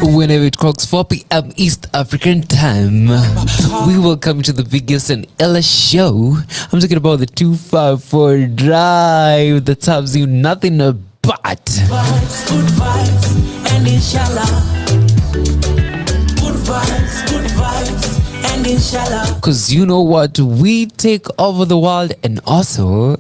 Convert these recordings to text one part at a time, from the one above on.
Whenever it clocks 4 p.m. East African time, we welcome you to the biggest and illest show. I'm talking about the 254 drive that serves you nothing but vibes, good vibes, and inshallah. Good vibes, and inshallah. Cause you know what? We take over the world and also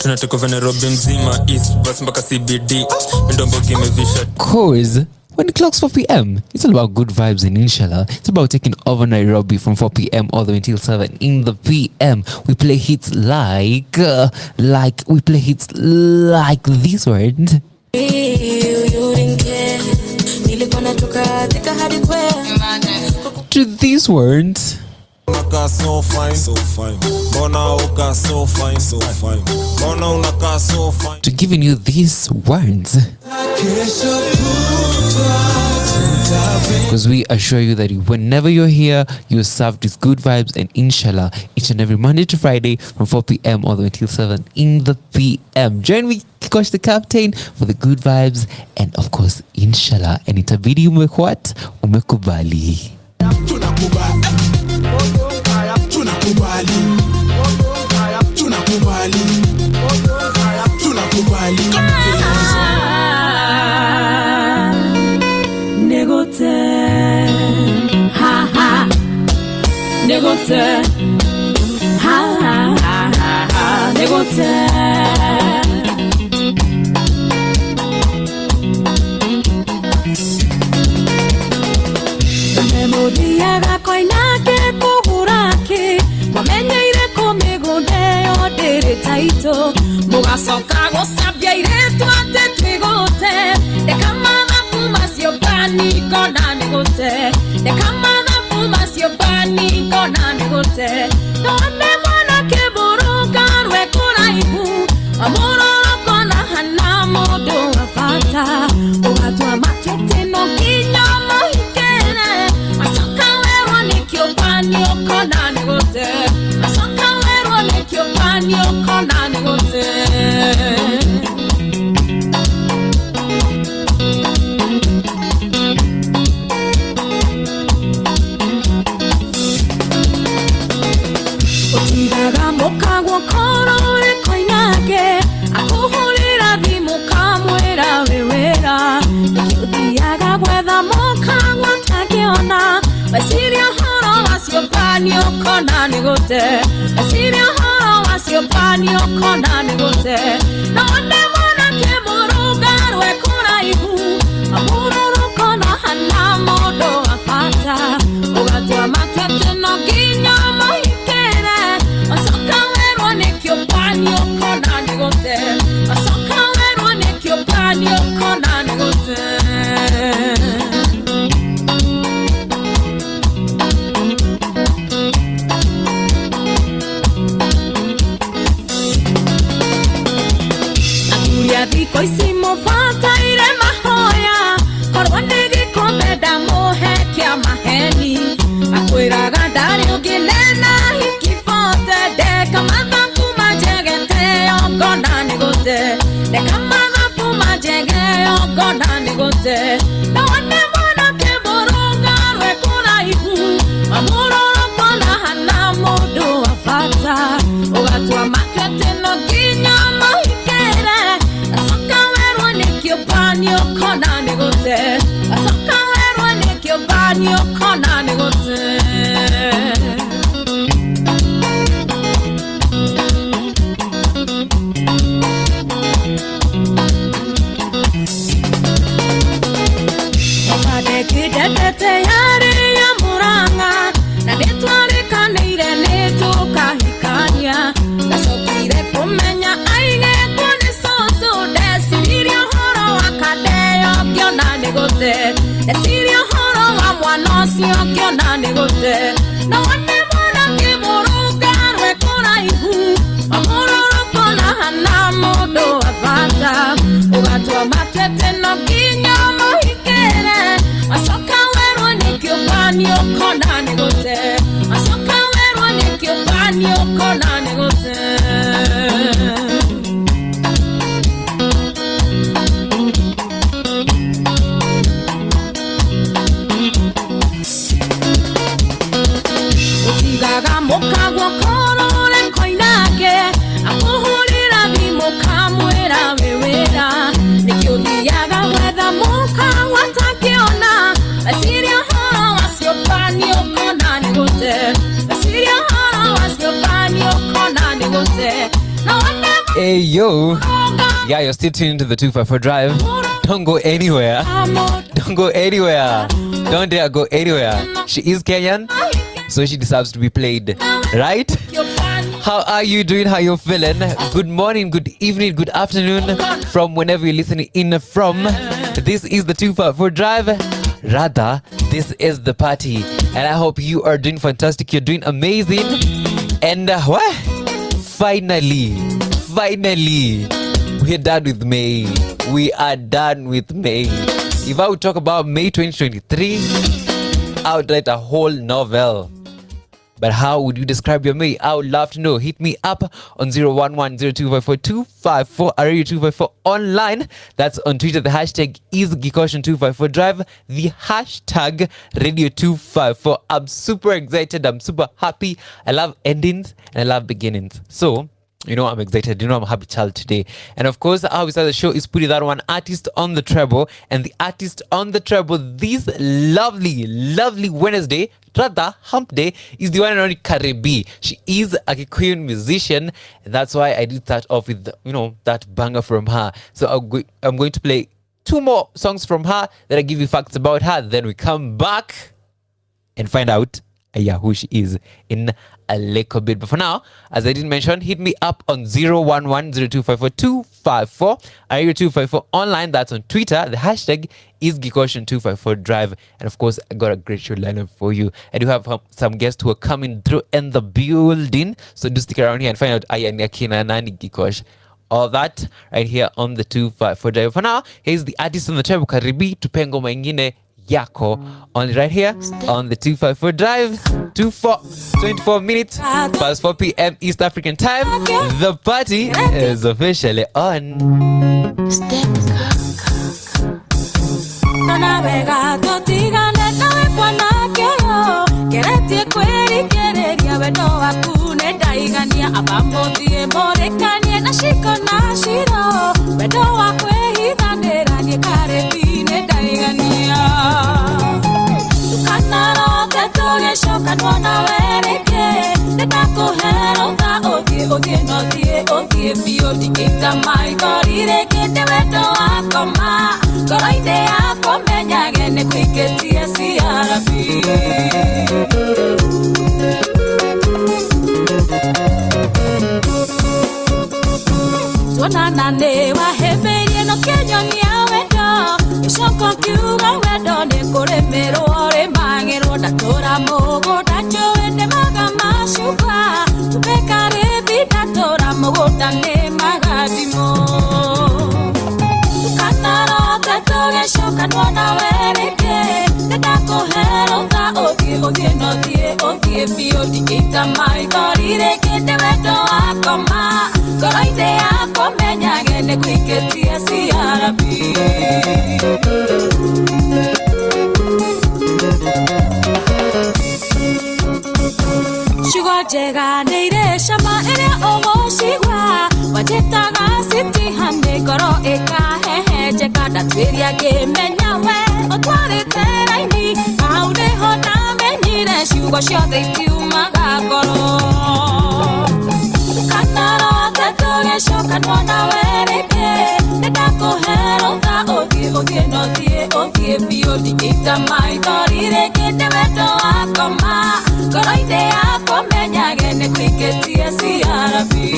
tunatoka Nairobi mzima East bus mpaka CBD ndombogi imevisha. Cause when it clocks 4 p.m, it's all about good vibes and inshallah. It's about taking over Nairobi from 4 p.m. all the way until 7 in the p.m. We play hits like this word. To these words. So fine, so fine. So fine, so fine. So fine. To giving you these words. Because we assure you that whenever you're here, you're served with good vibes and inshallah each and every Monday to Friday from 4 p.m. all the way until 7 in the p.m. Join me, Kikosh the Captain, for the good vibes and of course inshallah. And itabidi umekuat umekubali. Negote, ha ha. Negote, ha ha ha ha. Negote. Memoria ga koina ke kuguraki, wamenyeire komigode odere taito, mugasoka gosabia ire twate twigote, dekamana fumasio bani kona negote, dekamana fumasio bani kona negote, none mwana keburu karwe kuraibu, amoro kona hana modo afata, ugatwa matete no kinyama hikere, asoka wero nikyo bani okona negote, asoka wero nikyo bani okona negote. Otiraga mokagwo korore koinage, akuhurira thimu kamwira wewera, ikiuthiaga gwetha mokagwo takiona, weciria horo wacio bani okona negote, weciria horo wacio bani okona negote, none mwana kemuruga rwe kuraihu, amururu kona hana modo afata, ugatua matete no ginya mohikere, asoka werwa nekyo bani okona negote, asoka werwa nekyo bani okona negote. Diko isimo fata ire mahoya, korwane gikombe damohe kia maheni, akwiraga dari uginena hikifote, deka madha fuma jegete ogona negote, deka madha fuma jege ogona negote, na wane mwana keborunga rwe kuna ihu, amuroro kona hana modu afata, ugatua makete no ginya mohikere, asoka werwa nekyo bani okona negote, asoka werwa nekyo bani okona negote. Kidete yare ya muranga, na detware kaneire netuka hikania, nasokire kumenya aige kone soso, desirio horo wakadeo kiona negote, desirio horo wa mwanosio kiona negote, na wane mwana kiburuga rwe kona ihu, amururu kona hana modo afata, ugatua matete no kinya mohikere, asoka werwa nekyo bani okona negote, asoka werwa nekyo bani okona negote. Hey yo. Yeah, you're still tuned to the 254 Drive. Don't go anywhere. Don't go anywhere. Don't dare go anywhere. She is Kenyan, so she deserves to be played, right? How are you doing? How you feeling? Good morning, good evening, good afternoon from whenever you're listening in from. This is the 254 Drive. Rather, this is the party. And I hope you are doing fantastic. You're doing amazing. And what? Finally, we're done with May. We are done with May. If I would talk about May 2023, I would write a whole novel. But how would you describe your May? I would love to know. Hit me up on 011-0254-254 or Radio 254 online. That's on Twitter. The hashtag is Gikoshan254 Drive. The hashtag Radio 254. I'm super excited. I'm super happy. I love endings and I love beginnings. So, you know I'm excited. You know I'm a happy child today. And of course, how we start the show is putting that one artist on the treble. And the artist on the treble this lovely Wednesday, rather hump day, is the one and only Karibi. She is a Kikuyu musician. And that's why I did start off with, that banger from her. So I'm going to play 2 more songs from her. Then I give you facts about her. Then we come back and find out who she is in a little bit. But for now, as I did mention, hit me up on 011-0254-254. I hear 254 online. That's on Twitter. The hashtag is Gikoshan254 Drive. And of course, I got a great show lineup for you. I do have some guests who are coming through in the building. So do stick around here and find out Ayaniakina Nani Gikosh. All that right here on the 254 Drive. For now, here's the artist on the treble, Karibi Tupengo Maingine Yako, only right here on the 254 Drive. 24 minutes past 4 p.m. East African time. The party is officially on. Kanwana wereke netako hero tha othie no thie bio dikita mai korire kete wedo akoma koroide akomenyage ne kwiketie ciarabi Tuonana ne waheberie no kenyonia wedo Shoko kiuga wedo ne kuremerwo re mangero datora mogo dacho ende maga mashuka tupekare bidatora mogo dane magadimo Kanaro tetoge shoka nona wereke netako hero tha othie no thie bio dikita mai korire kete wedo akoma koroide akomenyage ne kwiketie ciarabi Sugar jega neire shama ere ogo shigwa wajetaga siti hande koro eka hehe jeka datwiria ge menyawe otware teraini aude hota menire sugar shothe tiumaga koro Kanaro tetoge shoka nona wereke netako hero tha othie no thie bio dikita mai korire kete wedo akoma koroide akomenyage ne kwiketie ciarabi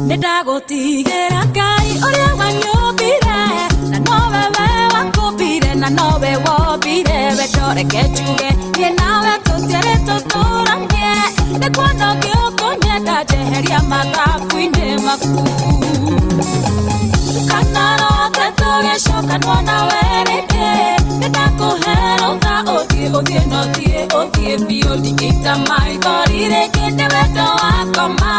Nedagotigera Ngai oria wanyobire na nowe wakobire na nowe wobire wetore kechuge ye nawe totere totoranye ne kwano gyokonyenda jeheria mathafu-ine maku Kanaro tetoge shoka nwana wereke netako hero tha othie no thie bio dikita mai korire kete wedo akoma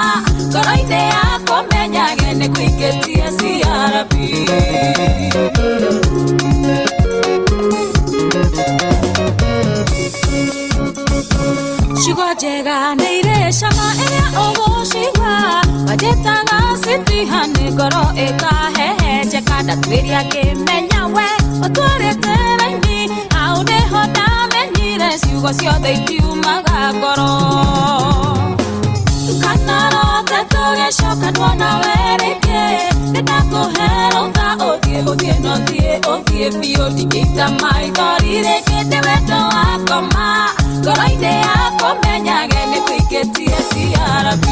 koroide akomenyage ne kwiketie ciarabi Sugar jega neire shama ere ogo shigwa wajetaga siti hane koro eka hehe jeka datwiria ge menyawe otware teraini aude hota menire ciugo ciothe itiumaga ngoro tukanarota tũgĩcoka tuona werĩngĩ nĩndakũhera ũtha ũthiĩ ũthiĩ biũ ndingĩita maithori rĩngĩ ndĩ wendo wakoma ngoro-inĩ yakwa menyage nĩtũikĩtie CRB.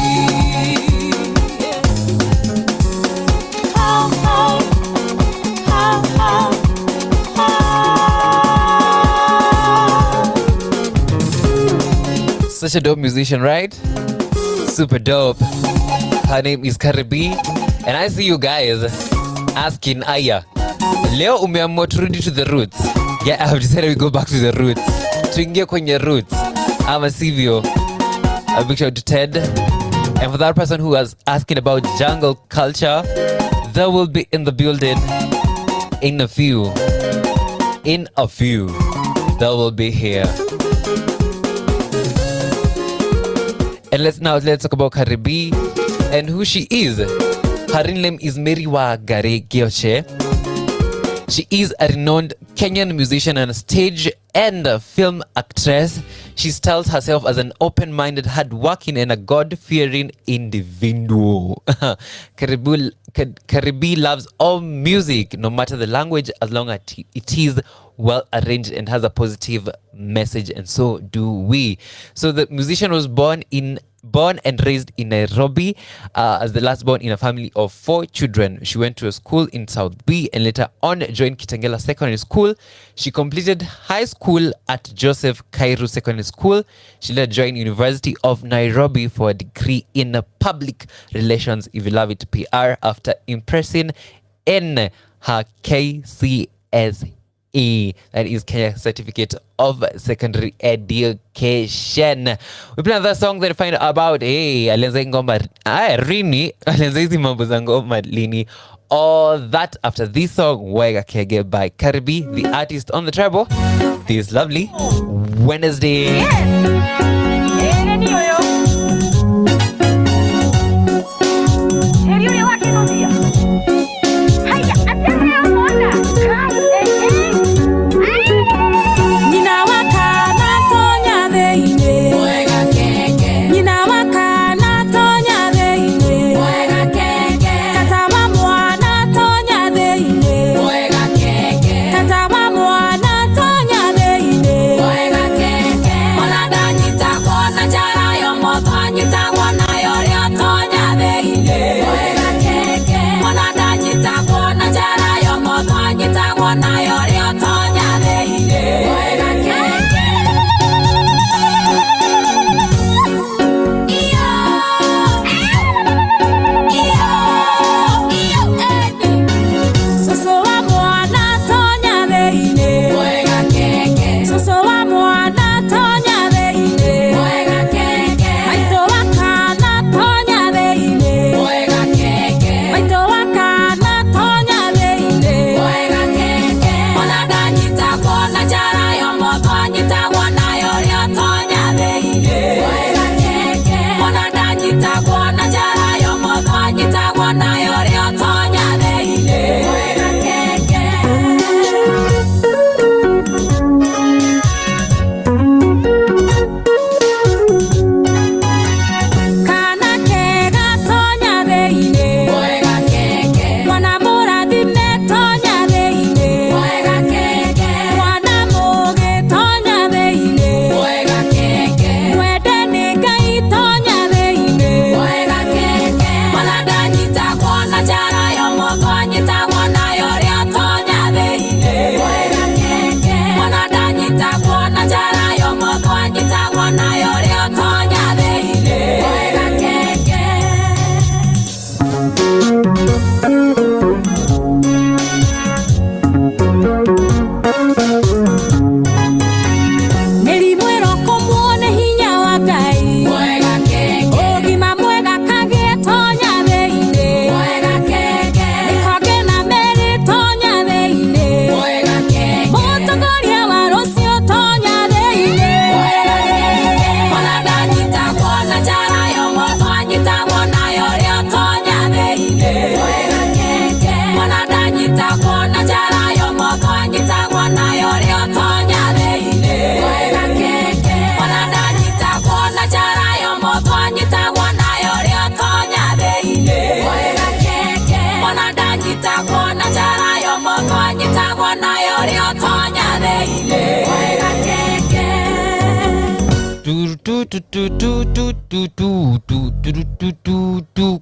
Such a dope musician, right? Super dope. Her name is Cardi B, and I see you guys asking Aya, leo umeamua turudi to the roots. Yeah, I have decided we go back to the roots. Tuingie kwenye roots. Ama sivyo. A big shout to Ted. And for that person who was asking about jungle culture, they will be in the building in a few. They will be here. And let's talk about Cardi B and who she is. Her real name is Mary Wangari Gioche. She is a renowned Kenyan musician and stage and film actress. She styles herself as an open-minded, hard-working and a God-fearing individual. Cardi B loves all music, no matter the language, as long as it is well arranged and has a positive message, and so do we. So the musician was born and raised in Nairobi as the last born in a family of 4 children. She went to a school in South B and later on joined Kitengela Secondary School. She completed high school at Joseph Kairu Secondary School. She later joined University of Nairobi for a degree in public relations, if you love it, PR, after impressing in her KCSE. That is Kenya Certificate of Secondary Education. We play another song that I find about alianza ngoma rini alianza hizi mambo za ngoma lini. All that after this song Wega Kege by Cardi B, the artist on the treble, this lovely Wednesday.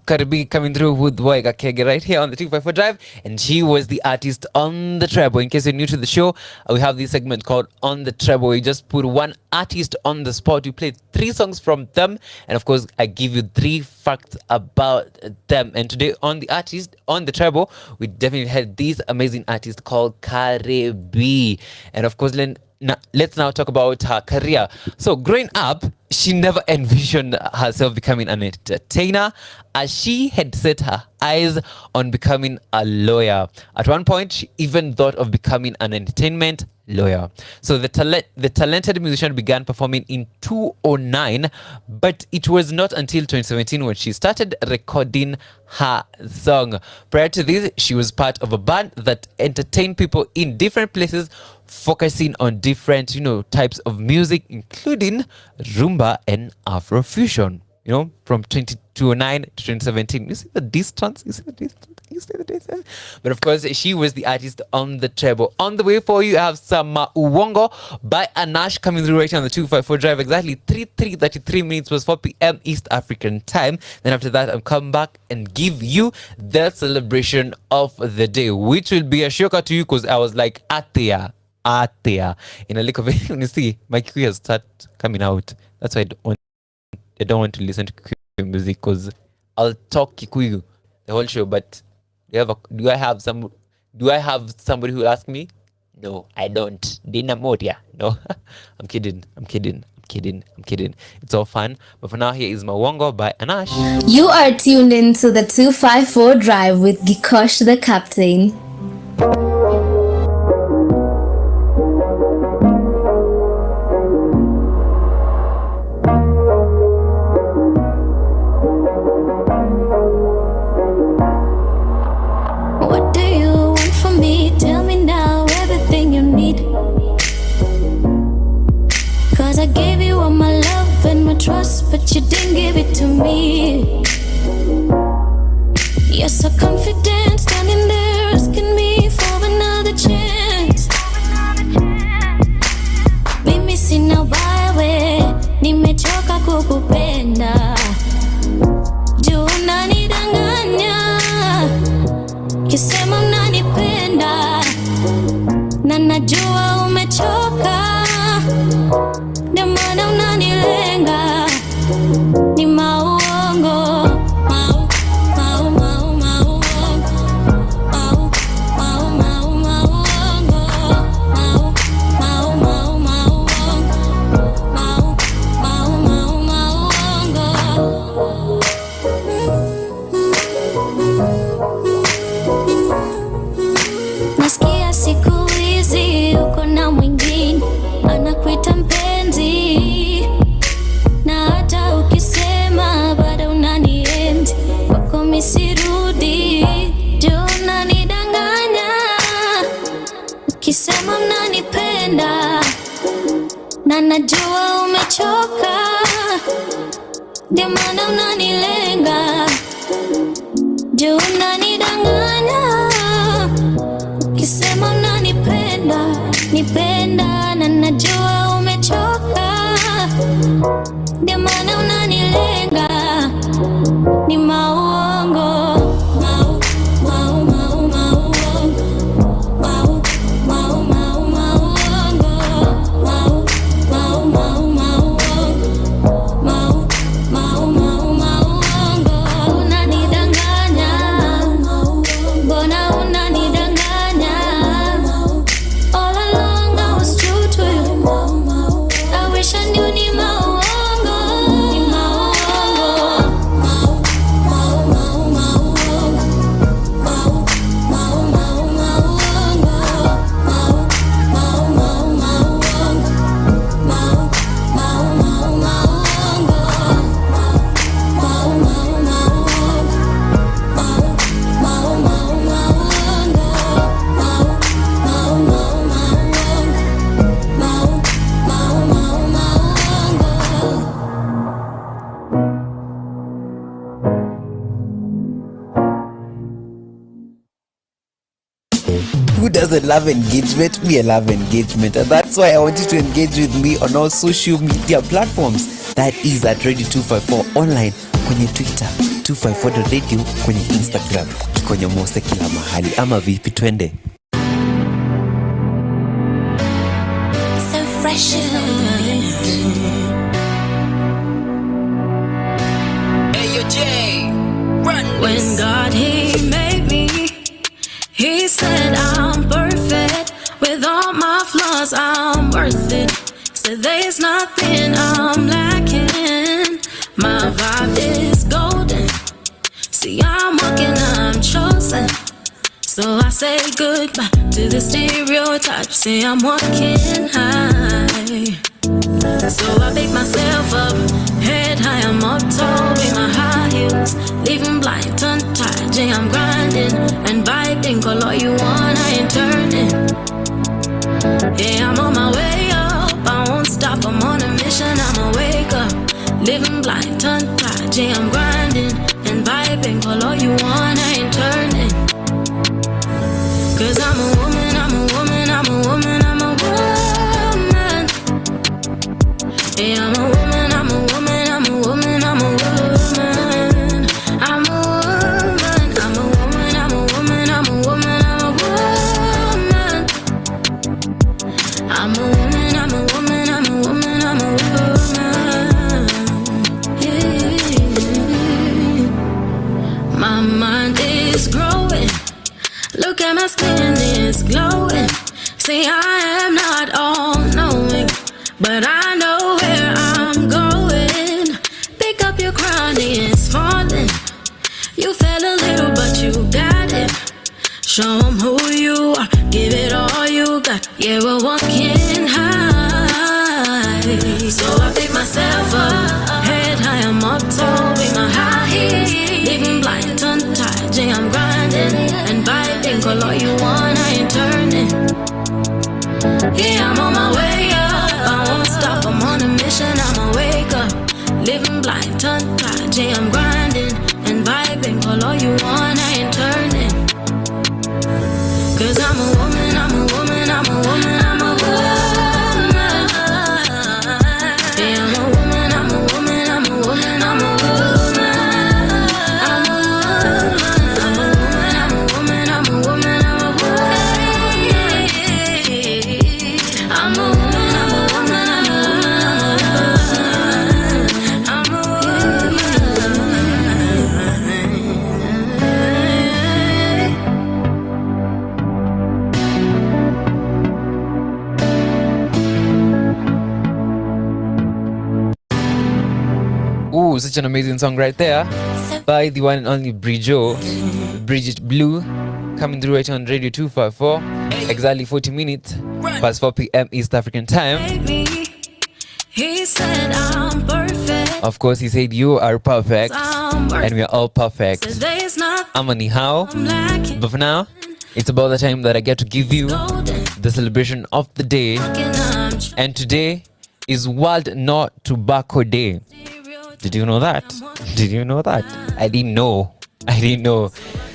Caribbean coming through with Boyga Kege right here on the 254 Drive, and she was the artist on the treble. In case you're new to the show, we have this segment called On the Treble. We just put one artist on the spot. We played 3 songs from them, and of course, I give you 3 facts about them. And today on the artist on the treble, we definitely had this amazing artist called Cardi B. And of course, let's now talk about her career. So growing up, she never envisioned herself becoming an entertainer, as she had set her eyes on becoming a lawyer. At one point, she even thought of becoming an entertainment lawyer. So the talented musician began performing in 2009, but it was not until 2017 when she started recording her song. Prior to this, she was part of a band that entertained people in different places, focusing on different, types of music, including rumba and Afrofusion. From 2009 to 2017. You see the distance? But of course, she was the artist on the treble. On the way for you, I have some Uwongo by Anash coming through right here on the 254 Drive. Exactly 33 minutes was 4 p.m. East African time. Then after that, I'll come back and give you the celebration of the day, which will be a shocker to you because I was like, Atea. In a little bit, when you see my Kikuyu start coming out. That's why I don't want to listen to Kikuyu music because I'll talk Kikuyu the whole show. But do I have somebody who will ask me? No, I don't. Dina Modia. No, I'm kidding. It's all fun. But for now, here is Mawongo by Anash. You are tuned in to the 254 Drive with Gikosh the Captain. Trust, but you didn't give it to me. You're so confident, standing there asking me for another chance. Mimi sina wewe, nimechoka kukupenda. Juu unanidanganya, kisema unanipenda, na najua umechoka. Ndio maana unanilenga. Ni mauongo, nasikia siku hizi uko na mwingine anakuita mpenzi, na hata ukisema bado unanienzi, kwako mimi sirudi. Juu unanidanganya, ukisema unanipenda, na najua umechoka. Ndio maana unanilenga. Juu unanidanganya, ukisema unanipenda, na najua umechoka. Ndio maana unanilenga. Ni mauongo. Who doesn't love engagement? Me, I love engagement, and that's why I want you to engage with me on all social media platforms. that is at Radio 254 online, kwenye Twitter 254.radio, kwenye Instagram kwenye Mose kila mahali. Ama vipi, twende? So fresh. When God, He made me, He said I'm perfect. With all my flaws, I'm worth it. Said there's nothing I'm lacking. My vibe is golden. See, I'm walking, I'm chosen. So I say goodbye to the stereotypes. Say I'm walking high. So I pick myself up, head high, I'm up tall with my high heels, leaving blind, tongue-tied. Yeah, I'm grinding and vibing, call all you want, I ain't turning. Yeah, I'm on my way up, I won't stop, I'm on a mission, I'ma wake up, living blind, tongue-tied. Yeah, I'm grinding and vibing, call all you want, I ain't turning. Cause I'm a woman, I'm a woman, I'm a woman, I'm a woman. Yeah, I'm a woman, I'm a woman, I'm a woman, I'm a woman. I'm a woman, I'm a woman, I'm a woman, I'm a woman, I'm a woman. I'm a woman, I'm a woman, I'm a woman, I'm a woman. Yeah. My mind is growing. Look at my skin, it's glowing. See, I am not all knowing, but I know where I'm going. Pick up your crown, it's falling. You fell a little, but you got it. Show them who you are, give it all you got. Yeah, we're walking high. So I pick myself up, head high, I'm up tall with my high heels, living blind, tongue-tied. Yeah, I'm grinding and vibing, call all you want, I ain't turning. Yeah, I'm on my way up, I won't stop, I'm on a mission, I'ma wake up, living blind, tongue-tied. Yeah, I'm grinding and vibing, call all you want, I ain't turning. Cause I'm a woman, I'm a woman, I'm a woman, I'm a woman. Yeah, I'm a woman, I'm a woman, I'm a woman, I'm a woman. I'm a woman, I'm a woman, I'm a woman, I'm a woman. I'm a woman, I'm a woman, I'm a woman, I'm a Ooh, such an amazing song right there by the one and only Bridget Blue, coming through right on Radio 254, exactly 40 minutes past 4 p.m. East African time. He said I'm perfect. Of course, he said you are perfect, and we are all perfect. I'm a Nihao, but for now, it's about the time that I get to give you the celebration of the day, and today is World No Tobacco Day. Did you know that? Did you know that? I didn't know.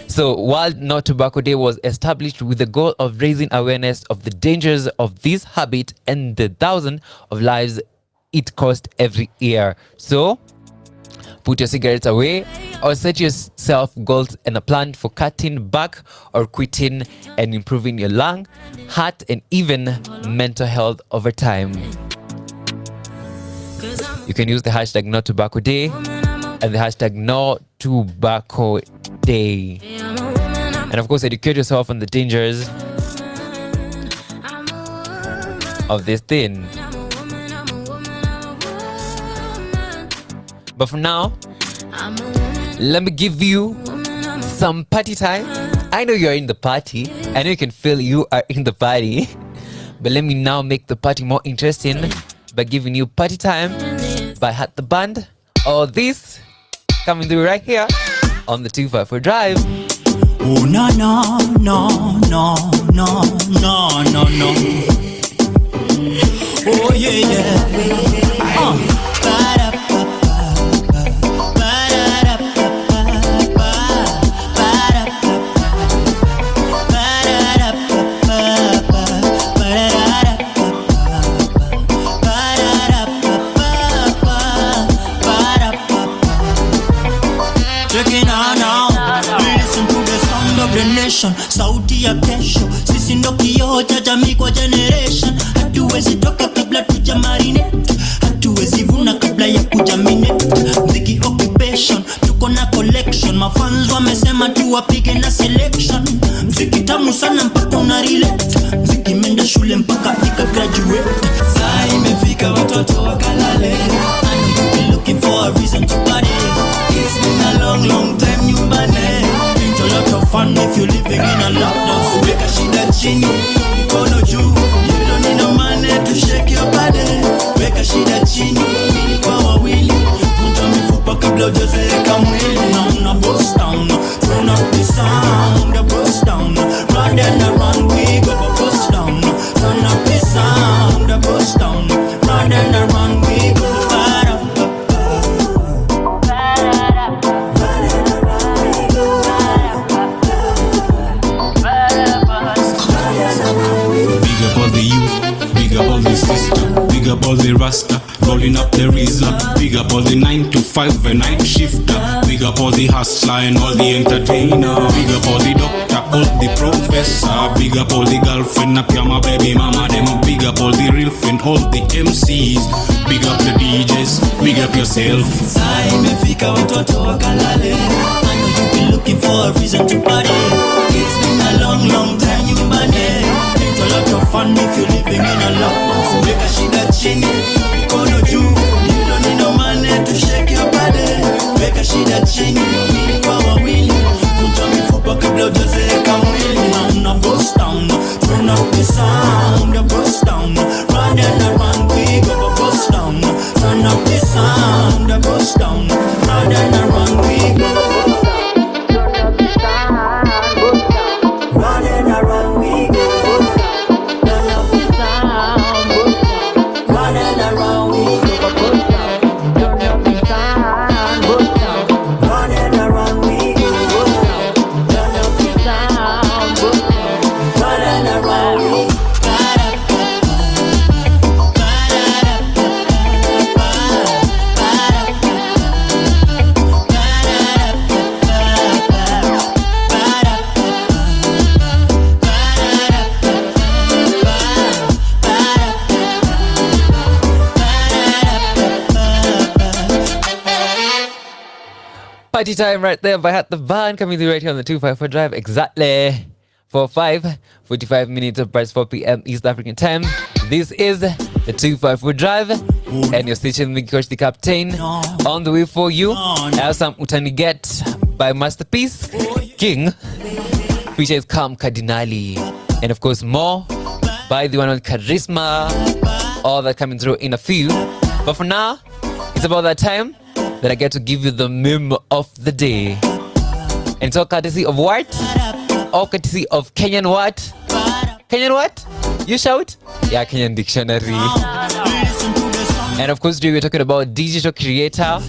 So World No Tobacco Day was established with the goal of raising awareness of the dangers of this habit and the thousands of lives it costs every year. So put your cigarettes away or set yourself goals and a plan for cutting back or quitting and improving your lung, heart, and even mental health over time. You can use the hashtag No Tobacco Day and the hashtag No Tobacco Day. And of course, educate yourself on the dangers of this thing. But for now, let me give you some party time. I know you're in the party. I know you can feel you are in the party. But let me now make the party more interesting by giving you Party Time by Hat the Band. All this coming through right here on the 254 Drive. Oh no no no no no no no no. Oh yeah yeah. Check it out now. Listen to the sound of the nation. Sauti ya kesho. Sisi ndo kioo cha jamii kwa generation. Hatuwezi toka kabla tujamarinate. Hatuwezi vuna kabla ya kujaminate. Mziki occupation, tuko na collection. Mafans wamesema tuwapige na selection. Mziki tamu sana mpaka una relate. Mziki menda shule mpaka ika graduate. Saa imefika watoto wakalale. I know you be looking for a reason to party. It's been a long time nyumbani. It's a lot of fun if you're living in a lockdown. So weka shida chini, mikono juu. You don't need no money to shake your body. Weka shida chini, mili kwa wawili. Vunja mifupa kabla hujazeeka mwili. Now na bust down, turn up the sound. Bust down, run and run, we go bust down. Turn up the sound, bust down, run and run, we go. All the sister, big up all the rasta, rolling up the Rizla. Big up all the 9 to 5 and night shifter. Big up all the hustler and all the entertainer. Big up all the doctor, all the professor. Big up all the girlfriend, up my baby mama them. Big up all the real friend, all the MCs. Big up the DJs, big up yourself. Saa imefika watoto wakalale. I know you be looking for a reason to party. It's been a long time nyumbani. It's a lot of fun if you're living in a lockdown. So weka shida chini, mikono juu. You don't need no money to shake your body. Weka shida chini, mili kwa wawili. Vunja mifupa kabla hujazeeka mwili. Now na bust down, turn up the sound. Bust down, run and run, we go bust down. Turn up the sound, bust down, run and run, we go. Run and run, we go. Party time right there by Hat the Band coming through right here on the 254 Drive. Exactly for 45 minutes of price 4 p.m. East African time. This is the 254 Drive and your station Coach the Captain on the way for you. I have some Utani Get by Masterpiece King, features Kam Cardinali, and of course more by the one on Charisma. All that coming through in a few. But for now, it's about that time that I get to give you the meme of the day. And it's all courtesy of what? All courtesy of Kenyan what? Kenyan what? You shout? Yeah, Kenyan Dictionary. And of course, today we're talking about digital creator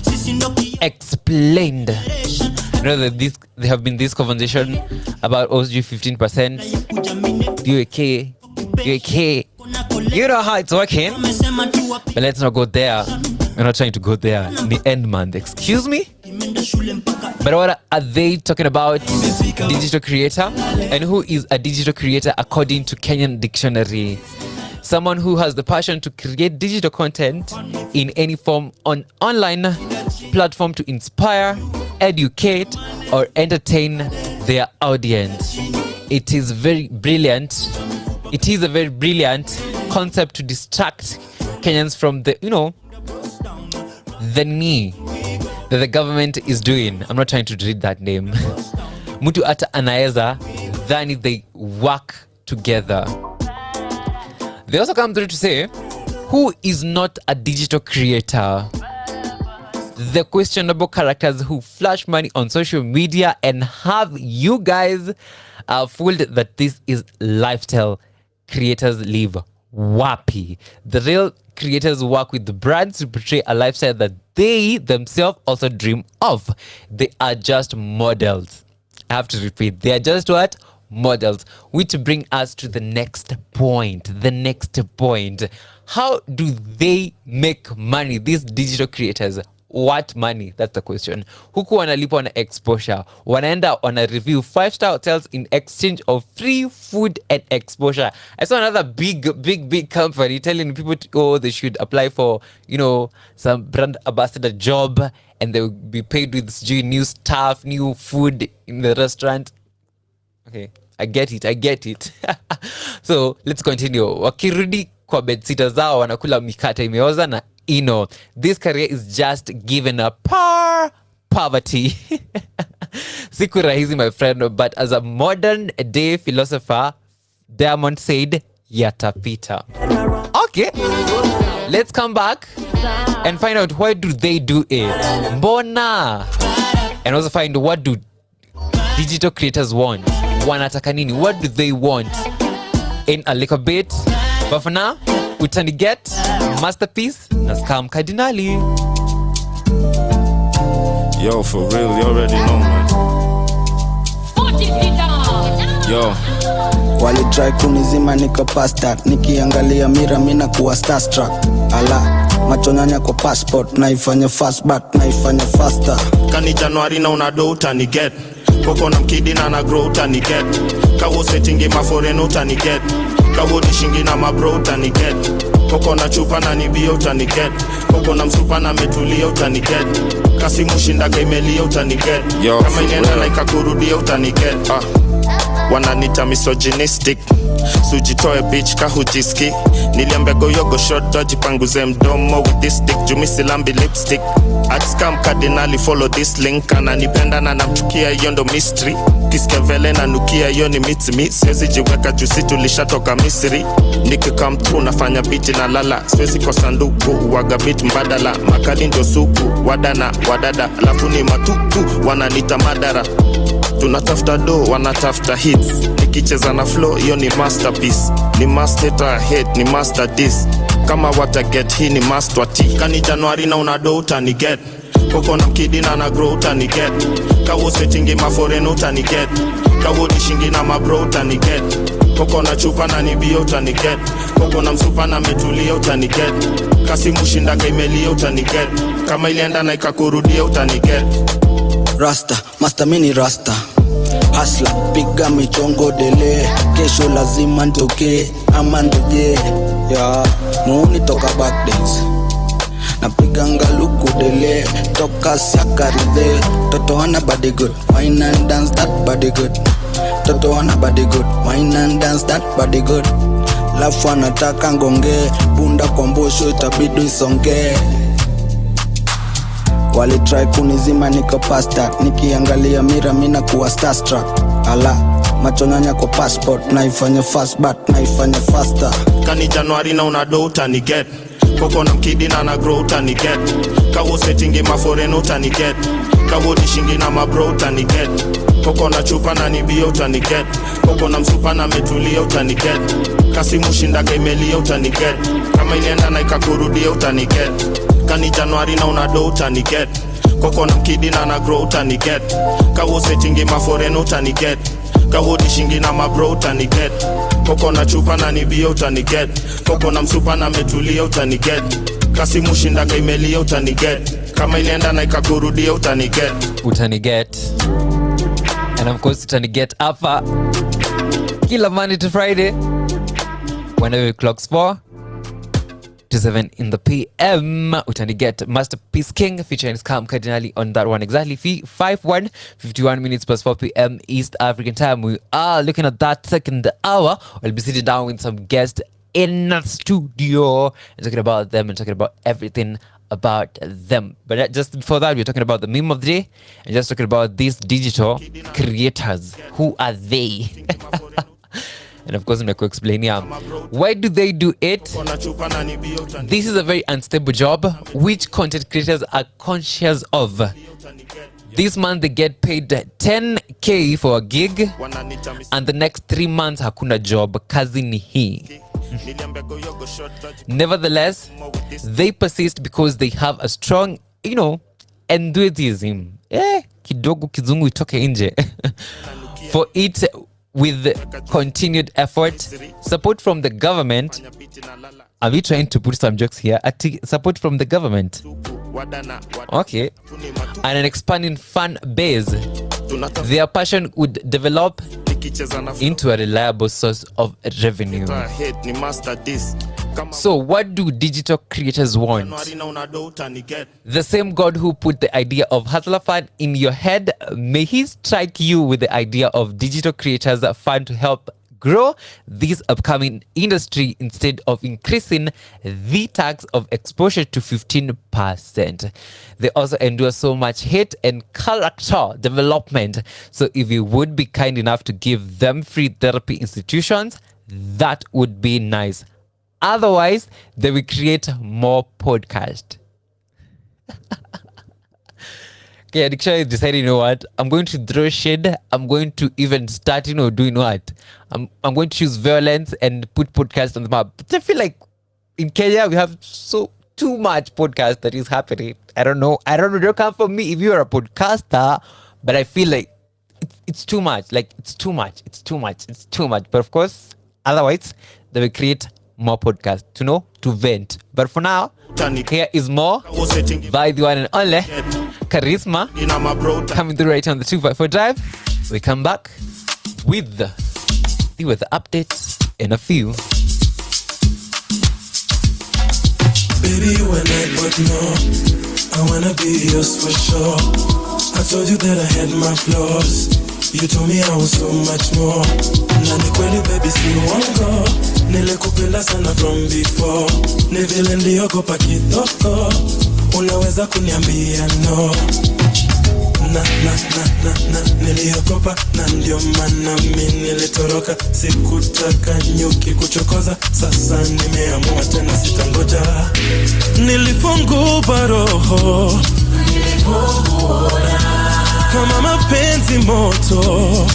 explained. You know that there have been this conversation about OSG 15%. UAK. You know how it's working. But let's not go there. We're not trying to go there in the end month. Excuse me? But what are they talking about? Digital creator? And who is a digital creator according to Kenyan Dictionary? Someone who has the passion to create digital content in any form on online platform to inspire, educate, or entertain their audience. It is very brilliant. It is a very brilliant concept to distract Kenyans from the, the knee that the government is doing. I'm not trying to read that name. Mtu ata anaeza dhani they work together. They also come through to say, who is not a digital creator? The questionable characters who flash money on social media and have you guys fooled that this is lifestyle creators live. Wapi. The real creators work with the brands to portray a lifestyle that they themselves also dream of. They are just models. I have to repeat, they are just what? Models. Which bring us to the next point. How do they make money, these digital creators? what money? That's the question. Huku wanalipa wana exposure. Wanaenda wana review 5-star hotels in exchange of free food and exposure. I saw another big company telling people they should apply for, some brand ambassador job and they will be paid with new staff, new food in the restaurant. Okay, I get it. So, let's continue. Wakirudi kwa bedsitter zao wanakula mikate imeoza na this career is just given up poverty. Siku rahizi, my friend, but as a modern day philosopher, Diamond said, yatapita. Okay, let's come back and find out why do they do it. Mbona? And also find what do digital creators want. Wanataka nini? What do they want? In a little bit. But for now, Utaniget, Masterpiece, na Scam Cardinali. Yo, for real, you already know, man. Yo, walitry kunizima niko past that, nikiangalia mira mina kuwa starstruck. Ala, machonyanya kwa passport, naifanya fast but naifanya faster. Kani Januari na unado utaniget, koko na mkidi na na grow utaniget. Kawo settingi maforeno utaniget, kawo nishingi na mabro utaniget. Koko na chupa na nibio utaniget, koko na msupa na metulia utaniget. Kasi mushindaga imelia utaniget, kama inenda na ikakurudia utaniget. Wananita misogynistic, sujitoe bitch kahujiski. Niliambia go yogo short dodge panguze mdomo with this dick. Jumisi lambi lipstick at Scam Cardinali, follow this link. Ananipenda na namchukia, hiyo ndo mystery. Kiskevele na nukia, hiyo ni meets me. Siwezi jiweka jusi tulishatoka Misri. Niki come through nafanya biti na lala. Siwezi kwa sanduku waga beat mbadala. Makali ndio suku wadana wadada, alafu ni matuku wananita madara. Tunatafuta do, wanatafuta hits. Nikicheza na flow, hiyo ni masterpiece. Ni master hit, ni master diss. Kama wataget, hii ni master T. Kani Januari na unado utaniget, koko na mkidi na na grow utaniget. Kawo settingi maforeno utaniget, kawo dishingi na mabro utaniget. Koko na chupa na nibio utaniget, koko na msupa na metulia utaniget. Kasi mushindaga imelia utaniget, kama ilienda na ikakurudia utaniget. Rasta, master mini rasta. Hustler, piga michongo dele. Kesho lazima ntoke, ama ndoje. Muuni toka back days. Napiga ngaluku dele. Toka siakaridhe. Toto wana body good, wine and dance that body good. Toto wana body good, wine and dance that body good. Lafu anataka ngonge, bunda kwa mbosho itabidi isonge. Walitry kunizima niko past that, nikiangalia mira mina kuwa starstruck. Ala, machonyanya kwa passport, naifanya fast but naifanya faster. Kani Januari na unado utaniget, koko na mkidi na na grow utaniget. Kawo settingi maforeno utaniget, kawo dishingi na mabro utaniget. Koko na chupa na nibio utaniget, koko na msupa na metulia utaniget. Kasi mushindaga imelia utaniget, kama ilienda na ikakurudia utaniget. Kani Januari na unado utaniget, koko na mkidi na na grow utaniget. Kawo settingi maforeno utaniget, kawo dishingi na mabro utaniget. Koko na chupa na nibio utaniget, koko na msupa na metulia utaniget. Kasi mushindaga imelia utaniget, kama ilienda na ikakurudia utaniget. And of course utaniget hapa kila Monday to Friday whenever it clocks 4 to 7 in the PM. Utaniget Masterpiece King featuring Scam Cardinali on that one. Exactly 51 minutes past 4 PM East African time. We are looking at that second hour. We'll be sitting down with some guests in the studio and talking about them and talking about everything about them. But just before that, we're talking about the meme of the day and just talking about these digital creators. Who are they? And of course, I'm going to explain here. Why do they do it? This is a very unstable job, which content creators are conscious of. This month, they get paid 10K for a gig, and the next 3 months, hakuna job. Kazi ni hii. Nevertheless, they persist because they have a strong, enthusiasm. Kidogo kizungu itoke nje. For it, with continued effort, support from the government. Are we trying to put some jokes here? Support from the government. Okay. And an expanding fan base, their passion would develop into a reliable source of revenue. So what do digital creators want? The same God who put the idea of Hustler Fund in your head, may he strike you with the idea of Digital Creators Fund to help grow this upcoming industry instead of increasing the tax of exposure to 15%. They also endure so much hate and character development. So if you would be kind enough to give them free therapy institutions, that would be nice. Otherwise, they will create more podcasts. Okay, Adiksha decided, you know what? I'm going to throw shade. I'm going to even start, doing what? I'm going to choose violence and put podcasts on the map. But I feel like in Kenya, we have too much podcast that is happening. I don't know. Don't come for me if you're a podcaster, but I feel like it's too much. Like, it's too much. But of course, otherwise, they will create more podcasts to vent. But for now, here is more by the one and only Charisma coming through right on the 254 Drive. We come back with the updates in a few. Baby, you and I both know I wanna be yours for sure. I told you that I had my flaws. You told me I was so much more. Na ni kweli baby, si uongo. Nilikupenda sana from before. Ni vile niliogopa kidogo. Unaweza kuniambia no. Niliogopa na ndio maana mimi nilitoroka. Sikutaka nyuki kuchokoza. Sasa nimeamua tena sitangoja. Nilifungua roho kama mapenzi moto.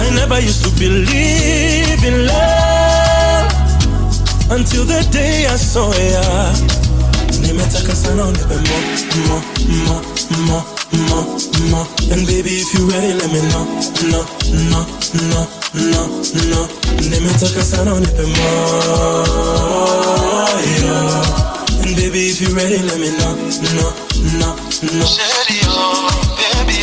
I never used to believe in love until the day I saw ya. Nimetaka sana unipe more. And baby, if you ready, let me know. No. Nimetaka sana unipe more, yeah. And baby, if you ready, let me know. No.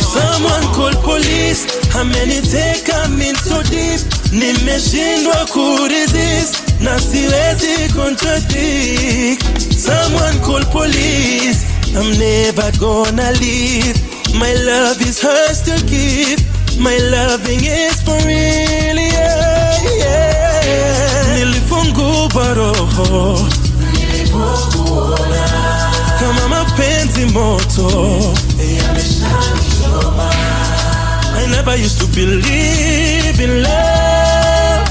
Someone call police. Ameniteka mean so deep. Nimeshindwa kuresist na siwezi contradict. Someone call police. I'm never gonna leave. My love is hers to keep. My loving is for real, yeah. Nilifungua roho kama mapenzi moto. I never used to believe in love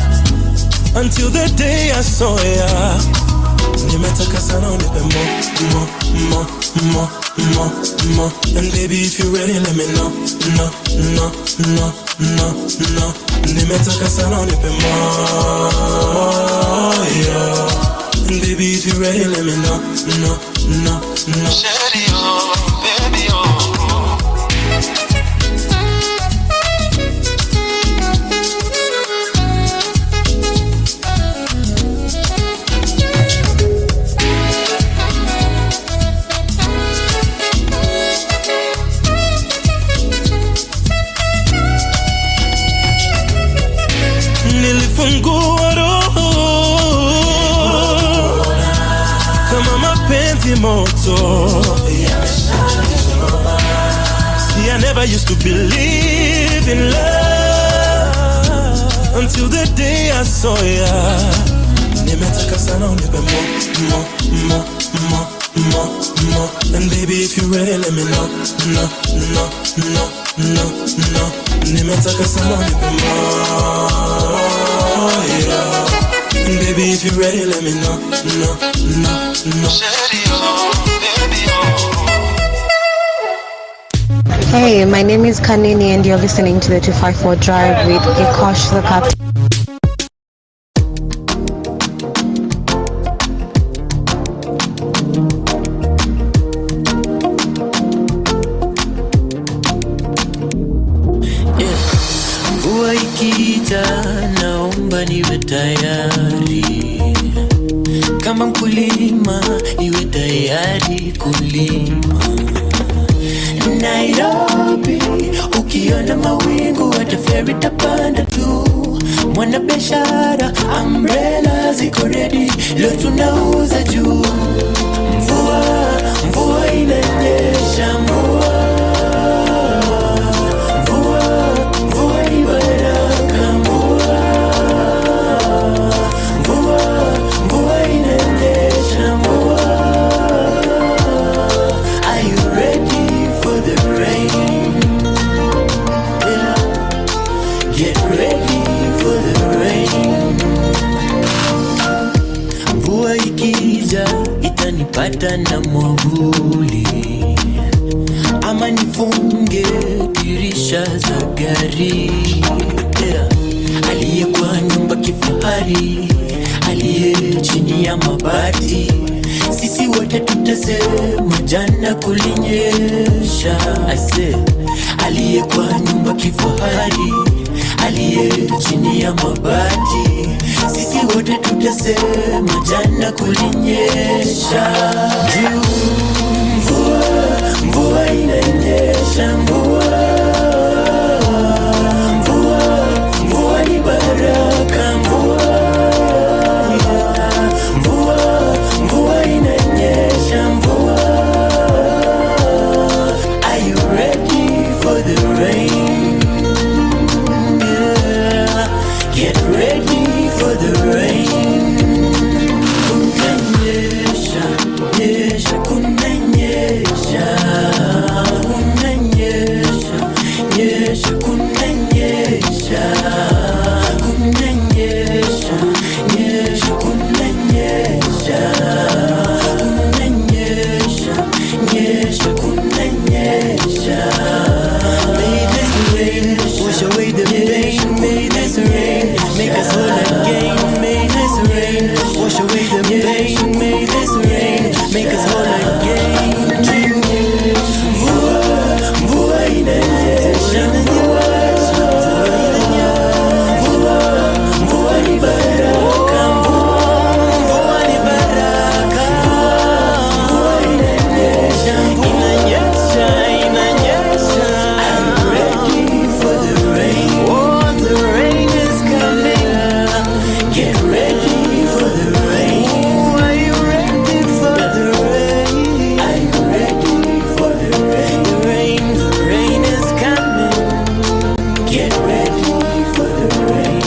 until the day I saw ya. Nimetaka sana unipe more. And baby, if you ready, let me know. No. Nimetaka sana unipe more, yeah. And baby, if you ready, let me know. No. Shady, oh, baby, oh. Nilifungua roho kama mapenzi moto. See, I never used to believe in love until the day I saw ya. Nimetaka sana unipe more. And baby, if you ready, let me know. No. Nimetaka sana unipe more, yeah. And baby, if you ready, let me know. No. Hey, my name is Kanini and you're listening to the 254 Drive with Gikosh the Captain. Mvua ikija naomba niwe tayari kama mkulima hadi kulima. Nairobi, ukiona mawingu hata feri tapanda tu. Mwana biashara, umbrella ziko ready, leo tunauza juu. Mvua inanyesha, mvua ni baraka, mvua inanyesha, mvua. Are you ready for the rain? Yeah. Get ready for the rain. Mvua ikija itanipata na mwavuli, ama nifunge dirisha za gari. Yeah. Aliye kwa nyumba kifahari, aliye chini ya mabati, sisi wote tutasema jana kulinyesha. I say, aliye kwa nyumba kifahari, aliye chini ya mabati, sisi wote tutasema jana kulinyesha. Mvua inanyesha, mvua ni baraka, mvua inanyesha, mvua. Are you ready for the rain? Yeah. Get ready for the rain. Kunanyesha, nyesha, kunanyesha, kunanyesha, nyesha, kunanyesha, kunanyesha, nyesha, kunanyesha, kunanyesha, nyesha, kunanyesha. May this rain wash away the pain. May this rain make us whole again. May this rain wash away the pain. May this rain make us whole again. Mvua inanyesha, mvua ni baraka, mvua ni baraka, mvua inanyesha, inanyesha. I'm ready for the rain. Oh, the rain is coming. Get ready for the rain. Oh, are you ready for the rain? Are you ready for the rain? The rain is coming. Get ready for the rain.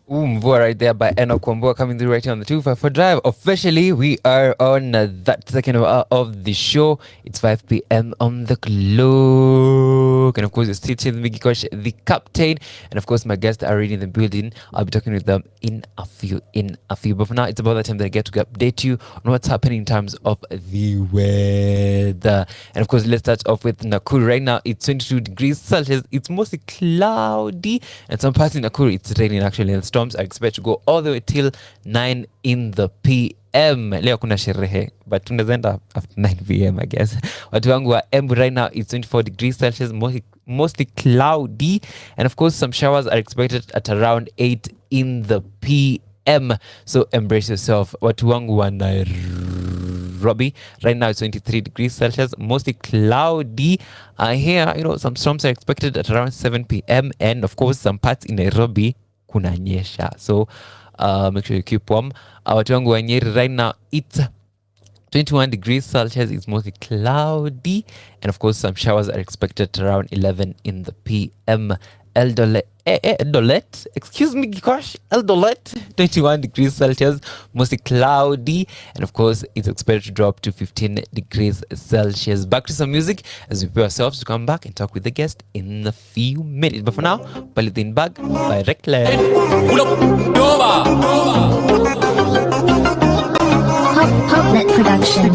Mvua right there by Enoch Wambua coming through right here on the 254 Drive. Officially, we are on that second hour of the show. It's 5 p.m. on the clock. And of course, it's still chilling with Gikosh, the captain. And of course, my guests are already in the building. I'll be talking with them in a few. But for now, it's about that time that I get to update you on what's happening in terms of the weather. And of course, let's start off with Nakuru. Right now, it's 22 degrees Celsius. It's mostly cloudy. And some parts in Nakuru, it's raining actually. And storms are expected to go all the way till 9 in the p.m. Leo kuna sherehe, but tunazenda after 9 p.m. I guess. Watu wangu wa Embu right now, it's 24 degrees Celsius, mostly cloudy. And of course, some showers are expected at around 8 in the p.m. So embrace yourself. Watu wangu wa Nairobi right now, it's 23 degrees Celsius, mostly cloudy. Here, some storms are expected at around 7 p.m. And of course, some parts in Nairobi kunanyesha, so make sure you keep warm. Watu wangu wa Nyeri right now, it's 21 degrees Celsius. It's mostly cloudy, and of course some showers are expected around 11 in the p.m. Eldoret, excuse me, gosh, Eldoret, 21 degrees Celsius, mostly cloudy, and of course it's expected to drop to 15 degrees Celsius. Back to some music as we prepare ourselves to come back and talk with the guest in a few minutes. But for now, Polythene Bag by Reckless. Poplet Production.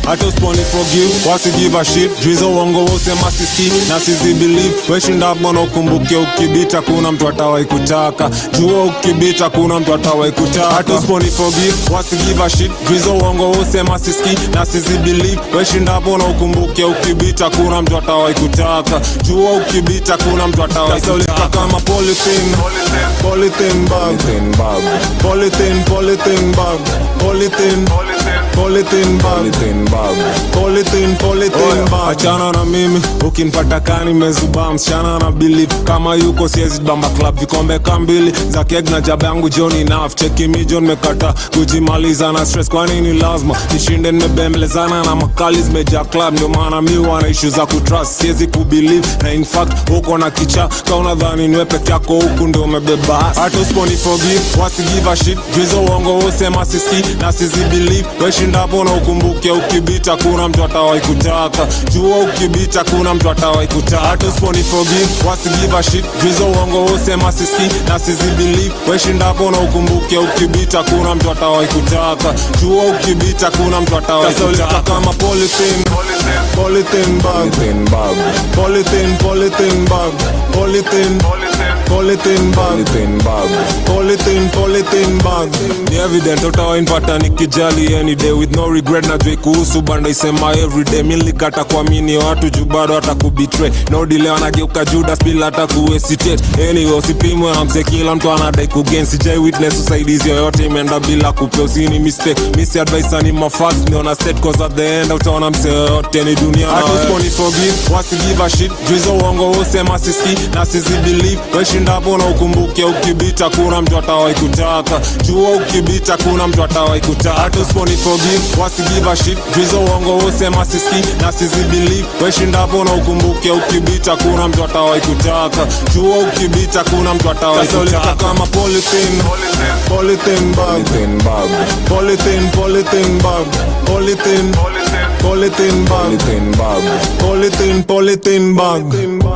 hata usiponi forgive wasi give a shit. Drizo wongo wose masisi na sisi believe. Weshinda bwana ukumbuke ukibita kuna mtu atawai kutaka. Jua ukibita kuna mtu atawai kutaka. Hata usiponi forgive wasi give a shit. Drizo wongo wose masisi na sisi believe. Weshinda bwana ukumbuke ukibita kuna mtu atawai kutaka. Jua ukibita kuna mtu atawai kutaka. Kama polythene bag, polythene bag, polythene bag. Achana na mimi ukinipata kani mezuba msichana na believe kama yuko siezi bamba club vikombe kambili za keg na jaba yangu John enough. Cheki mi John mekata kujimaliza na stress kwa nini lazima nishinde nimebembelezana na makali zimejaa club. Ndio maana mi wana issue za kutrust siezi kubelieve na in fact uko na kicha kauna dhani niwe peke yako huku ndio umebeba. Hata usiponi forgive wasi give a shit. Drizo wongo wose masisi na sisi believe. Weshinda hapo na ukumbuke ukibita kuna mtu atawai kutaka. Jua ukibita kuna mtu atawai kutaka. Hata usiponi forgive wasi give a shit. Drizo wongo wose masisi na sisi believe. Weshinda hapo na ukumbuke ukibita kuna mtu atawai kutaka. Jua ukibita kuna mtu atawai kutaka. Kama polythene bag, polythene bag, polythene bag. Ni evident utawainpata nikijali any day with no regret. Na jwe kuhusu banda isema everyday. Milikata kwa mini watu juu bado hata kubetray. No delay wanageuka Judas bila hata kuhesitate. Anyway usipimwe na mse kila mtu anadai kugain. Sijai witness usaidizi yoyote imeenda bila kupea. Usini mistake misi advice ni mafacts ndio na state cause at the end utaona mse yoyote ni dunia na wewe. Hata forgive wasi give a shit. Drizo wongo wose masisi na sisi believe. Weshinda hapo na ukumbuke ukibita kuna mtu atawai kutaka. Jua ukibita kuna mtu atawai kutaka. Hata usiponi forgive wasi give a shit. Drizo wongo wose masisi na sisi believe. Weshinda hapo na ukumbuke ukibita kuna mtu atawai kutaka. Jua ukibita kuna mtu atawai kutaka. Kama polythene bag, polythene bag.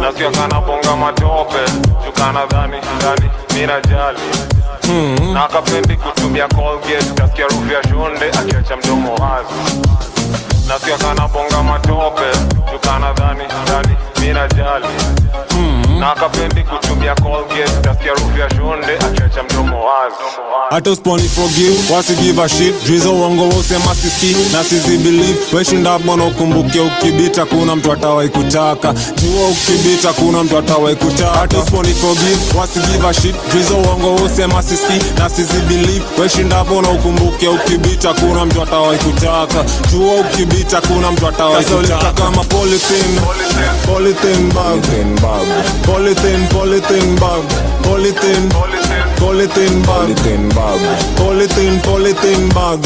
Nasikia kana bonga matope Jukana dhani mina jali Na kapendi kutumia Colgate Kasikia rufu ya shonde akiacha mdomo wazi. Nasikia kana bonga matope Jukana dhani mina jali Na kapendi kutumia Colgate Kasikia rufu ya shonde akiacha mdomo wazi. Hata usiponi forgive wasi give a shit. Drizo wongo wose masisi na sisi believe. Weshinda bwana ukumbuke ukibita kuna mtu atawai kutaka. Jua ukibita kuna mtu atawai kutaka. Hata usiponi forgive wasi give a shit. Drizo wongo wose masisi na sisi believe. Weshinda bwana ukumbuke ukibita kuna mtu atawai kutaka. Jua ukibita kuna mtu atawai kutaka. Kama polythene bag, polythene bag, polythene bag.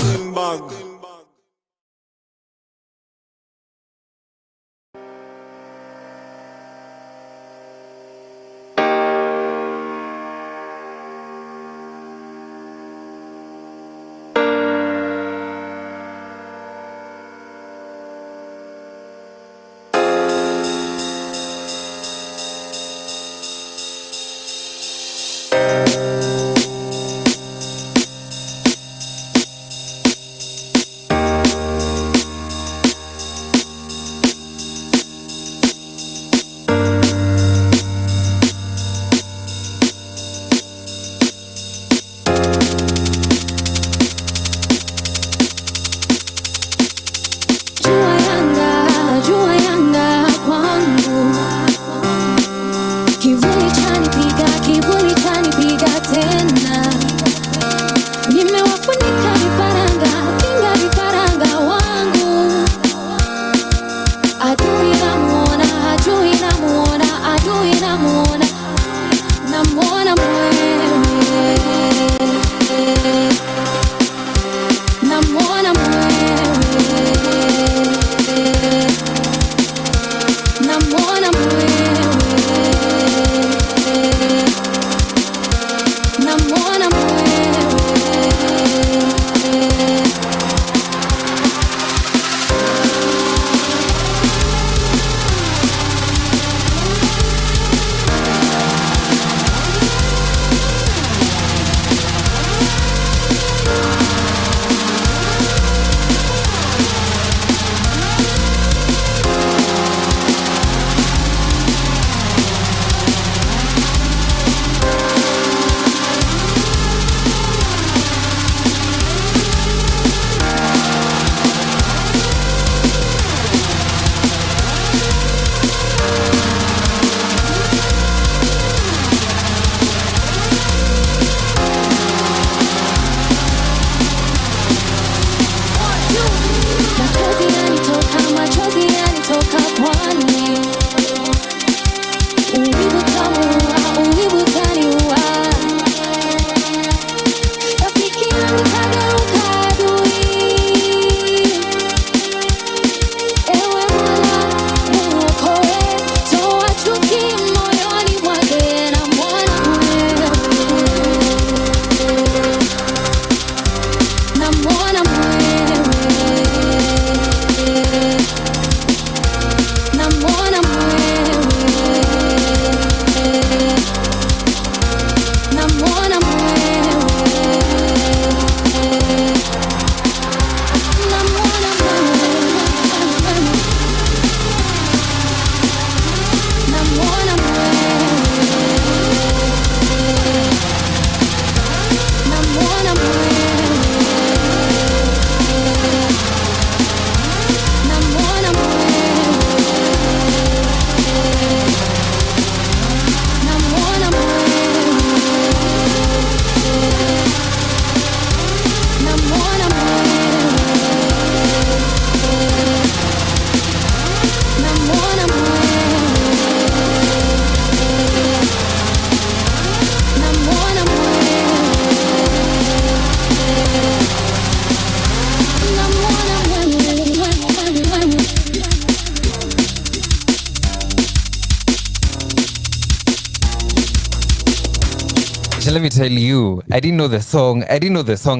let me tell you, I didn't know the song.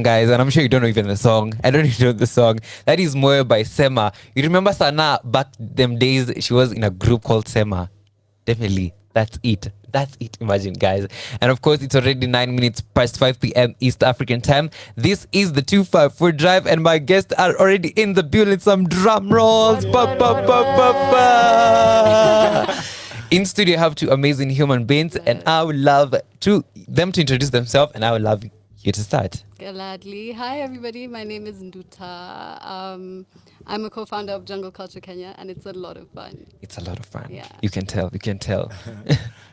Guys, and I'm sure you don't know even the song. I don't even know the song. That is Moyo by Sema. You remember Sana back them days? She was in a group called Sema. Definitely. That's it. Imagine, guys. And of course, it's already 9 minutes past 5 p.m. East African time. This is the 254 Drive, and my guests are already in the building. Some drum rolls. In studio, I have two amazing human beings, and I would love them to introduce themselves, and I would love you to start. Gladly. Hi, everybody. My name is Nduta. I'm a co-founder of Jungle Culture Kenya, and it's a lot of fun. It's a lot of fun. Yeah. You can tell.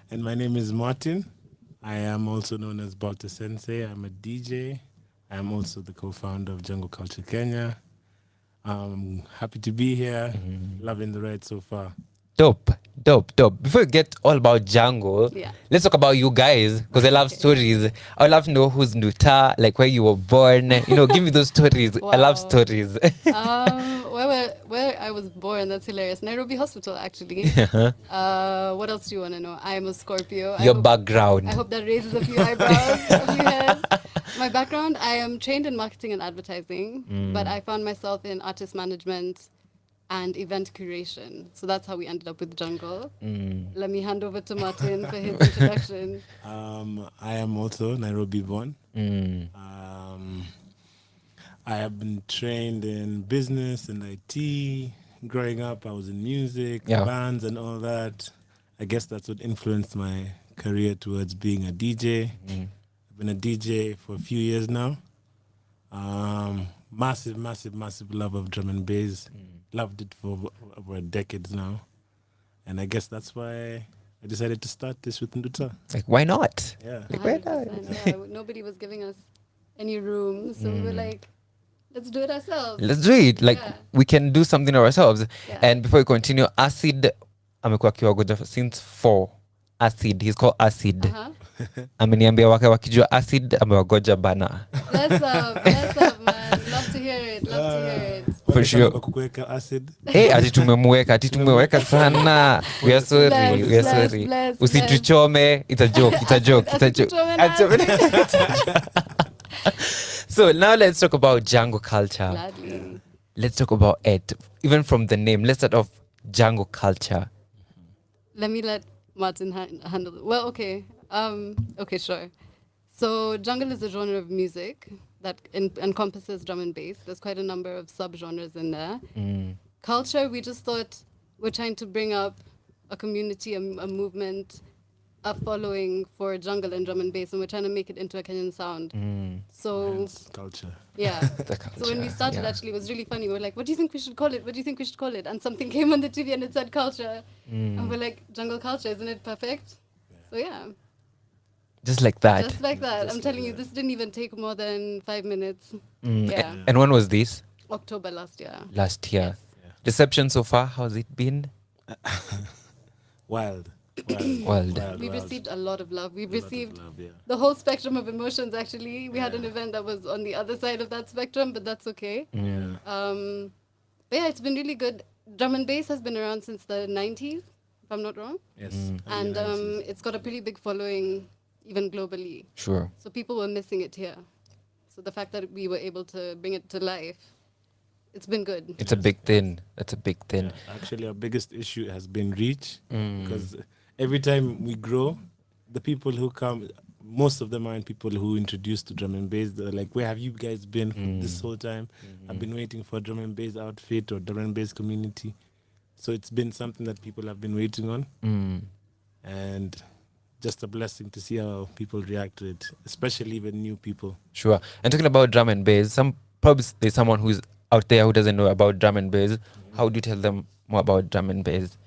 And my name is Martin. I am also known as Balta Sensei. I'm a DJ. I'm also the co-founder of Jungle Culture Kenya. I'm happy to be here. Loving the ride so far. Dope. Before we get all about Jungle, let's talk about you guys, because I love stories. I would love to know who's Nduta, like where you were born. Give me those stories. Wow. I love stories. Where I was born, that's hilarious. Nairobi Hospital, actually. What else do you want to know? I am a Scorpio. Your background. I hope that raises a few eyebrows, a few hairs. My background, I am trained in marketing and advertising, but I found myself in artist management and event curation. So that's how we ended up with Jungle. Let me hand over to Martin for his introduction. I am also Nairobi born. I have been trained in business and IT. Growing up, I was in music, bands and all that. I guess that's what influenced my career towards being a DJ. I've been a DJ for a few years now. Massive love of drum and bass. Loved it for over a decade now. And I guess that's why I decided to start this with Nduta. Like, why not? Yeah. Why not? Yeah, nobody was giving us any room. So we were like, let's do it ourselves. Let's do it. Like, we can do something ourselves. Yeah. And before we continue, Acid, amekuwa akiwagoja since 4. Acid, he's called Acid. Ameniambia wakijua Acid, amewagoja bana. Bless up, man. Love to hear it. For sure. Kukuweka Acid. Ati tumemweka sana. We are sorry. Usituchome. It's a joke. So now let's talk about Jungle culture. Gladly. Let's talk about it. Even from the name, let's start off Jungle culture. Let me let Martin handle it. Well, okay. Okay, sure. So jungle is a genre of music that encompasses drum and bass. There's quite a number of sub-genres in there. Culture, we just thought we're trying to bring up a community, a movement, a following for jungle and drum and bass, and we're trying to make it into a Kenyan sound. So Hence culture. Yeah. So when we started, actually, it was really funny. We were like, what do you think we should call it? And something came on the TV and it said culture. And we're like, jungle culture, isn't it perfect? So yeah. Just like that. I'm telling you, this didn't even take more than 5 minutes. Yeah. And when was this? October last year. Yes. Reception so far, how's it been? Wild. We've received a lot of love. We've received the whole spectrum of emotions, actually. We had an event that was on the other side of that spectrum, but that's okay. But yeah, it's been really good. Drum and bass has been around since the 90s, if I'm not wrong. Yes. And it's got a pretty big following, even globally. Sure. So people were missing it here. So the fact that we were able to bring it to life, it's been good. It's a big thing. That's a big thing. Yeah. Actually, our biggest issue has been reach, because every time we grow, the people who come, most of them aren't people who introduced to drum and bass. They're like, where have you guys been for this whole time? I've been waiting for a drum and bass outfit or drum and bass community. So it's been something that people have been waiting on. And just a blessing to see how people react to it, especially even new people. Sure. And talking about drum and bass, probably there's someone who's out there who doesn't know about drum and bass. How do you tell them more about drum and bass?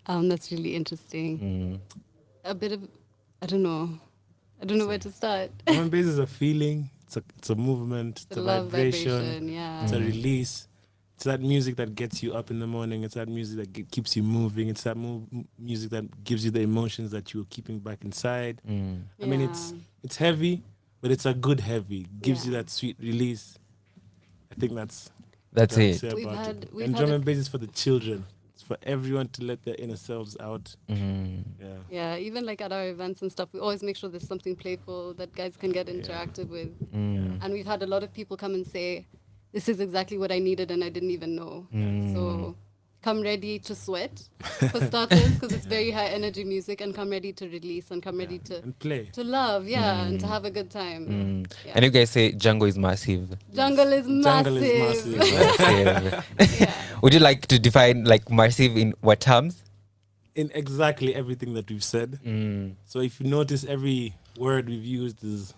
That's really interesting. A bit of, I don't know where to start. Drum and bass is a feeling. It's a movement. It's a vibration. Yeah. It's a release. It's that music that gets you up in the morning. It's that music that keeps you moving. It's that music that gives you the emotions that you were keeping back inside. I mean, it's heavy, but it's a good heavy. Gives you that sweet release. I think that's it. And drum and bass is for the children. It's It's for everyone to let their inner selves out. Yeah, even like at our events and stuff, we always make sure there's something playful that guys can get interactive with. And we've had a lot of people come and say, this is exactly what I needed and I didn't even know. So come ready to sweat for starters, because it's very high energy music, and come ready to release and come ready to and play, to love, and to have a good time. Yeah. And you guys say Jungle is massive. Jungle is massive. Would you like to define like massive in what terms? In exactly everything that we've said. So if you notice, every word we've used is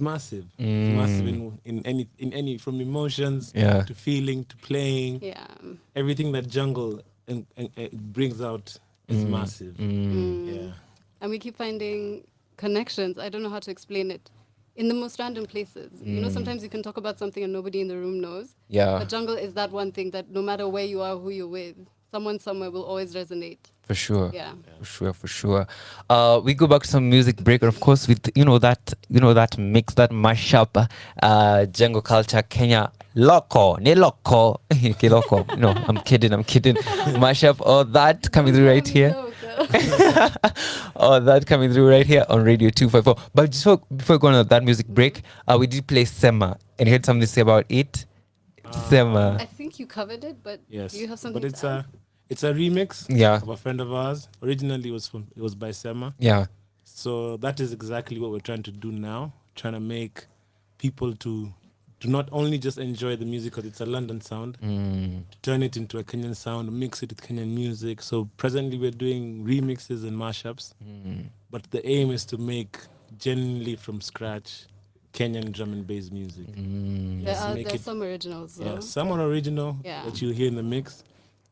massive. It's massive in any from emotions to feeling to playing. Yeah. Everything that Jungle and brings out is massive. Yeah. And we keep finding connections. I don't know how to explain it. In the most random places. You know, sometimes you can talk about something and nobody in the room knows. Yeah. But Jungle is that one thing that no matter where you are, who you're with, someone somewhere will always resonate. For sure. Yeah. For sure. We go back to some music break, and of course with that mix, that mashup, Jungle culture, Kenya loco, ne loco, ke loco. No, I'm kidding. Mashup, all that coming through right here. All that coming through right here on Radio 254. But just before going on that music break, we did play Sema, and you had something to say about it. Sema. I think you covered it, but yes, do you have something but to add? It's a remix of a friend of ours. Originally, it was by Sema. Yeah. So that is exactly what we're trying to do now. Trying to make people to not only just enjoy the music because it's a London sound, to turn it into a Kenyan sound, mix it with Kenyan music. So presently we're doing remixes and mashups, but the aim is to make genuinely from scratch Kenyan drum and bass music. There are some originals though. Yeah, some are original that you hear in the mix.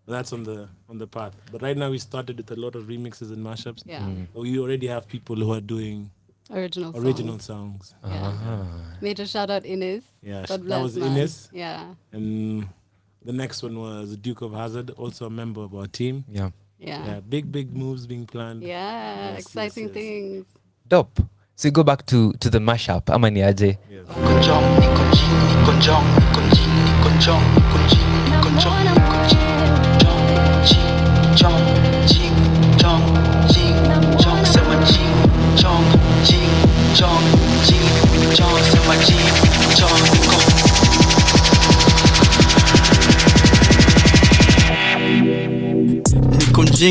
That's on the path. But right now we started with a lot of remixes and mashups. Yeah. But we already have people who are doing original songs. Yeah. Major shout out Ines. Yeah, God that bless, was man. Ines. Yeah. And the next one was Duke of Hazzard, also a member of our team. Yeah. Big moves being planned. Yeah, Yes, exciting yes. things. Dope. So you go back to the mashup. Ama ni aje?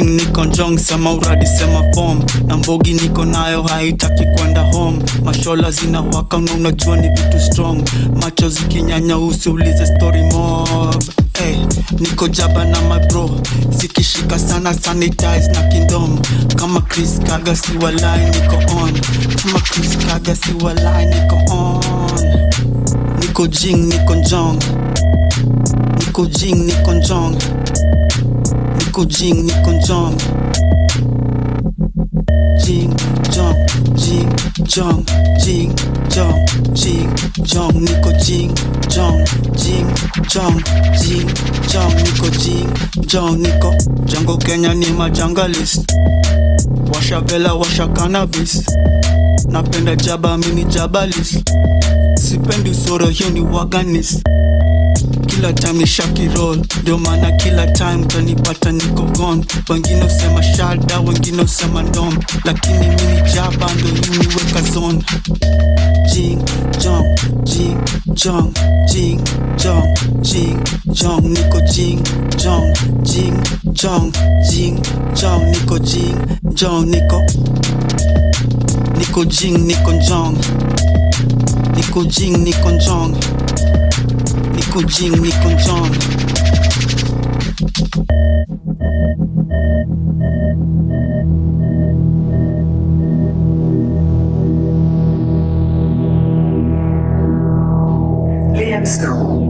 Niko njong sema uradi sema form na mbogi niko nayo haitaki kwenda home. Mashola zinawaka na unajua ni vitu strong. Macho zikinyanya usiulize story mob. Hey, niko jaba na my bro, zikishika sana sanitize na kingdom. Kama Chris Kaga si walai niko on. Kama Chris Kaga si walai niko on. Niko jing niko njong. Niko jing niko njong. Niko jing niko njong. Jing jong jing jong jing jong jing jong niko jing jong jing jong jing jong niko jing jong niko Jungle Kenya ni majangalist. Washa vela washa cannabis. Napenda jaba mini jabalis. Sipendi usoro hiyo ni waganis. Kila time ni shaki roll, ndio maana kila time utanipata niko gone. Wengine usema shada, wengine usema ndom, lakini mimi jaba ndo uniweka zone. Jing jong jing jong jing jong jing jong niko jing jong jing jong jing jong niko jing jong niko jing niko jong niko jing niko jong niko jing niko jong. Liam Stone.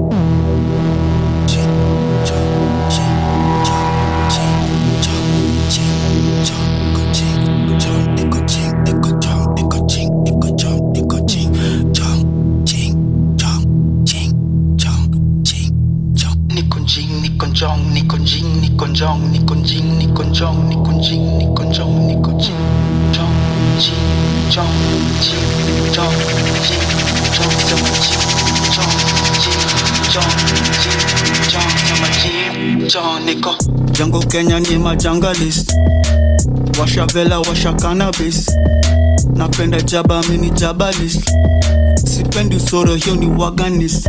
John niko Jungle Kenya ni majangalist. Washa vela, washa cannabis. Napenda jaba, mini jabalist. Sipendi usoro, hiyo ni waganist.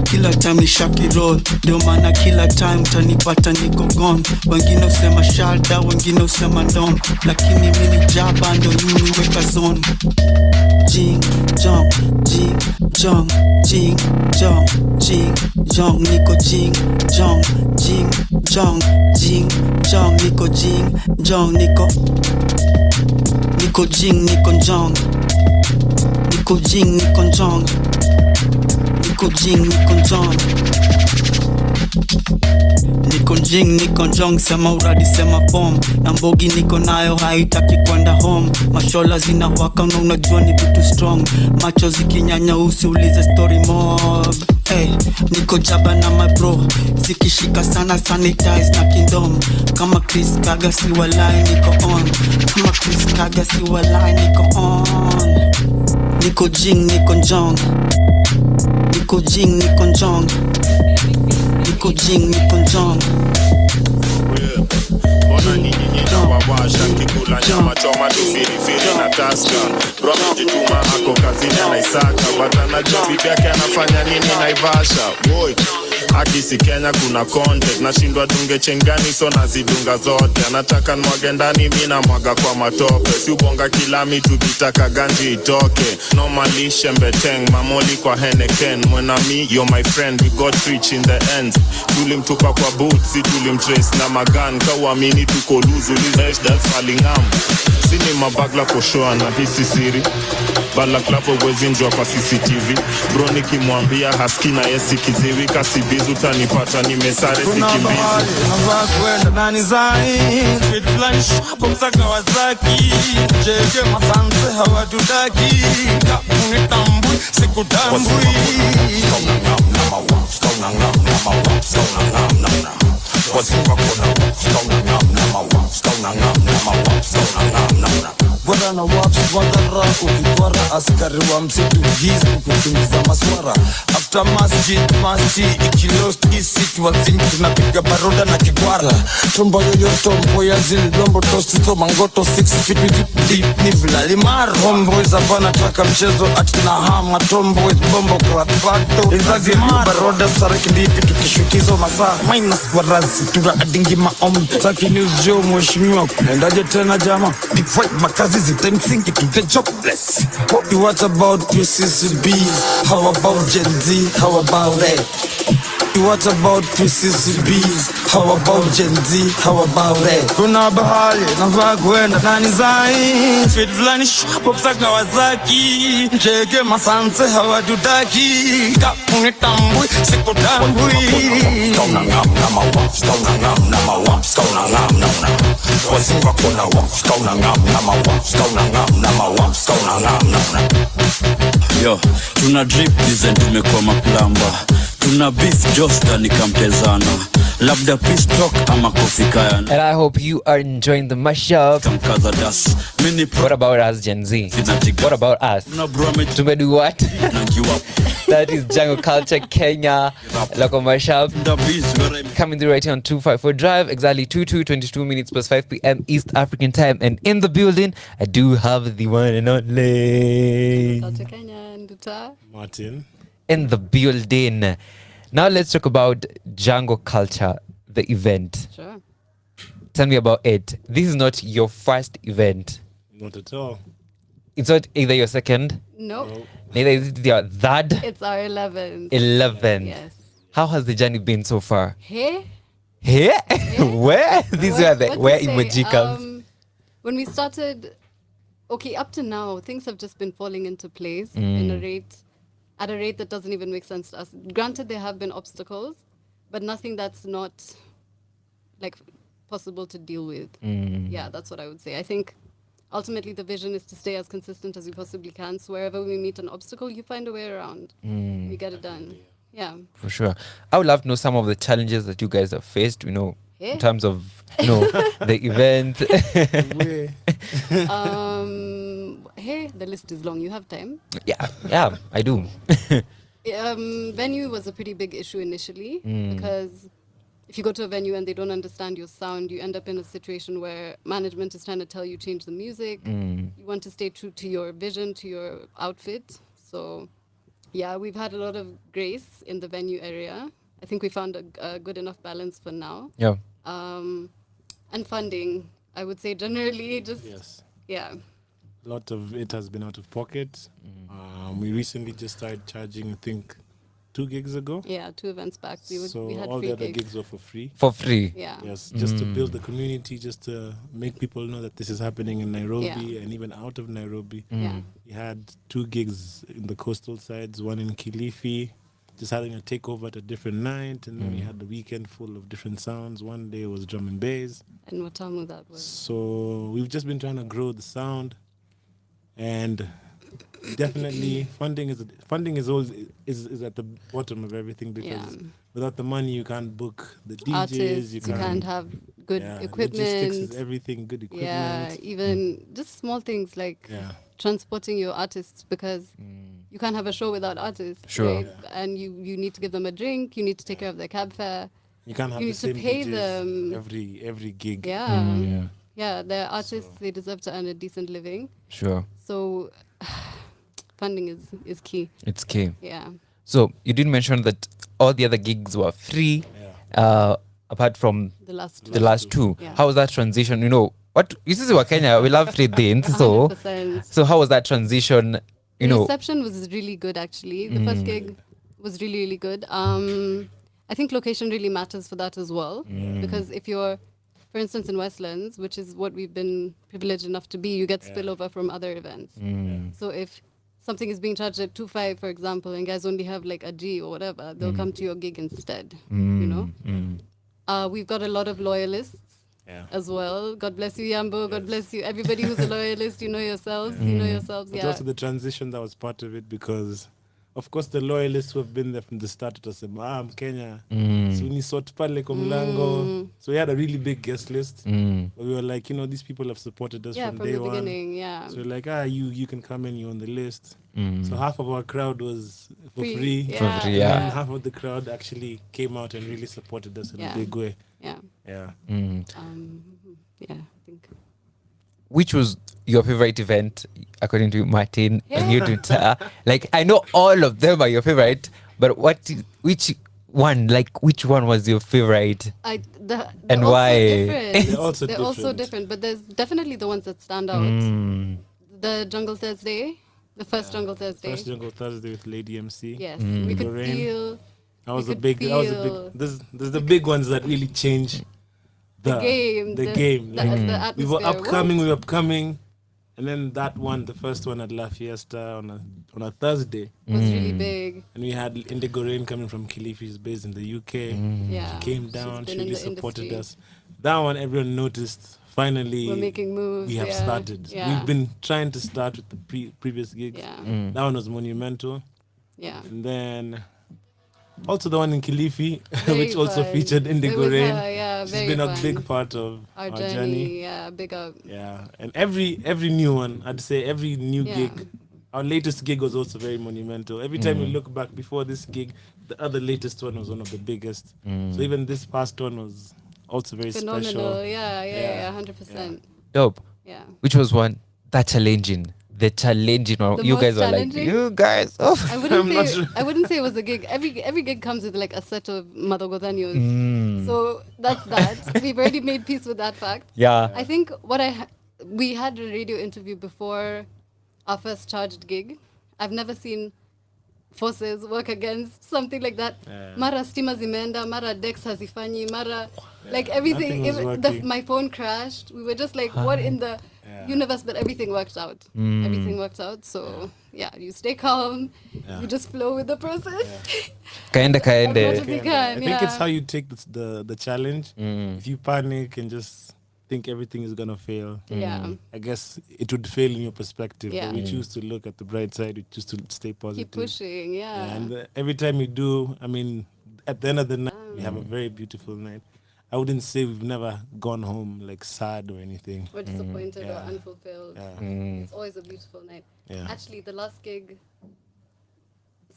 Kila time ni shaki roll, ndio maana kila time tanipata niko gone. Wengine usema shada, wengine usema ndom, lakini mini jaba ndo mimi weka zone. Jing jong, jing jong, jing jong, jing jong, niko jing jong, jing jong, jing jong, niko jing jong, niko jing, niko jong, niko jing, niko jong, niko jing, niko jong, niko jing, niko jong, sema uradi sema form. Na mbogi niko nayo haitaki kwenda home. Mashola zinawaka na unajua ni vitu strong. Macho zikinyanya usiulize story mob. Hey, niko jaba na my bro. Zikishika sana sanitize na kingdom. Kama Chris Kaga si walai niko on. Kama Chris Kaga si walai niko on. Niko jing, niko jong. Niko jing, niko jong. Niko jing, niko jong. Mbona nini nyina wawasha kikula nyama choma tu firifiri na taska. Bro mjituma ako kazini anaisaka, but anajua bibi yake anafanya nini Naivasha. Boy akisi Kenya kuna content, nashindwa dunge chengani so nazidunga zote. Anataka nwage ndani mimi na mwaga kwa matope. Si ubonga kila mitu kitaka ganji itoke. Normally shembeteng mamoli kwa Henneken. When me you're my friend, we got rich in the end. Tulimtupa kwa boots, si tulimtrace na magan. Kawamini tuko luzu lizesh that's falling arm. Sini mabagla kushoa na hisi siri. Bala klapo wezi njua kwa CCTV. Bro nikimwambia haski na yesi kiziwi. Kasibizu tanipata nimesare sikimbizi. Kuna mahali navaa kwenda nani zai. Fit fly shop msaka wazaki. Jege masanse hawatudaki. Kapuni tambui siku tambui. Bwana na waps wadhara ukikwara. Askari wa msitu gizu kukimbiza maswara. After masjid ikilost isi wazini tunapiga baroda na kigwara. Tombo yoyoto mbo ya zili lombo tosti to mangoto 6 feet deep ni vila limar. Homeboys hapana taka mchezo atina hama. Tomboys bombo kwa pato izazi yu baroda saraki ndipi tukishutizo masaa. Minus warazi tura adingi maomu. Saki news joe mweshimiwa kumendaje tena jama. Big fight makazi zite msingi to the jobless. What about PCCBs? How about Gen Z? How about that? What about PCCBs? How about Gen Z? How about that? Kuna bahali navaa kwenda nani zai. Fit flani shop msaka wazaki. Jege masanse hawatudaki. Kapuni tambui siku tambui. Skona ngam nama wap. Skona ngam nama wap. Skona ngam nama wap. Wazinga kuna wap. Skona ngam nama wap. Skona ngam nama wap. Skona ngam nama. Yo, tuna drip design tumekuwa maplamba. Tuna beef Josta nikamtezana. Labda peace talk ama kofikaya. And I hope you are enjoying the mashup. What about us Gen Z? What about us? Tumedu what? That is Jungle Culture Kenya. Local mashup. Coming through right here on 254 Drive. Exactly 22 minutes past 5 p.m. East African time. And in the building, I do have the one and only Culture Kenya and Duta Martin. In the building. Now let's talk about Jungle Culture, the event. Sure. Tell me about it. This is not your first event. Not at all. It's not either your second. Nope. Neither is it your third. It's our 11th. 11th. Yes. How has the journey been so far? Hey? Here? Where? This is where emoji comes. When we started, okay, up to now, things have just been falling into place at a rate that doesn't even make sense to us. Granted, there have been obstacles, but nothing that's not like possible to deal with. Yeah, that's what I would say. I think ultimately the vision is to stay as consistent as you possibly can. So wherever we meet an obstacle, you find a way around. You get it done. Yeah. For sure. I would love to know some of the challenges that you guys have faced, in terms of, the event. Hey, the list is long. You have time? Yeah, I do. Venue was a pretty big issue initially because if you go to a venue and they don't understand your sound, you end up in a situation where management is trying to tell you change the music. You want to stay true to your vision, to your outfit. So, yeah, we've had a lot of grace in the venue area. I think we found a good enough balance for now. Yeah. And funding, I would say generally just, yeah. A lot of it has been out of pocket. We recently just started charging, I think, 2 gigs ago. Yeah, 2 events back. We had all free the other gigs. gigs were for free. For free? Yeah. Yes, just to build the community, just to make people know that this is happening in Nairobi and even out of Nairobi. Yeah. We had 2 gigs in the coastal sides, one in Kilifi, just having a takeover at a different night, and then we had the weekend full of different sounds. One day was drum and bass. And Watamu that was. So we've just been trying to grow the sound, and definitely funding is always is at the bottom of everything, because without the money you can't book the DJs, Artists, you can't have good equipment. Logistics is everything, good equipment. Yeah, even just small things like transporting your artists, because you can't have a show without artists. Sure. Right? And you need to give them a drink, you need to take care of their cab fare. You can't have you the need same to pay DJs them every gig. Yeah. Yeah, they're artists, they deserve to earn a decent living. Sure. So funding is key. It's key. Yeah. So you did mention that all the other gigs were free, apart from The last two. the last two. Yeah. How was that transition? You know, what this is what Kenya, we love free things. So 100%. so how was that transition? You The know, reception was really good, actually. The first gig was really, really good. I think location really matters for that as well. Because if you're, for instance, in Westlands, which is what we've been privileged enough to be, you get spillover from other events. So if something is being charged at 2.5, for example, and guys only have like a G or whatever, they'll come to your gig instead, you know? We've got a lot of loyalists as well. God bless you, Yambo. God bless you. Everybody who's a loyalist, you know yourselves. You know yourselves, But also the transition that was part of it, because of course the loyalists who have been there from the start to say, I'm Kenya. So we sort pale kwa mlango. So we had a really big guest list. But we were like, you know, these people have supported us from day the one. beginning, yeah. So we're like, you can come in, you're on the list. So half of our crowd was for free. Yeah. For free, yeah. And half of the crowd actually came out and really supported us in a big way. Yeah. Yeah. Yeah, I think. which was your favorite event according to Martin and you Twitter? Like, I know all of them are your favorite, but which one was your favorite? And why? They're also different, but there's definitely the ones that stand out. The Jungle Thursday, the first Jungle Thursday. First Jungle Thursday with Lady MC. Yes, we could feel. That was a big. There's the big ones that really change the game. The atmosphere. We were upcoming, and then that one, the first one at La Fiesta on a Thursday, was really big. And we had Indigo Rain coming from Kilifi's based in the UK. Yeah, she came down. She really supported us. That one, everyone noticed. Finally, we're making moves. We have started. Yeah. We've been trying to start with the previous gigs. Yeah. That one was monumental. Yeah. And then also the one in Kilifi, which also featured Indigo Rain. She's been a big part of our journey. Yeah, big up. Yeah, and every new one, I'd say every new gig. Our latest gig was also very monumental. Every time we look back before this gig, the other latest one was one of the biggest. So even this past one was also very phenomenal. Special. Yeah, 100%. Dope. Yeah. Which was one? The challenging one. You guys were like, you guys. Oh, I wouldn't say it was a gig. Every gig comes with like a set of Madogotanios. So that's that. We've already made peace with that fact. Yeah. I think we had a radio interview before our first charged gig. I've never seen forces work against something like that. Mara stima zimeenda, mara Dex hazifanyi, mara like everything. My phone crashed. We were just like, what in the universe? But everything worked out. Everything worked out. So you stay calm. You just flow with the process. Kaende. I think it's how you take the challenge. If you panic and just think everything is gonna fail, I guess it would fail in your perspective. But we choose to look at the bright side. We choose to stay positive. Keep pushing, and every time we do, I mean, at the end of the night, we have a very beautiful night. I wouldn't say we've never gone home like sad or anything. Or disappointed or unfulfilled. It's always a beautiful night. Actually, the last gig,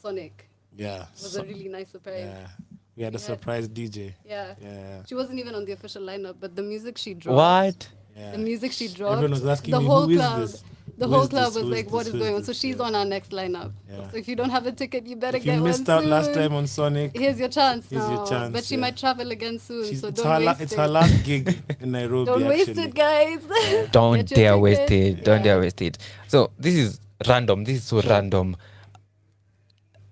Sonic, was a really nice surprise. We had a surprise DJ. Yeah. Yeah. She wasn't even on the official lineup, but the music she dropped. What? Yeah. The music she dropped. Everyone was asking the me, whole who is club. this? The Who whole is club this? was Who like, is what this? is Who going on? is So this? she's on our next lineup. Yeah. So if you don't have a ticket, you better If get you one missed out soon. last time on Sonic, Here's your chance here's now. your chance, But she yeah. might travel again soon, so it's don't waste it's it. her last gig in Nairobi. Don't waste actually. it, guys. Don't Get your dare waste tickets. it. Don't dare waste it. So this is random. This is so random.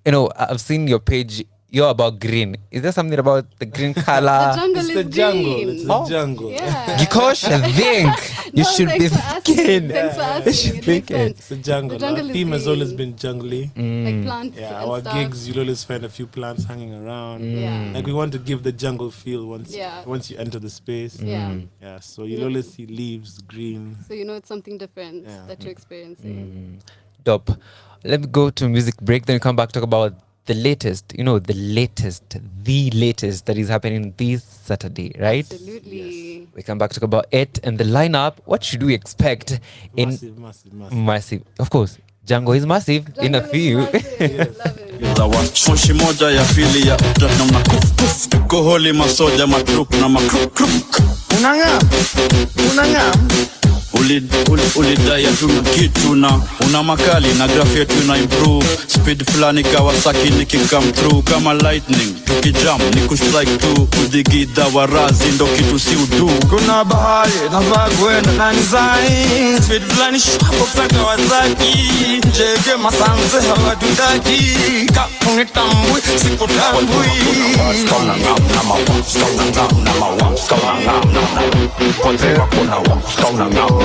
You know, I've seen your page. You're about green. Is there something about the green color? The jungle It's is the jungle. green. It's the jungle. Yeah. Gikosh, I think you No, should be thanks for asking. thinking. Thanks for You asking. should It be makes thinking. sense. It's the jungle. The jungle Our is theme has green. always been jungly. Like plants Yeah, and our stuff. gigs you'll always find a few plants hanging around. Yeah. Like we want to give the jungle feel once Yeah. once you enter the space. Yeah. Yeah. So you'll always see leaves, green. So you know it's something different Yeah. that you're experiencing. Dope. Let me go to music break, then come back, talk about the latest, the latest that is happening this Saturday, right? Absolutely. We come back, talk about it and the lineup. What should we expect in massive? Of course, Django is massive in a few. moshi moja ya pili ya platinum na kuf kuf tuko holi masoja matrup na makruk kruk unanga ulidai hatuna kitu na una makali na graph yetu ina improve speed fulani Kawasaki nikikam through kama lightning tukijam ni kustrike tu kudigida warazi ndo kitu si udu kuna bahari nafaa kwenda na design speed fulani shapo kwa Kawasaki jege masanze hawatutaki kapunitambui sikutambui stona ngam na ma stona ngam na ma stona ngam na ma kuna stona ngam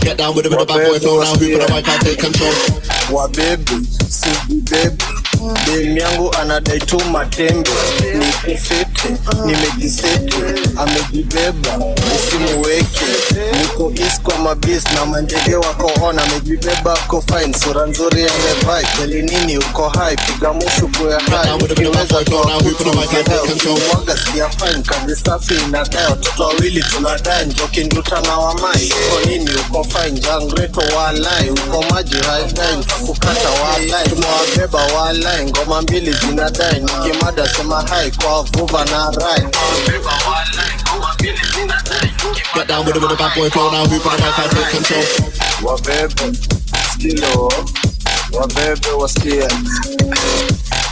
Get down with the bad boy flow now. Who put a mic and take control? Wabebi, subi baby. Demi yangu anadai tu matembe. Nikifete, nimejisete. Amejibeba, usimuweke. Niko east kwa mabis na mandege wako on. Amejibeba ako fine, sura nzuri amevai. Kweli nini uko high, piga mushu kuya high. Ukiweza toa kutu mzedeo. Mwaga siya fine, kazi safi inadai. Watoto wawili tunadai, njoki nduta na wamai. Uko nini uko fine, jangreto walai. Uko maji haidai, kukata walai. Tumewabeba walai. Ngoma mbili zinadai, nikimada sema hai kwa vuva na rai. Get down with the bad boy flow now. Who put a mic and take control? Wabebe, skilo. Wabebe wasikia.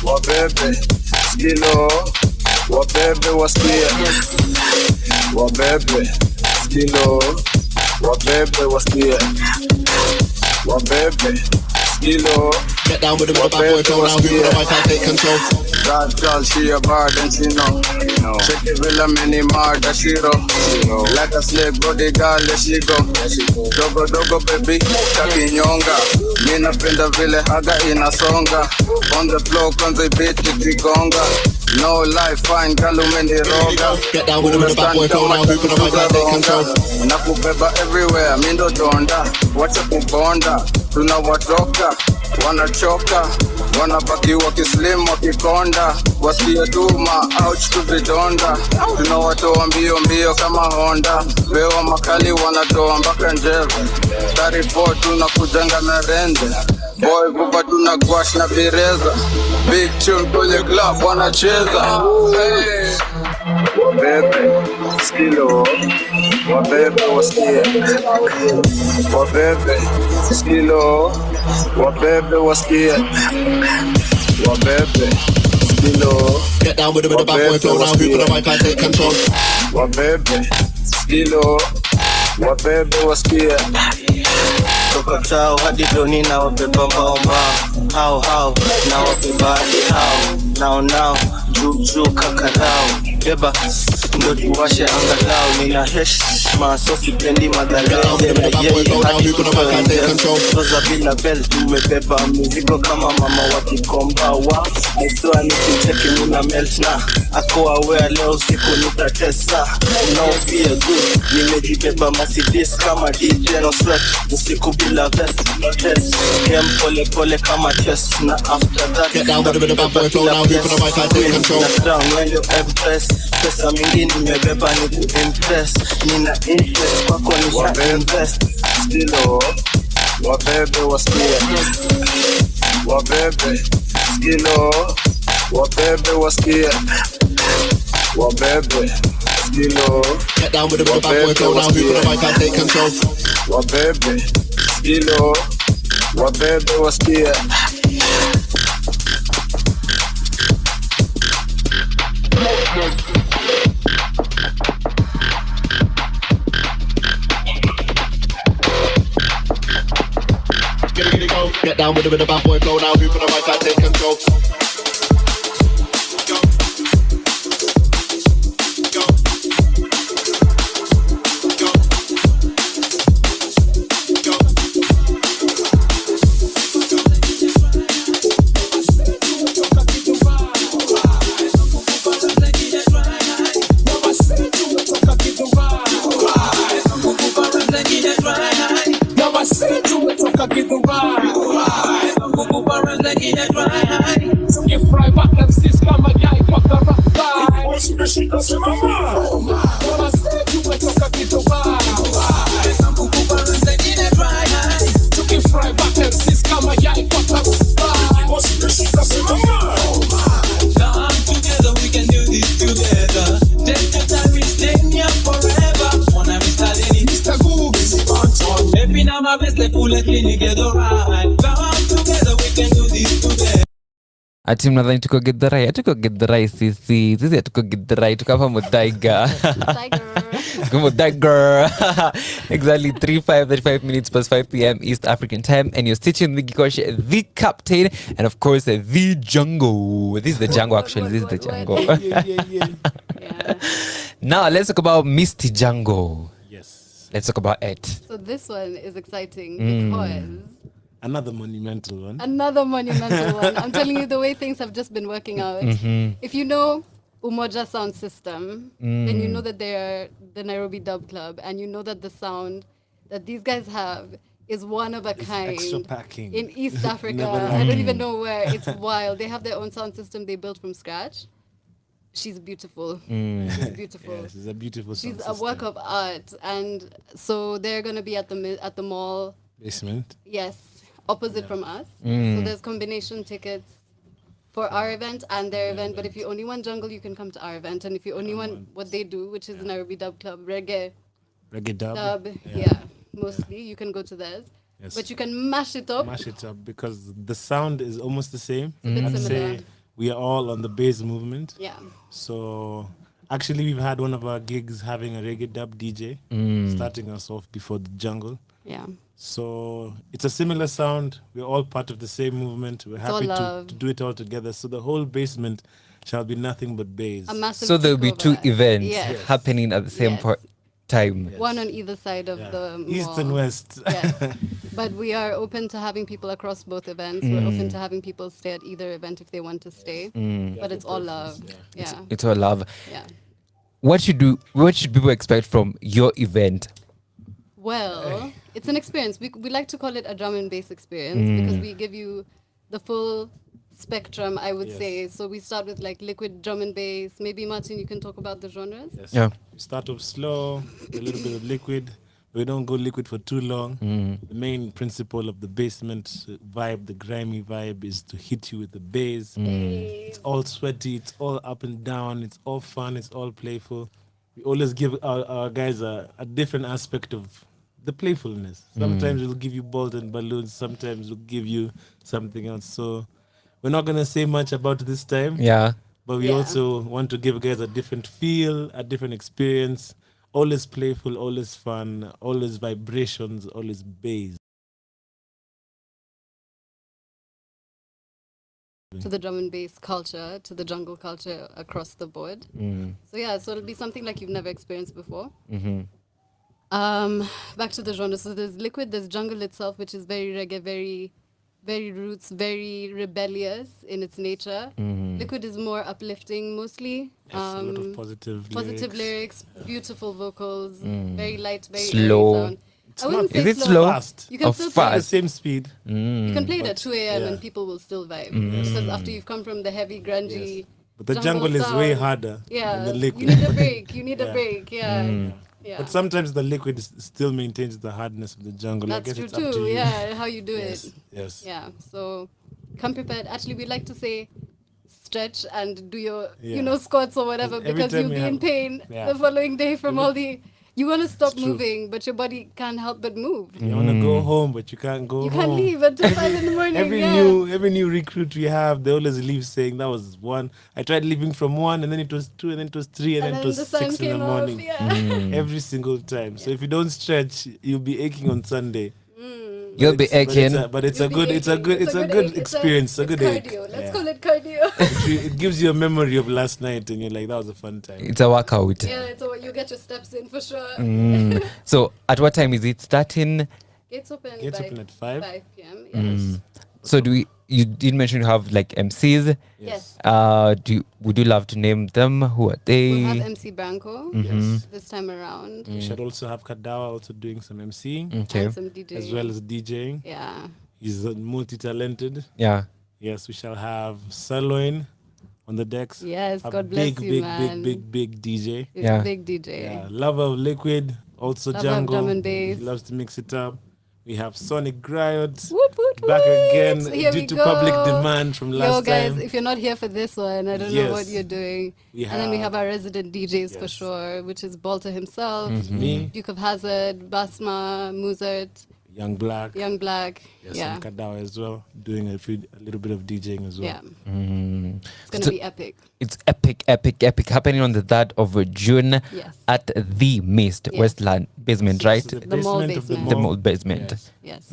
Wabebe, skilo. Wabebe wasikia. Wabebe, skilo. Wabebe wasikia. Wabebe, skilo. Get down with the bad boy flow now. Who put a mic and take control? That girl, she a bad and she know. Check the villa, many mad that she roll. Like a slave, body girl, there she go. Dogo dogo baby, kakinyonga. Mina penda vile haga inasonga. On the floor, kwanza ibiti kigonga. No life, fine girl, umeniroga. Get down with the bad boy flow now. Who put a mic and take control? Nakubeba everywhere, mindo donda. Wacha kubonda, tunawatoka. Wanachoka, wanabaki wakislim wakikonda. Wasiya duma, ouch kuvidonda. Tunawatoa mbio mbio kama Honda. Bewa makali wanatoa mpaka njeve. 34 tunakujanga na rende. Boy vupa tunagwash na bireza. Big tune kwenye club wanacheza. Hey. Wabebe, skilo. Wabebe wasikia. Wabebe, skilo. Wabebe wasikia. Wabebe, skilo. Get down with the bad boy flow now. Who put a mic and take control? Wabebe, skilo. Wabebe wasikia. Toka chao hadi doni na wabeba mbao mbao. Hao na wabeba hadi hao. Nao juu kakarao. Beba ndo tuwashe angalau. Nina heshima so sipendi madharau. Toza bila belt tumebeba mizigo kama mama wakikomba wa. Nisua nikicheki muna melt na ako aware leo siku nitatesa. No fear good, nimejibeba Mercedes kama DJ. No sweat, usiku bila vest, no test. Game pole pole kama chess. Na after that, get down with the bad boy flow now. People know I can't take control. Na down when you impress. Pesa mingi nimebeba ni kuimpress. Nina interest kwako nisha invest. Skilo, wabebe wasikie. Wabebe, skilo, wabebe wasikie. Wabebe, skilo. Get down with the bad boy flow now. People know I can't take control. Wabebe, skilo, wabebe wasikie. Get down with the bad boy flow now. People know I can't take control. Ati mnadhani tuko Githurai? Hatuko Githurai sisi hatuko Githurai, tuko hapa Muthaiga. Tuko Muthaiga. Exactly 35 minutes past 5 p.m. East African time, and you're stitching with Gikosh, the captain, and of course the Django. This is the Django actually. This is the Django. Yeah. Now let's talk about Misty Django. Yes. Let's talk about it. So this one is exciting because another monumental one. I'm telling you, the way things have just been working out. If you know Umoja Sound System, then you know that they are the Nairobi Dub Club, and you know that the sound that these guys have is one of a kind in East Africa. I don't even know where. It's wild. They have their own sound system they built from scratch. She's beautiful. She's beautiful. Yeah, she's a beautiful sound She's system. a work of art, and so they're gonna be at the mall basement. Yes, opposite from us. So there's combination tickets for our event and their event. But if you only want jungle, you can come to our event. And if you only want what they do, which is the Nairobi Dub Club, reggae dub, mostly, you can go to theirs. Yes. But you can mash it up. Mash it up because the sound is almost the same. It's a bit similar. Say we are all on the bass movement. Yeah. So actually, we've had one of our gigs having a reggae dub DJ starting us off before the jungle. Yeah. So it's a similar sound. We're all part of the same movement. We're happy to do it all together. So the whole basement shall be nothing but bass. So there'll be two events happening at the same time. Yes. One on either side of the mall. East and west. Yes. But we are open to having people across both events. We're open to having people stay at either event if they want to stay. But it's all love. Yeah. It's all love. Yeah. What should people expect from your event? Well, it's an experience. We like to call it a drum and bass experience because we give you the full spectrum, I would say. So we start with like liquid drum and bass. Maybe Martin, you can talk about the genres. Yes. Yeah. We start off slow, a little bit of liquid. We don't go liquid for too long. The main principle of the basement vibe, the grimy vibe, is to hit you with the bass. It's all sweaty, it's all up and down, it's all fun, it's all playful. We always give our guys a different aspect of the playfulness. Sometimes we'll give you balls and balloons, sometimes we'll give you something else. So we're not going to say much about this time. Yeah. But we also want to give guys a different feel, a different experience. Always playful, always fun, always vibrations, always bass. To the drum and bass culture, to the jungle culture across the board. So it'll be something like you've never experienced before. Back to the genre. So there's liquid, there's jungle itself, which is very reggae, very, very roots, very rebellious in its nature. Liquid is more uplifting mostly. Yes, a lot of positive lyrics, beautiful vocals, very light, very slow. airy sound. I wouldn't say Is it slow? Fast. You can still At the play same speed. You can play it at 2 a.m. and people will still vibe. Because after you've come from the heavy, grungy. But the jungle is sound, way harder than the liquid. You need a break. You need a break. Yeah. Yeah. But sometimes the liquid still maintains the hardness of the jungle. That's I guess true it's up to too. you. Yeah, how you do Yes. it. Yes. Yeah. So come prepared. Actually, we like to say stretch and do your, squats or whatever, Every because time you'll we be in have- pain Yeah. the following day from all the. You want to stop It's true. moving, but your body can't help but move. You want to go home, but you can't go You home. can't leave until 5 in the morning. Every new recruit we have, they always leave saying that was 1. I tried leaving from 1, and then it was 2, and then it was 3, and then it was the sun 6 in the came up, morning. Every single time. So if you don't stretch, you'll be aching on Sunday. You'll be aching. But it's a good experience. A good cardio. ache. Let's call it cardio. It gives you a memory of last night, and you're like, that was a fun time. It's a workout. Yeah, so you get your steps in for sure. So at what time is it starting? Gates open at 5 p.m. Yes. So you did mention you have like MCs. Yes. Would you love to name them? Who are they? We'll have MC Branco Yes. this time around. We should also have Kadawa also doing some MCing. Okay. And some DJing. As well as DJing. Yeah. He's multi-talented. Yeah. Yes, we shall have Sirloin on the decks. Yes, a God bless big, you, big, man. big DJ. He's a big DJ. Yeah. Lover of Liquid, also Lover of Django. drum and bass. He loves to mix it up. We have Sonic Griot Woot, woot, back woot. again Here due we to go. public demand from last Yo, guys, time. if you're not here for this one, I don't know Yes. what you're doing. We And then we have- have our resident DJs for sure, which is Balter himself, Me. Duke of Hazzard, Basma, Muzert, Young Black. Young Black. Yes, Yeah. and Kadawa as well, doing a little bit of DJing as well. Yeah. It's going to be epic. It's epic, happening on the 3rd of June Yes. at the Mist, Yes. Westland basement, right? The mall basement. The mall basement. Yes.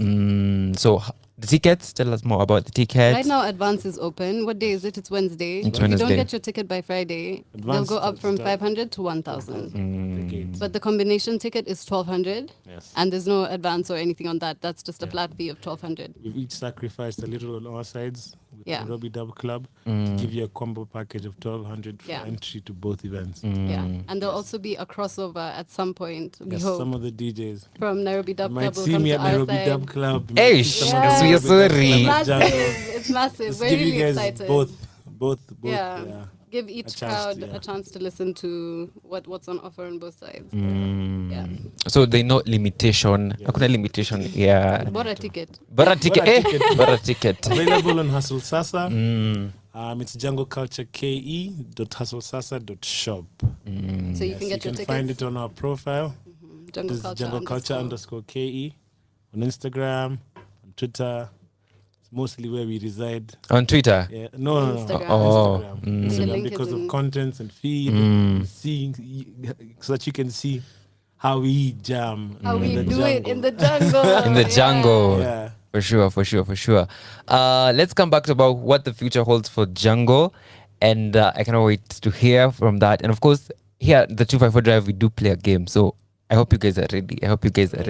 So the tickets, tell us more about the tickets. Right now, advance is open. What day is it? It's Wednesday. It's if you don't Wednesday. get your ticket by Friday, Advance they'll go up from start. 500 to 1,000. Tickets. But the combination ticket is 1,200. Yes. And there's no advance or anything on that. That's just a flat fee of 1,200. We've each sacrificed a little on our sides with Yeah. the Nairobi Dub Club to give you a combo package of 1,200 for Yeah. entry to both events. Yeah. And there'll also be a crossover at some point, we Yes, hope, some of the DJs. from Nairobi You Dub might Club will see come me to at our Nairobi side. Dub Club. You Hey, might see someone at we are Nairobi Dub sorry. Club It's at massive. Jungle. It's massive. Just We're give really you guys excited. both. Yeah. Yeah. Give each chance crowd to, yeah. a chance to listen to what's on offer on both sides. Yeah. So there's no limitation. Hakuna limitation. Yeah. Bought a ticket. Bara ticket. Bora ticket. Bara ticket. Available on Hustle Sasa. It's junglecultureke.hustlesasa.shop. So you can get your You can tickets. find it on our profile. Jungle This is Culture Jungle Culture _KE on Instagram, on Twitter. It's mostly where we reside. On Twitter? Yeah. No. Instagram. Oh. Instagram. The Instagram link is because of in- contents and feed, seeing so that you can see how we jam. How we in the do it jungle. in the jungle. In the Yeah. jungle. Yeah. For sure. Let's come back to about what the future holds for Django. And I cannot wait to hear from that. And of course, here at the 254 Drive, we do play a game. So I hope you guys are ready.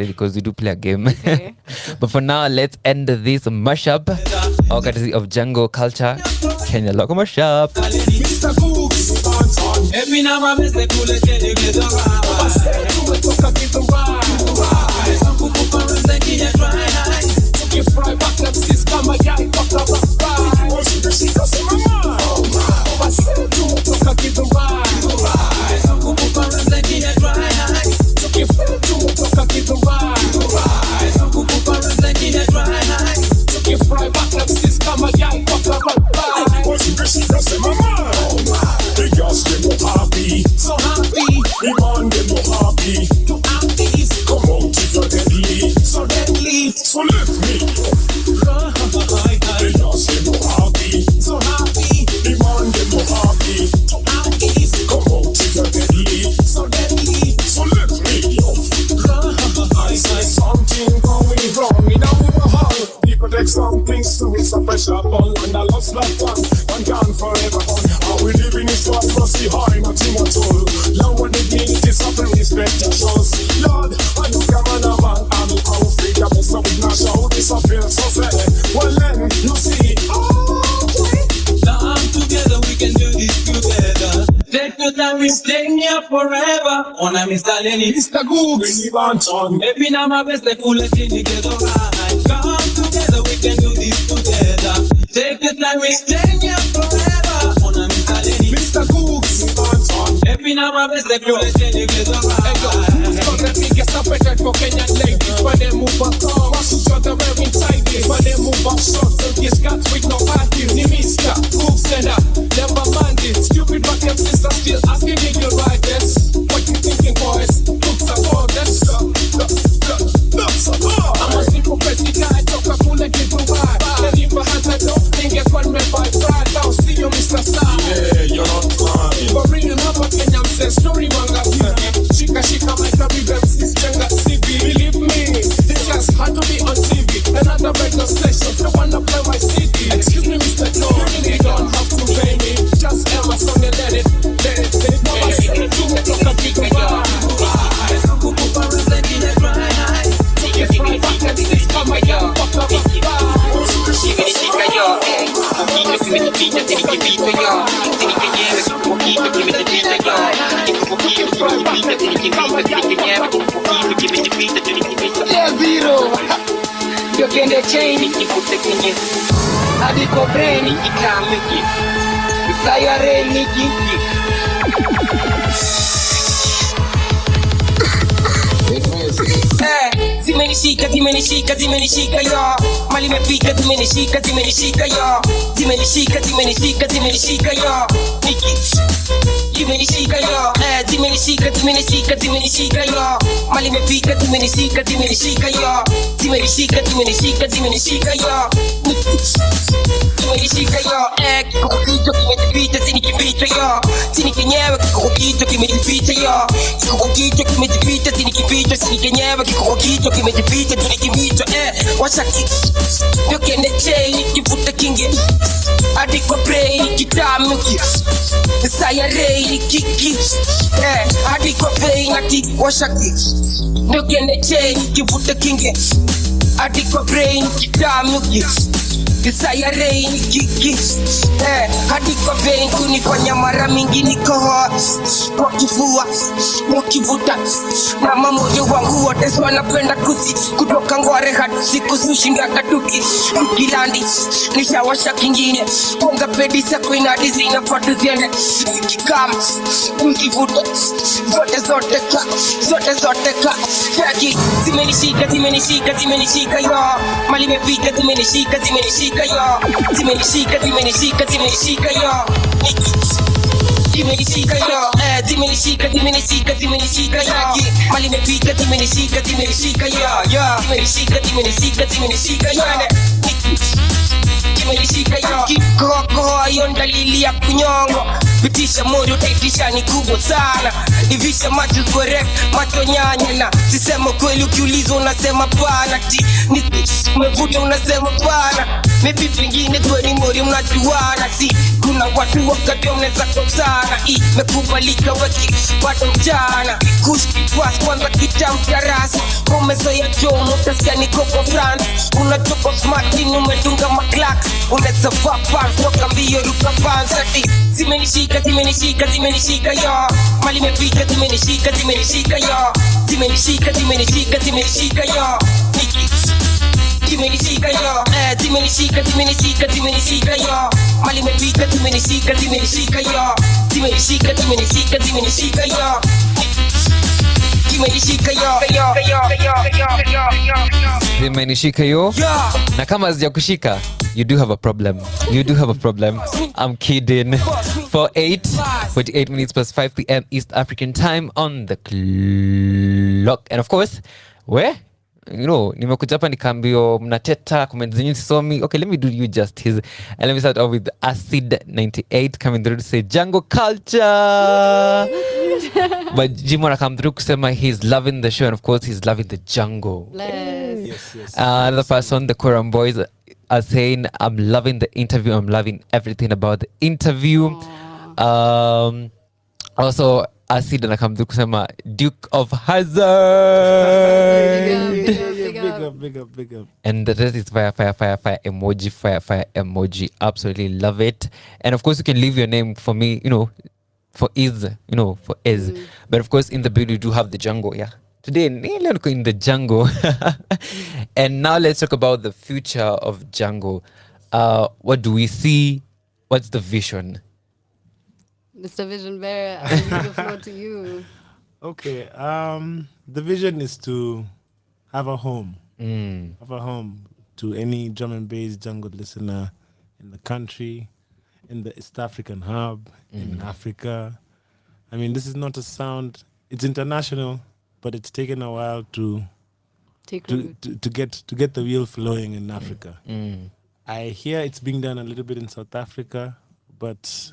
Because we do play a game. Okay. But for now, let's end this mashup. All courtesy of Django Culture. Kenya Loco Mashup. Every now and then they pull it in, you get the ride. I said to it, took a give the ride. Some people parents they get it right. Took it fry back up, sis, come a guy, fuck up, ride. Oh, she does in my mind. I said to it, took a give the ride. Some people parents they get it right. Took it fry to it, took a give the ride. Some people parents they get it right. Took it fry back up, sis, come a guy, fuck up, ride. Oh, she does in my mind. The girls they no happy, so happy. The man they no happy, no happy. Come out if you're deadly, so deadly. So let me run. The girls they no happy, so happy. The man they no happy, no happy. Come out if you're deadly, so deadly. So let me run. I see something going wrong in our hall. People take some things to it's a pressure ball and a lost like one gone forever gone. How we living is what must be high, nothing at all. Now when the dignity suffering respect your shows. Lord, I know come on a man, I'm a power freak. I'm a sub in a show, this I feel so sad. Well then, you see, okay. Now I'm together, we your time, we staying here forever. On a Mr. Lenny, Mr. Googs, maybe now my best, like coolest thing together. Come together, we can do this together. Take the time, we staying here forever. On a Mr. Lenny, Mr. Googs, maybe now my best, like coolest thing together. Stop that me get separated for Kenyan ladies. When they move up, watch each other wearing tighties. When they move up short, so get scats with no party. Ni Mr. Googs, never mind it. Stupid back and sister still asking me your rightness. What you thinking, boys? Looks are gorgeous. I'm a simple crazy guy, talk a fool and give a vibe. Then if I had my dog, then get one red by pride. Now see you, Mr. Star. Yeah, you're not fine. But bring him up again, I'm saying story manga. Shika shika, my carry them, sister got CB. Believe me, this just had to be on TV. Another radio station, so wanna play my CD. Excuse me, Mr. Joe, you really don't have to pay me. Just air my song and let it. Mama said, do it, look at me, go by. Yogende chain ikikute kwenye hadi kobreni ikamiki sayareni jinki zimenishika yo mali imefika zimenishika yo zimenishika yo niki zimenishika yo zimenishika yo mali imefika zimenishika yo zimenishika yo zimenishika yo kikokito kimejificha sinikipita yo sinikenyewe kikokito kimejificha yo kikokito kimejificha sinikipita sinikenyewe kikokito kimejificha tunikimito washaki yokende chain kivuta kingi hadi kwa brain kitamuki sayarei kiki hadi kwa brain hadi washaki yokende chain kivuta kingi hadi kwa brain kitamuki sayarei kiki hadi kwa vein kunifanya mara mingi nikohoa kwa kifua nikivuta na mamoyo wangu wote wanapenda kusi kutoka Ngware hadi siku sushinda katuki ukilandi nishawasha kingine ponga pedi sako inadi zinafatu ziende zikikam nikivuta zote ka Faki zimenishika yo mali imefika zimenishika yo zimenishika yo zimenishika yo zimenishika yo mali imefika zimenishika yo zimenishika yo zimenishika yo kikoho hiyo dalili ya kunyongo pitisha moyo utaitisha ni kubwa sana ivisha macho correct macho nyanya na sisema kweli ukiulizwa unasema pana ti umevuta unasema pana maybe pengine kweli mori mnajuana si kuna watu wakati wanaweza kosana imekubalika weki bado mjana kushikwa kwanza kitamtarasi umezoea jomo utasikia niko kwa France unatoka smart umedunga maclacks unaweza vaa pants toka mbio ruka pants ati zimenishika yo mali imefika zimenishika yo zimenishika yo zimenishika yo zimenishika yo mali imefika zimenishika yo zimenishika yo zimenishika yo na kama hazijakushika you do have a problem I'm kidding. 48 minutes past 5 p.m. East African time on the clock, and of course nimekuja hapa nikaambio mnateta comment zenyu sisomi. Okay, let me do you justice and let me start off with Acid 98 coming through to say Jungle Culture. But Jimona come through kusema he's loving the show, and of course he's loving the jungle. Yes. Another person, the Quorum Boys, are saying I'm loving the interview, I'm loving everything about the interview. Also Acid anakam through kusema Duke of Hazzard. Big up. And the rest is fire emoji. Absolutely love it. And of course you can leave your name for me, for is, for is. But of course, in the build, we do have the jungle, yeah. Today, let's go in the jungle. And now let's talk about the future of jungle. What do we see? What's the vision? Mr. Vision Bearer, I leave the floor to you. Okay. The vision is to have a home. Have a home to any drum and bass jungle listener in the country, in the East African hub, in Africa. I mean, this is not a sound. It's international, but it's taken a while to get the wheel flowing in Africa. I hear it's being done a little bit in South Africa, but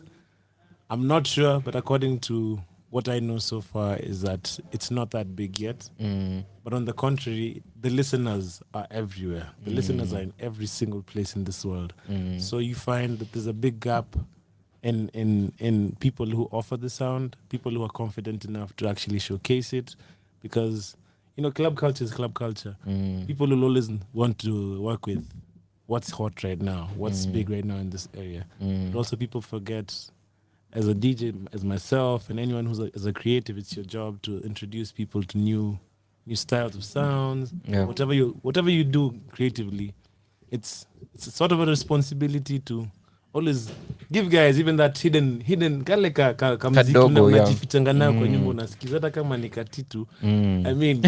I'm not sure. But according to what I know so far is that it's not that big yet. But on the contrary, the listeners are everywhere. The listeners are in every single place in this world. So you find that there's a big gap in people who offer the sound, people who are confident enough to actually showcase it, because club culture is club culture. People will always want to work with what's hot right now, what's big right now in this area. But also people forget, as a DJ, as myself, and anyone who's as a creative, it's your job to introduce people to new styles of sounds. Yeah. Whatever you do creatively, it's sort of a responsibility to always give guys even that hidden kale kamziki unajifichanga nayo kwa nyumba unasikiza hata kama ni katitu. I mean,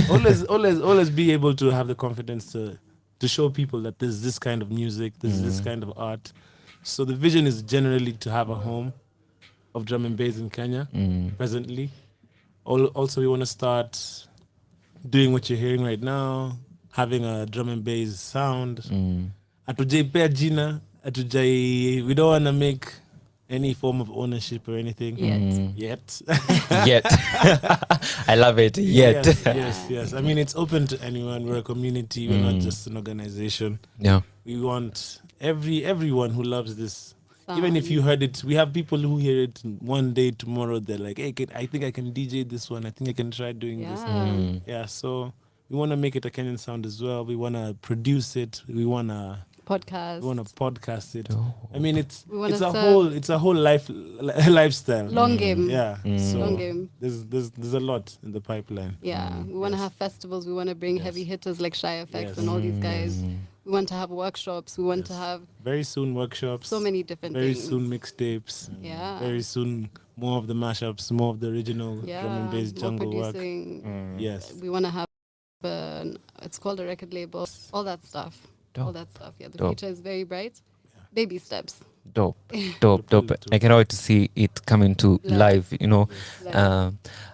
always be able to have the confidence to show people that there's this kind of music, there's this kind of art. So the vision is generally to have a home of drum and bass in Kenya presently. Also, we want to start doing what you're hearing right now, having a drum and bass sound. Atujaipea jina, we don't want to make any form of ownership or anything yet. I love it. Yet. Yes. I mean, it's open to anyone. We're a community. We're not just an organization. Yeah. We want everyone who loves this. Even if you heard it, we have people who hear it one day, tomorrow, they're like, hey, I think I can DJ this one. I think I can try doing this. Yeah, so we want to make it a Kenyan sound as well. We want to produce it. We want to podcast it. I mean, it's a whole lifestyle. Long game. Yeah. So long game. There's a lot in the pipeline. Yeah. We want to have festivals. We want to bring heavy hitters like Shy FX and all these guys. We want to have workshops. We want to have very soon workshops. So many different very things. Very soon mixtapes. Yeah. Very soon more of the mashups, more of the original drum and bass jungle work. Yes. We want to have it's called a record label. All that stuff. All that stuff. Yeah. The future is very bright. Baby steps. Dope. I cannot wait to see it coming to live. For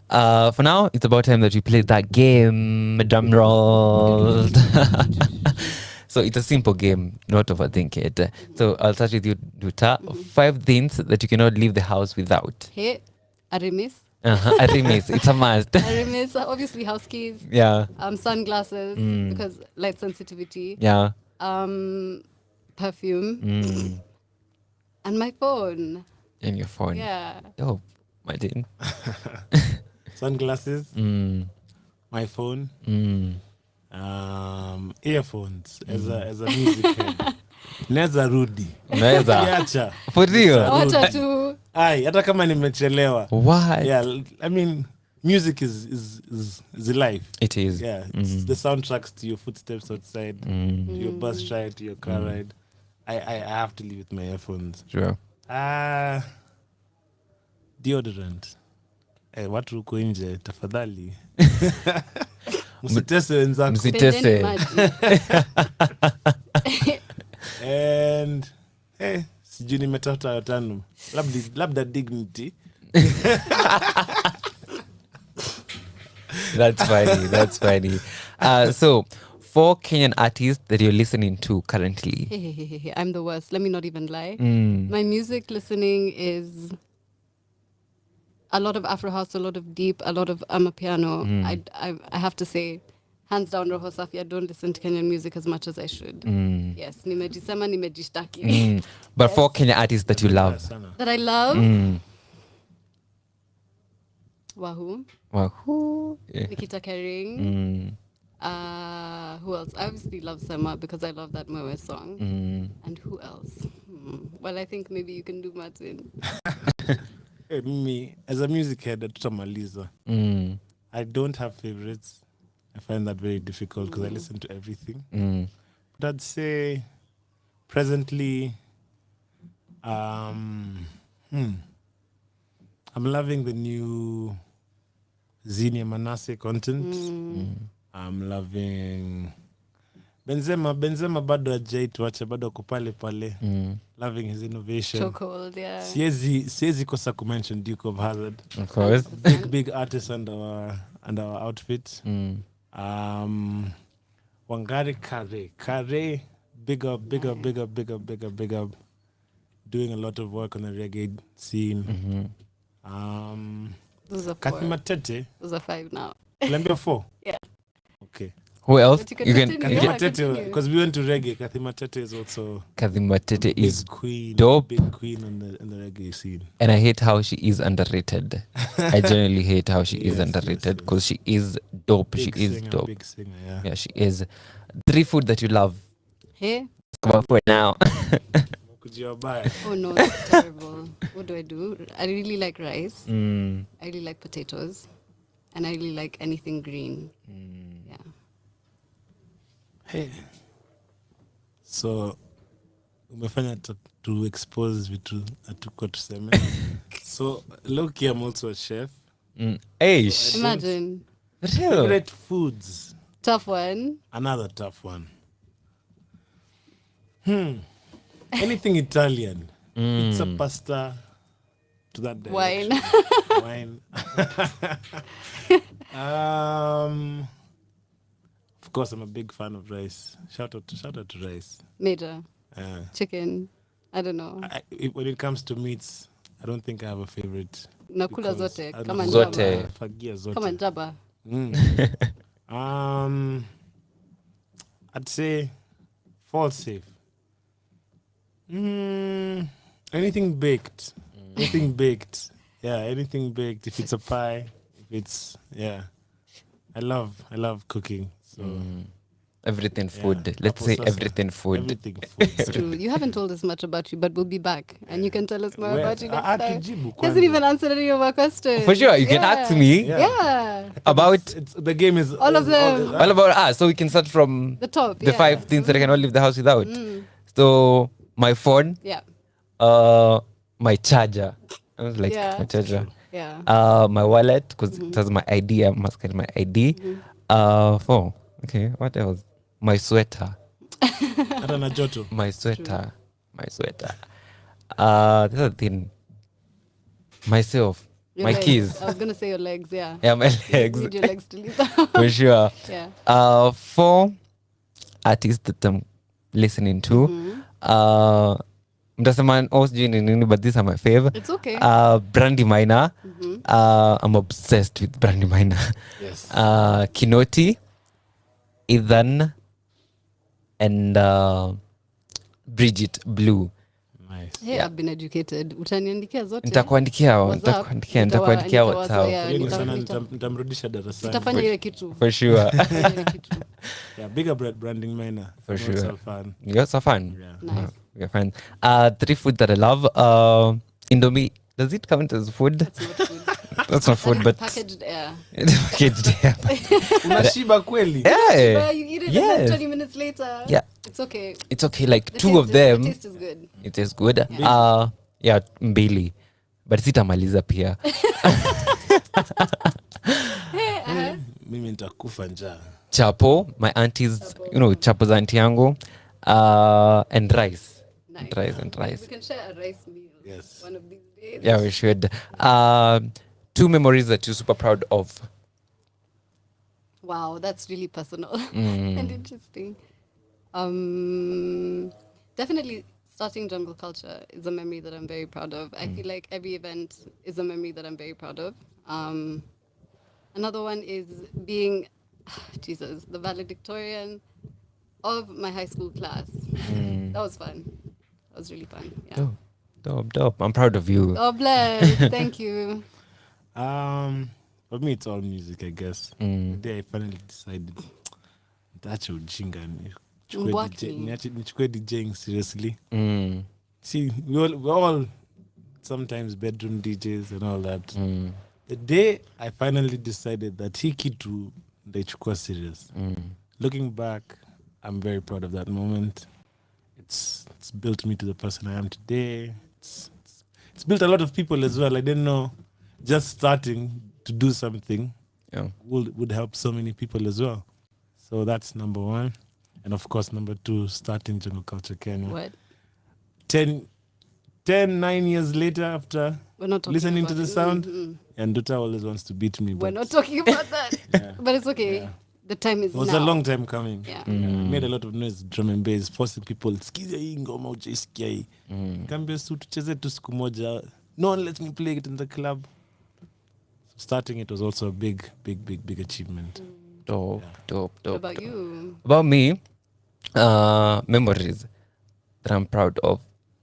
now, it's about time that we play that game. Drum roll. So it's a simple game, not overthink it. So I'll start with you, Duta. 5 things that you cannot leave the house without. Hey, a remiss. A remiss. It's a must. A remiss. Obviously, house keys. Yeah. Sunglasses because light sensitivity. Yeah. Perfume. And my phone. And your phone. Yeah. Dope. My dear. Sunglasses. My phone. Earphones as a music head. Neza rudi. Neza. For real. Wacha tu. Ai, hata kama nimechelewa. Why? Yeah, I mean, music is life. It is. Yeah, it's the soundtracks to your footsteps outside, to your bus ride, to your car ride. I have to leave with my earphones. Sure. Deodorant. Watu huko nje tafadhali. Msitese wenzako. Msitese. And sijui nimetafuta tano. Labda dignity. That's funny. So 4 Kenyan artists that you're listening to currently. Hey, I'm the worst. Let me not even lie. My music listening is a lot of Afro house, a lot of deep, a lot of Amapiano. I have to say, hands down, Roho Safi, I don't listen to Kenyan music as much as I should. Yes, nimejisema, nimejishtaki. But 4 Kenyan artists that you love. That I love? Wahoo. Yeah. Nikita Kering. Who else? I obviously love Sema because I love that Mwewe song. And who else? Well, I think maybe you can do Martin. Me, as a music head, tutamaliza. I don't have favorites. I find that very difficult because I listen to everything. But I'd say presently, I'm loving the new Zinnia Manasseh content. I'm loving Benzema bado hajaituacha, bado ako pale. Loving his innovation. Chokehold, yeah. Siezi kosa kumention Duke of Hazzard. Of course. Big artist under our outfit. Wangari Kare, big up. Doing a lot of work on the reggae scene. Those are 4. Kathy Matete. Those are 5 now. Lembia 4? Yeah. Okay. Who else? But you can can continue. Kathy Matete, because we went to reggae. Kathy Matete is also Kathy Matete is queen, dope. big queen in the reggae scene. And I hate how she is underrated. I genuinely hate how she is underrated because she is dope. Big she is singer, dope. Big singer, yeah. Yeah, she is. 3 food that you love. Hey? Come on for it now. Could you buy? Oh no, that's terrible. What do? I really like rice. Mm. I really like potatoes. And I really like anything green. Yeah. Hey. So umefanya to expose vitu hatuko tuseme. So low-key, I'm also a chef. Eish. Imagine. Favorite foods. Tough one. Another tough one. Anything Italian. Pizza, pasta, to that direction. Wine. Of course, I'm a big fan of rice. Shout out to rice. Major. Chicken. I don't know. When it comes to meats, I don't think I have a favorite. Nakula zote. Kama Zote. Fagia zote. Kama njaba. I'd say fall safe. Anything baked. Anything baked. Yeah, anything baked. If it's a pie, if it's I love cooking. So everything food. Let's say everything food. Everything food. It's true. You haven't told us much about you, but we'll be back. And you can tell us more about you next time. Tujibu He hasn't even answered any of our questions. For sure, you can ask me about the game is all of them. All about so we can start from The top, the 5 things that I cannot leave the house without. So my phone, Yeah. my charger. I was like Yeah. my charger. Yeah. My wallet because it has my ID. I must carry my ID. 4. Okay, what else? My sweater. Hata na joto. My sweater. My sweater. The other thing. Myself. Your my legs. keys. I was going to say your legs, yeah. Yeah, my legs. You need your legs to leave the house. For sure. Yeah. 4 artists that I'm listening to. Mtasema sijui ni nini, but these are my favorite. It's okay. Brandy Minor. I'm obsessed with Brandy Minor. Yes. Kinoti, Ethan, and Bridget Blue. Nice. Hey, I've been educated. Utaniandikia zote. Nitakuandikia WhatsApp. WhatsApp. Yeah, Wengi sana nitamrudisha darasani. Tutafanya ile kitu. For sure. Yeah, bigger Branding Minor. For I'm sure. also a fan. You're so fun. Yeah. Nice. We're fans. 3 food that I love. Indomie. Does it count as food? That's not food. That's not food, but Packaged air. packaged air. Unashiba kweli? Yeah. Bro, you eat it and then 20 minutes later. Yeah. It's okay. It's okay. Like The 2 taste of them. The taste is good. It is good. Yeah, mbili. But sitamaliza pia. Mimi nitakufa njaa. Chapo, my auntie's, Chapo's auntie yangu. And rice. Nice. And rice. We can share a rice meal. Yes. One of these days. Yeah, we should. 2 memories that you're super proud of. Wow, that's really personal and interesting. Definitely starting Jungle Culture is a memory that I'm very proud of. I feel like every event is a memory that I'm very proud of. Another one is being, the valedictorian of my high school class. That was fun. That was really fun. Yeah. Dope. I'm proud of you. Oh, bless. Thank you. For me, it's all music, I guess. The day I finally decided that's ujinga. Nichukue DJing seriously. See, we're all sometimes bedroom DJs and all that. The day I finally decided that hii kitu ndaichukua serious. Looking back, I'm very proud of that moment. It's built me to the person I am today. It's built a lot of people as well. I didn't know just starting to do something would help so many people as well. So that's number one. And of course, number two, starting Jungle Culture Kenya. What? 9 years later after listening to the sound, and Duta always wants to beat me. We're not talking about that. But it's okay. Yeah. The time is now. It was a long time coming. Yeah. Made a lot of noise, drum and bass, forcing people, sikiza hii ngoma ujaisikia hii. Kambia su tucheze tu siku moja. No one let me play it in the club. So starting it was also a big achievement. Dope. What about you? About me, memories that I'm proud of.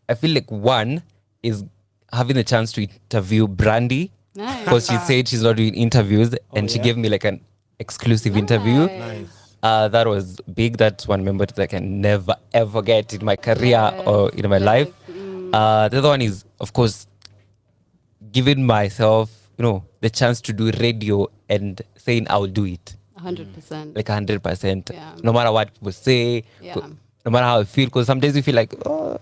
I feel like one is having the chance to interview Brandy. Nice. Because she said she's not doing interviews and she gave me like an exclusive interview. That was big. That's one memory that I can never ever get in my career or in my life. The other one is, of course, giving myself, the chance to do radio and saying I'll do it. 100%. Like 100%. Yeah. No matter what people say, no matter how I feel, because some days you feel like,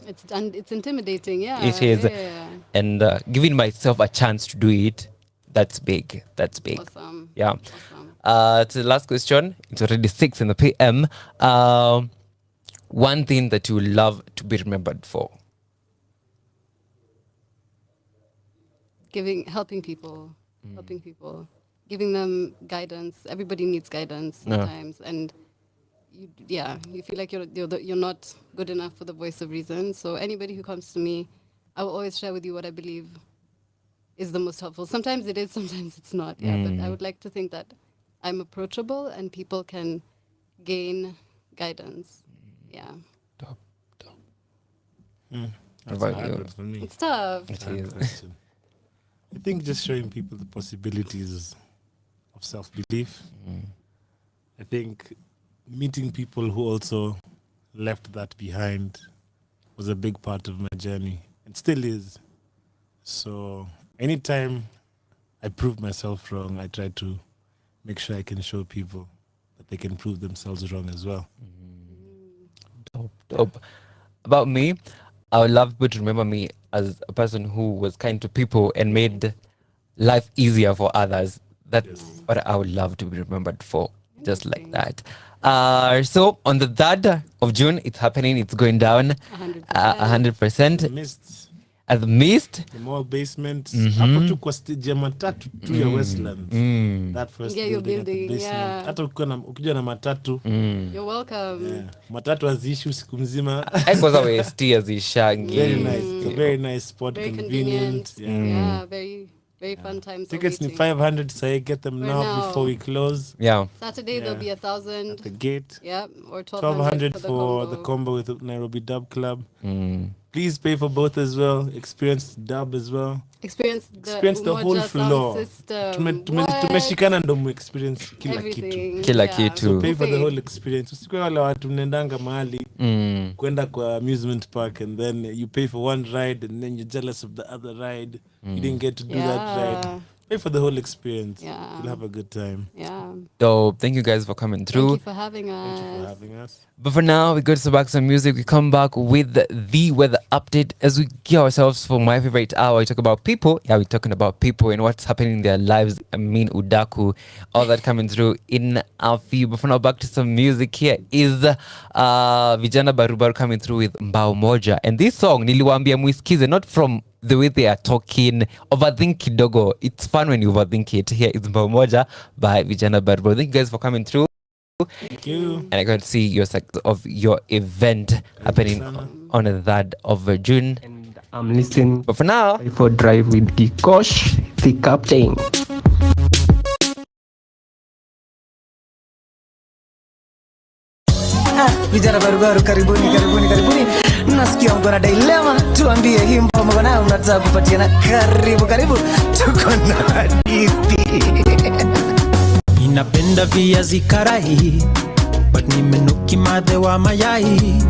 it's intimidating. Yeah, it is. Yeah. And giving myself a chance to do it, that's big. Awesome. Yeah. To the last question, it's already 6 in the PM. One thing that you love to be remembered for? Helping people, giving them guidance. Everybody needs guidance sometimes, and you feel like you're not good enough for the voice of reason. So anybody who comes to me, I will always share with you what I believe is the most helpful. Sometimes it is, sometimes it's not. Yeah, but I would like to think that I'm approachable and people can gain guidance. Yeah. Dope. That's a hard one for me. It's tough. It is. Question. I think just showing people the possibilities of self-belief. I think meeting people who also left that behind was a big part of my journey. It still is. So anytime I prove myself wrong, I try to make sure I can show people that they can prove themselves wrong as well. Dope. About me, I would love people to remember me as a person who was kind to people and made life easier for others. That's what I would love to be remembered for, just like that. So on the 3rd of June, it's happening. It's going down 100%. At the Mist, the mall basement. Hapo tu kwa stage ya matatu tu ya Westlands. That first building. Yeah. Hata ukija na matatu. You're welcome. Yeah. Matatu haziishi usiku mzima. Kwanza westi azishangi. Very nice. It's a very nice spot. Very convenient. Yeah, very fun times. Tickets ni 500, so I get them now before we close. Yeah. Saturday there'll be 1,000 at the gate. Yeah, or 1,200 for the combo with Nairobi Dub Club. Please pay for both as well. Experience dub as well. Experience the whole floor. Tumeshikana ndo mu experience kila kitu. So pay for the whole experience. Usikwe wale watu mnendanga mahali kwenda kwa amusement park and then you pay for one ride and then you're jealous of the other ride. You didn't get to do that ride. Pay for the whole experience. Yeah. You'll have a good time. Yeah. Dope. Thank you guys for coming through. Thank you for having us. Thank you for having us. But for now, we go to back some music. We come back with the weather update as we gear ourselves for my favorite hour. We talk about people. Yeah, we're talking about people and what's happening in their lives. I mean, udaku, all that coming through in our feed. But for now, back to some music. Here is Vijana Barubaru coming through with Mbao Moja. And this song, niliwaambia muiskize, not from the way they are talking, overthink kidogo. It's fun when you overthink it. Here is Mbao Moja by Vijana Barubaru. Thank you guys for coming through. Thank you. And I got to see your of your event happening on the 3rd of June. And I'm listening. But for now, for Drive with Gikosh, the captain. Vijana Barubaru, karibuni. Nasikia mko na dilemma, tuambie hii mbona na unataka kupatiana. Karibu tuko na hadithi. Ninapenda viazi karai, but nimenuki madhe wa mayai.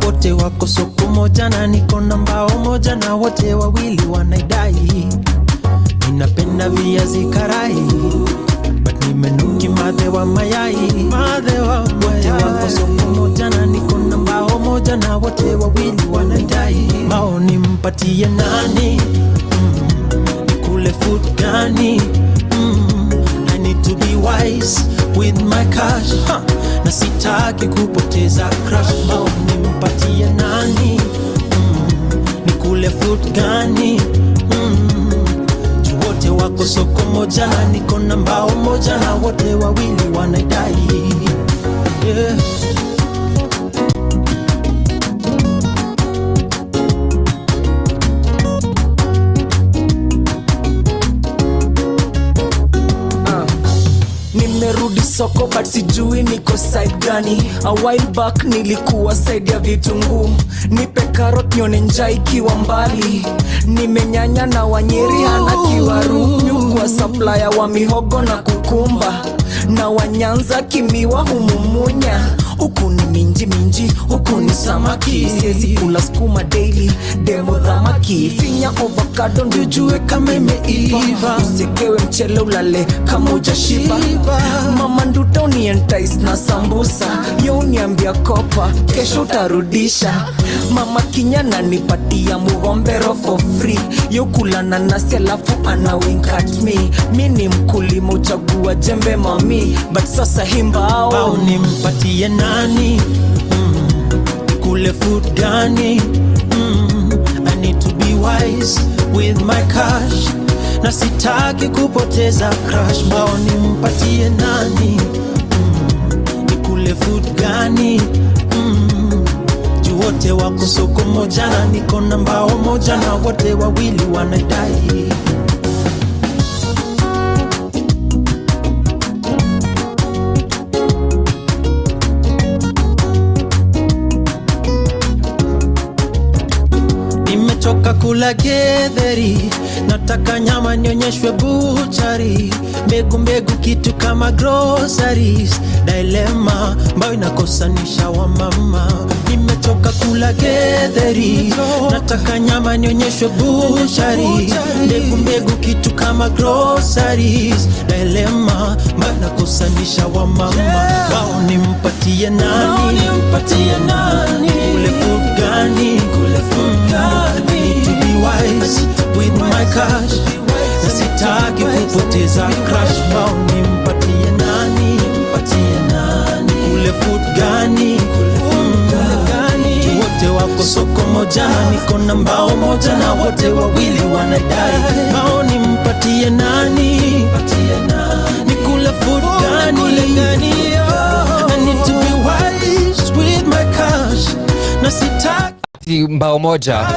wote wako soko moja na niko na mbao moja na wote wawili wanaidai. Ninapenda viazi karai but nimenuki madhe wa mayai. Wote wako soko moja na niko na mbao moja na wote wawili wanaidai. Mbao nimpatie nani? Nikule food gani? I need to be wise with my cash, na sitaki kupoteza crush. Mbao nimpatie nani? Nikule food gani? Wote wako soko moja na niko na mbao moja na wote wawili wanaidai. Yeah. Nimerudi soko but sijui niko side gani. A while back nilikuwa side ya vitunguu. Nipe carrot nione njaa ikiwa mbali. Nimenyanya na Wanyeri hana kiwaru. Kwa supplier wa mihogo na kukumba. Na Wanyanza kimiwa humumunya. Huku ni minji, huku ni samaki. Siezi kula skuma daily, demo dhamaki. Finya avocado ndio jue kama imeiva. Usekewe mchele ulale kama ujashiba. Mama nduta unientice na sambusa. Yo uniambia kopa, kesho utarudisha. Mama kinyana nipatia mugombero for free. Yo kula nanasi alafu ana wink at me. Mi ni mkulima uchagua jembe mami. But sasa himbao Bao nimpatie nani? Kule food gani? I need to be wise with my cash, na sitaki kupoteza crush. Bao nimpatie nani? Kule food gani? Wote wako soko moja na niko na mbao moja na wote wawili wanaidai. Nimechoka kula getheri, nataka nyama nionyeshwe buchari. Mbegu kitu kama groceries, dilemma ambayo inakosanisha wa mama. Nimechoka kula getheri, nataka nyama nionyeshwe buchari. Mbegu kitu kama groceries, dilemma ambayo inakosanisha wa mama. Wao nimpatie nani? Kule food gani? Need to be wise with my cash, na sitaki kupoteza crush. Bao nimpatie nani? Kule food gani? Wote wako soko moja na niko na mbao moja na wote wawili wanaidai. Bao nimpatie nani? Nikule food gani? I need to be wise with my cash, na sitaki mbao moja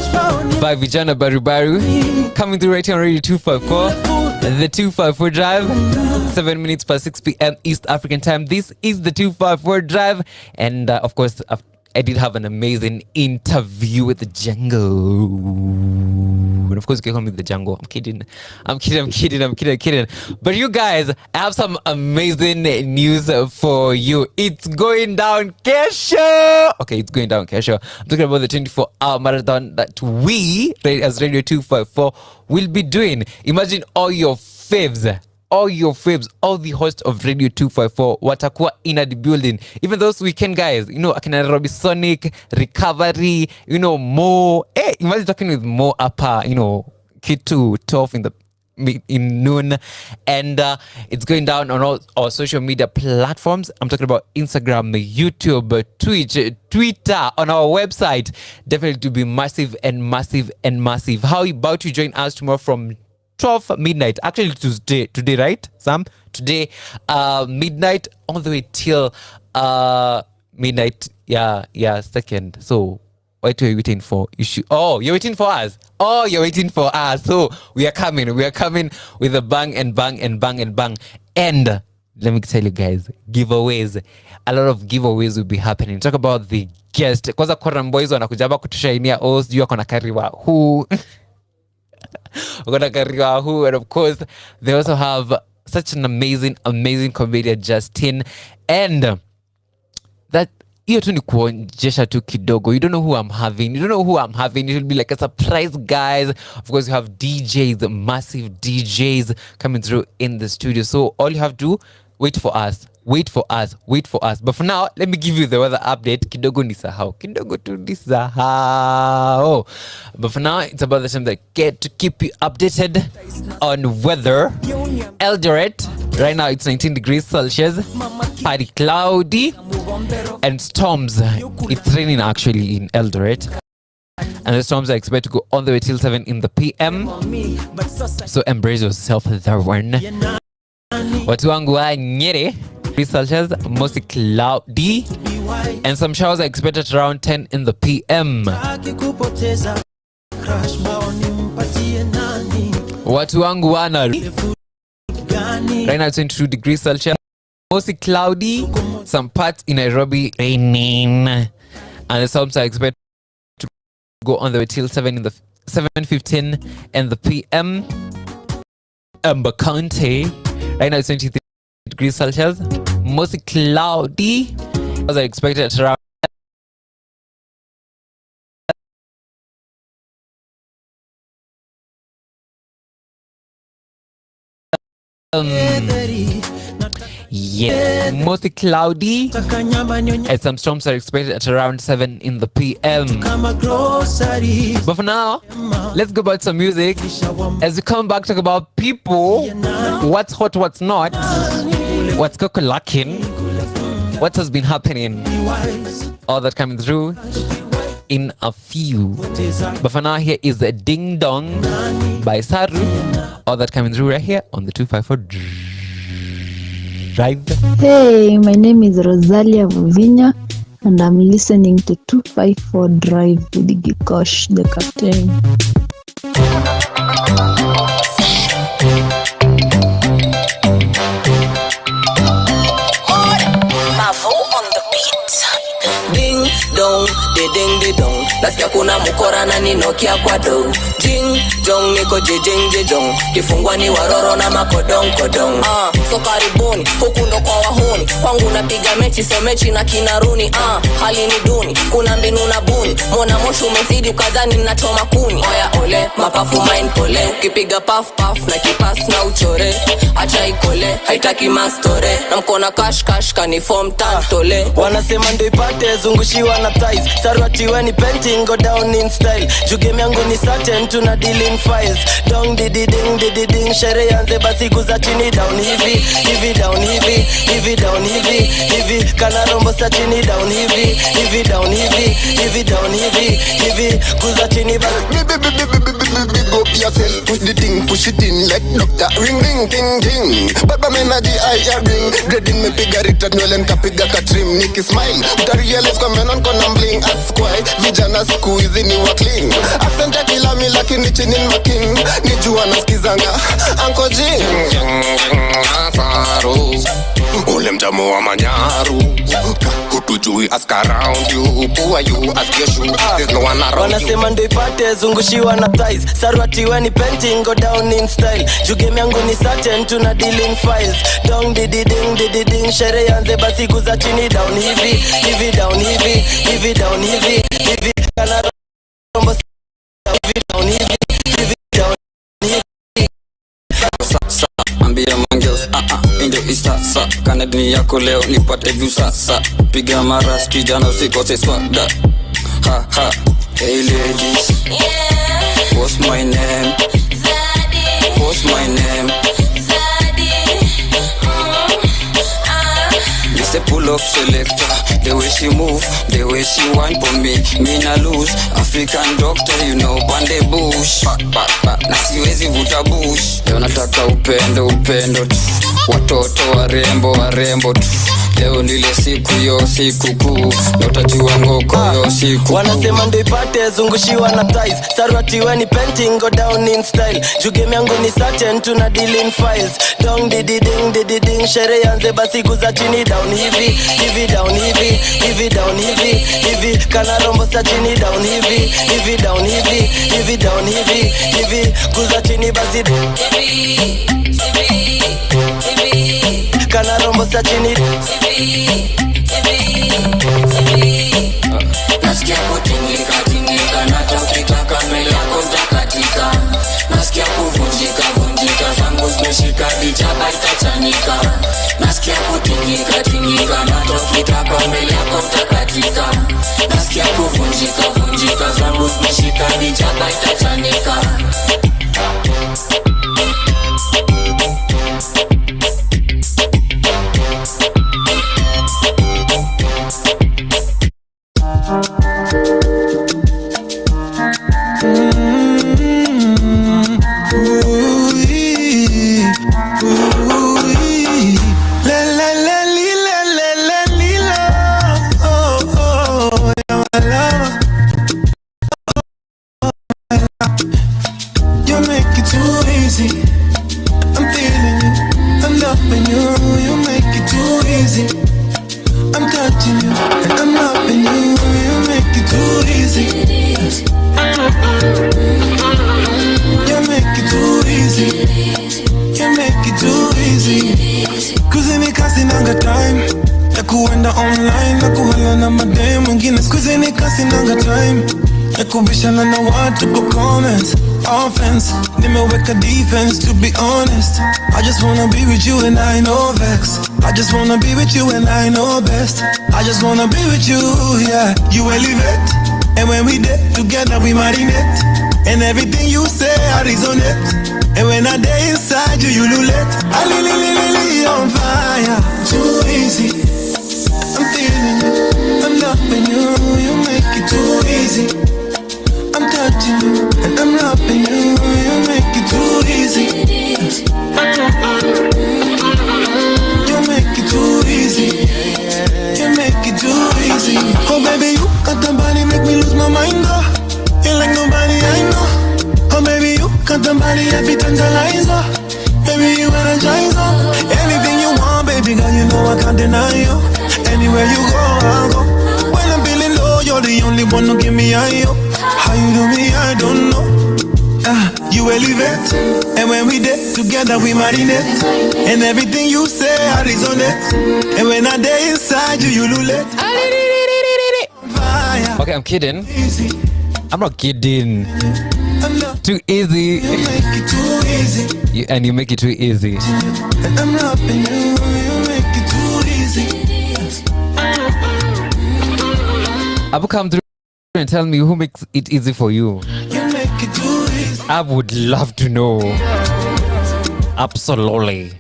by vijana barubaru coming through right here on Radio 254, the 254 drive, 7 minutes past 6 p.m. East African time. This is the 254 drive, and of course I did have an amazing interview with the Django. And of course, you can call me the Django. I'm kidding. But you guys, I have some amazing news for you. It's going down, Kesho. Okay, it's going down, Kesho. I'm talking about the 24-hour marathon that we, as Radio 254, will be doing. Imagine all your faves, all the hosts of Radio 254 watakuwa in the building. Even those weekend guys, you know, akina Robbie Sonic, Recovery, you know, Mo. Hey, imagine talking with Mo Upper, you know, Kitu, 12 in noon. And it's going down on all our social media platforms. I'm talking about Instagram, YouTube, Twitch, Twitter, on our website. Definitely to be massive. How about to join us tomorrow from 12 midnight, actually today, right, Sam? Today, midnight all the way till midnight, yeah, second. So what are you waiting for? You're waiting for us. So we are coming with a bang. And let me tell you guys, giveaways, a lot of giveaways will be happening. Talk about the guest. Kwanza Koran Boys wanakuja hapa kutushainia sijui wako na kariwa who and of course they also have such an amazing comedian, Justin, and that hiyo tu ni kuonjesha tu kidogo. You don't know who I'm having. You don't know who I'm having. It will be like a surprise, guys. Of course, you have DJs, massive DJs coming through in the studio. So all you have to wait for us. Wait for us. But for now, let me give you the weather update. Kidogo tu nisahau. But for now, it's about the time that I get to keep you updated on weather. Eldoret, right now it's 19 degrees Celsius. Partly cloudy and storms. It's raining actually in Eldoret. And the storms are expected to go all the way till 7 in the PM. So embrace yourself there one. Watu wangu wa Nyeri, Celsius, mostly cloudy, and some showers are expected around 10 in the PM. Watu wangu wa Nari, right now it's 22 degrees Celsius, mostly cloudy, some parts in Nairobi raining, and the storms are expected to go on the way till 7:15 in the PM. Amber County, right now it's 23 degrees Celsius, mostly cloudy. As I expected at around mostly cloudy, and some storms are expected at around 7 in the PM. But for now, let's go about some music as we come back, talk about people, what's hot, what's not, what's cock-a-lacking, what has been happening, all that coming through in a few. But for now, here is the Ding Dong by Saru, all that coming through right here on the 254 Drive. Hey, my name is Rosalia Vuvinya and I'm listening to 254 Drive with Gikosh, the captain. Mavo on the beat. Ding dong, de ding de dong. Nasikia kuna mukora na ninokia kwa do. Ding dong, niko jejong. Kifungwa ni waroro na makodong kodong. So karibuni, huku ndo kwa wahuni. Kwangu napiga mechi, so mechi na kinaruni. Hali ni duni, kuna mbinu na buni. Mona moshu umezidi ukadhani nachoma kuni. Oya ole, mapafu mind pole. Ukipiga puff na kipas na uchore. Acha ikole, haitaki mastore. Na mkona cash kaniform tantole. Wanasema ndo ipate zungushiwa na thighs. Sarwati weni painting go down in style. Jugeme yangu ni certain tuna deal in files. Dong didi ding shere yanze basi kuza chini down hivi down hivi down hivi kana rombo sa chini down hivi down hivi down hivi kuza chini basi. Big up yourself, push the thing, push it in like doctor. Ring, ting. Baba mena di eye ring. Grading me pigarita nywele nkapiga katrim. Niki smile, utarealize kwa menon kona mbling. Askwai, vijana siku hizi ni wa clean. Asante kila mi lakini chini ni making. Nijua nasikizanga, Uncle Jing. Asaru, ule mjamu wa manyaru. Hutujui ask around you. Who are you? Ask your shoe. There's no one around you. Wanasema ndo ipate zungushiwa na thighs. Sarwati weni painting go down in style. Jugeme yangu ni certain tuna deal in files. Dong didi ding shere yanze basi kuza chini down hivi down hivi down hivi kana rombo hivi down hivi down hivi. Ambia mangeos indio isasa kana dini yako leo nipate view sasa. Piga maras kijana usikose swagda. Hey ladies, what's my name? What's my name? This a pull-up selector. The way she move, the way she whine for me na lose. African doctor, you know, bande bush. Na siwezi vuta bush. Leo nataka upendo tu. Watoto warembo tu. Leo ndile siku yo siku kuu. Na utajua ngoko yo siku. Wanasema ndo ipate zungushiwa na thighs. Sarwati weni painting go down in style. Jugeme yangu ni certain tuna deal in files. Dong didi ding shere yanze basi kuza chini down hivi down hivi down hivi kana rombo sa chini down hivi down hivi down hivi kuza chini basi kana rombo sa chini jaba itachanika. Nasikia kutingika tingika na tokitaka mbele yako utakatika. Nasikia kuvunjika vunjika zangu zimeshika ni jaba itachanika. Kubishana na watu kwa comments, offense, nimeweka defense. To be honest, I just wanna be with you and I know vex. I just wanna be with you and I know best. I just wanna be with you, yeah. You elevate, and when we did together we marinate. And everything you say I resonate. And when I day inside you, you lulate. I li on fire, too easy. I'm feeling you, I'm loving you. You make it too easy. I'm touching you and I'm loving you. You make it too easy. You make it too easy. You make it too easy. Oh baby, you got the body, make me lose my mind. Oh, you like nobody I know. Oh baby, you got the body, every tantalizer. Baby, you energize. Anything you want, baby girl, you know I can't deny you. Anywhere you go, I'll go. When I'm feeling low, you're the only one who give me high. How you do me, I don't know. You elevate, and when we did together we marinate. And everything you say I resonate. And when I day inside you, you lulate. Okay, I'm kidding. I'm not kidding. Too easy. You make it too easy. And you make it too easy. And I'm loving you. You make it too easy. Abu, come through and tell me who makes it easy for you. You make it too easy. I would love to know. Absolutely.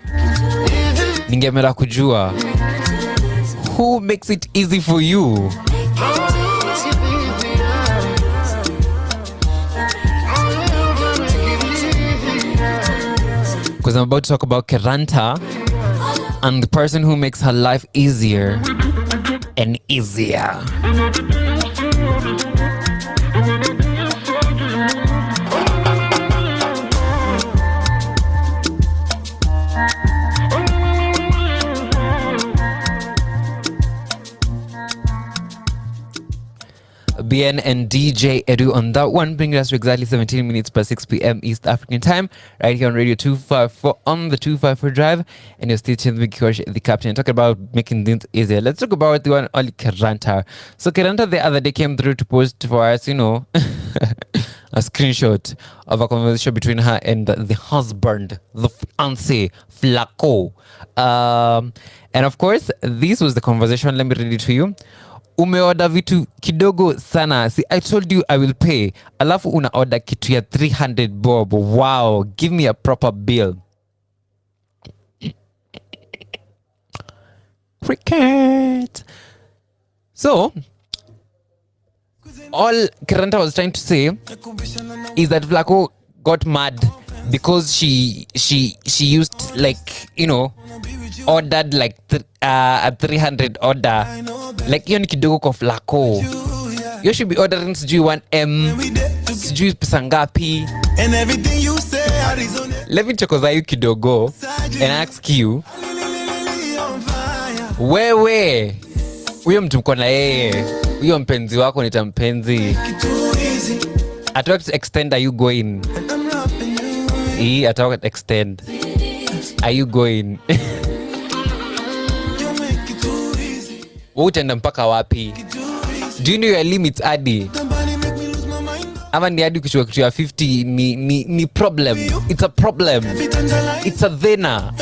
Ningemela kujua. Who makes it easy for you? Because I'm about to talk about Keranta and the person who makes her life easier and easier. BN and DJ Edu on that one, bringing us to exactly 17 minutes past 6 p.m. East African time, right here on Radio 254 on the 254 drive. And you're still tuned with Gikosh, the captain, talking about making things easier. Let's talk about the one, Oli Keranta. So Keranta the other day came through to post for us, you know, a screenshot of a conversation between her and the husband, the fiancé, Flaco. And of course, this was the conversation. Let me read it to you. Umeorder vitu kidogo sana. See, I told you I will pay. Alafu una order kitu ya 300 bob. Wow, give me a proper bill. Cricket. So, all Keranta was trying to say is that Flaco got mad because she used, like, you know, ordered like a 300 order. Like hiyo ni kidogo kwa Flaco. You should be ordering sijui 1M, sijui pesa ngapi. Let me chokoza you kidogo and ask you, wewe huyo mtu mko na yeye, huyo mpenzi wako nita mpenzi, at what extent are you going? At what extent are you going? Utaenda mpaka wapi? Do you know your limits adi? Ama ni adi kuchukua kitu ya 50 ni problem. It's a problem. It's a dhena.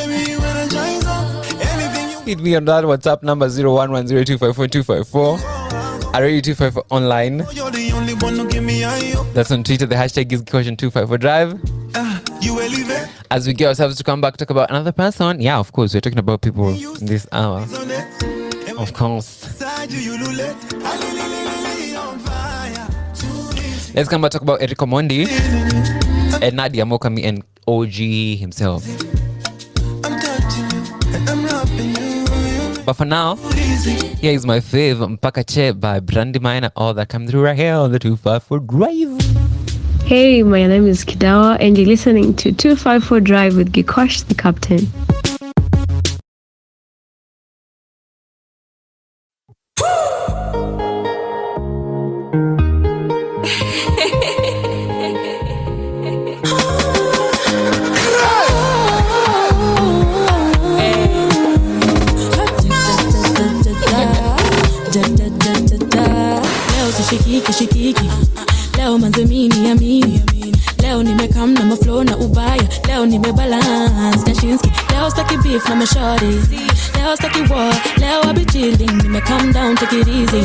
Hit me on that WhatsApp number 0110254254. Radio254 online. That's on Twitter. The hashtag is Gikosh254drive. As we get ourselves to come back, talk about another person. Yeah, of course, we're talking about people in this hour. Of course. Let's come back talk about Eric Omondi and Nadia Mokami and OG himself. But for now, here is my fave, Mpaka Che by Brandy Minor. All that come through right here on the 254 Drive. Hey, my name is Kidawa, and you're listening to 254 Drive with Gikosh, the captain. Shikiki leo manze mini amini leo nimekam na maflow na ubaya leo nimebalance Kashinsky leo staki beef na mashari leo staki war leo I be chilling nimekam down take it easy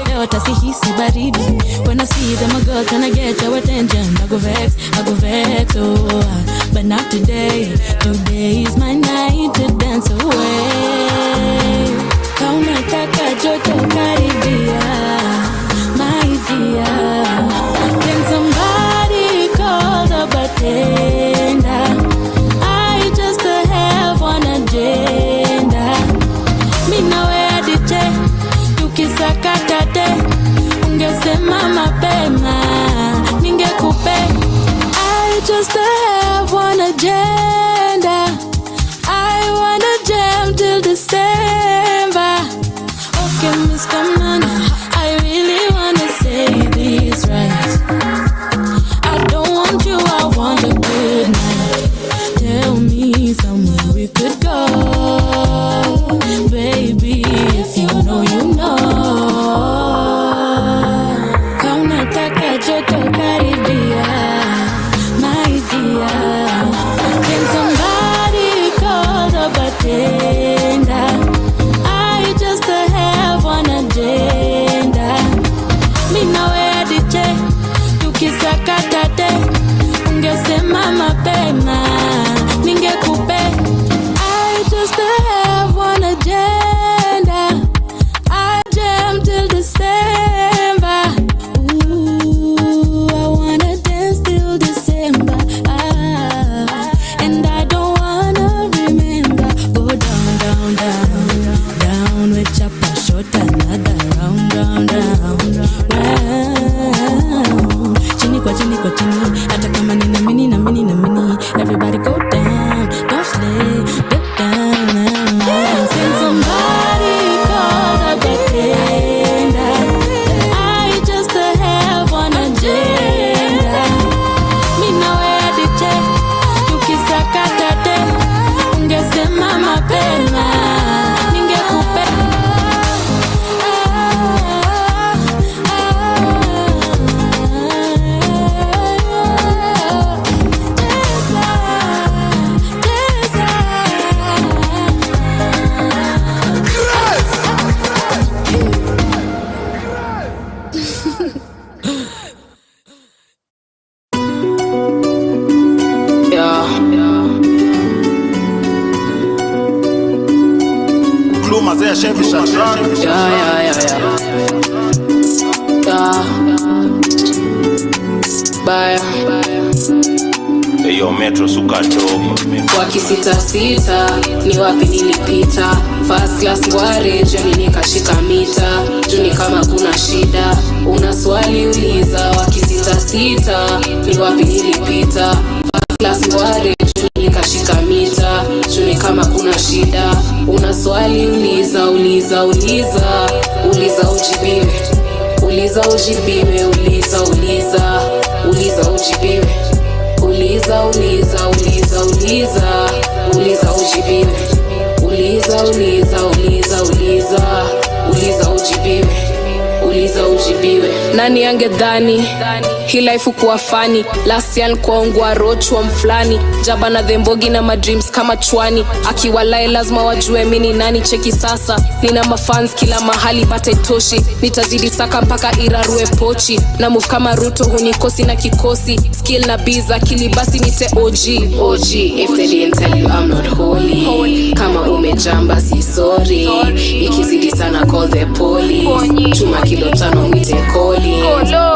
leo tasihisi baridi when I see them a girl can I get your attention I go vex oh but not today is my night to dance away kama taka joto karibia can somebody call the bartender? I just have one agenda. Mi nawe DJ tukisakata te ungesema mapema ningekupe. I just have one agenda. I wanna jam till December. Okay, Miss Kamana, I really wanna say this right. I don't want you, I want a good night. Tell me somewhere we could go, baby. If you know, you know. Kauna taka joto karibia, my dear. Can somebody call the bartender? I just have one agenda. Mi nawe DJ tukisakata te ungesema mapema ningekupe. I just have one agenda. I jam till December. Ooh, I wanna dance till December. And I don't wanna remember. Go down, down, down, down with chapa short another round, round, round. Chini kwa chini, hata kama nina mini. Everybody go down, don't slay, get down. Can somebody call the bartender? I just have one agenda. Mi nawe DJ tukisakata te ungesema mapema ningekupe. Eyo metro suka dogo wakisitasita ni wapi nilipita first class ware joni nikashika mita juni kama kuna shida una swali uliza wakisitasita ni wapi nilipita first class ware joni nikashika mita juni kama kuna shida una swali uliza ujibiwe uliza ujibiwe uliza ujibiwe uliza ujibiwe uliza ujibiwe uliza ujibiwe nani angedhani hii life kuwa fani. Last year nikuongwa rochwa mflani, jaba na thembogi na madreams kama chwani. Akiwalai lazima wajue mini nani. Cheki sasa nina mafans kila mahali pate toshi, nitazidi saka mpaka irarue pochi. Na move kama Ruto hunikosi na kikosi, skill na biza kili basi nite OG. OG if they didn't tell you I'm not holy. Kama umejamba si sorry, ikizidi sana call the police. Chuma kilo 5 mwite koli,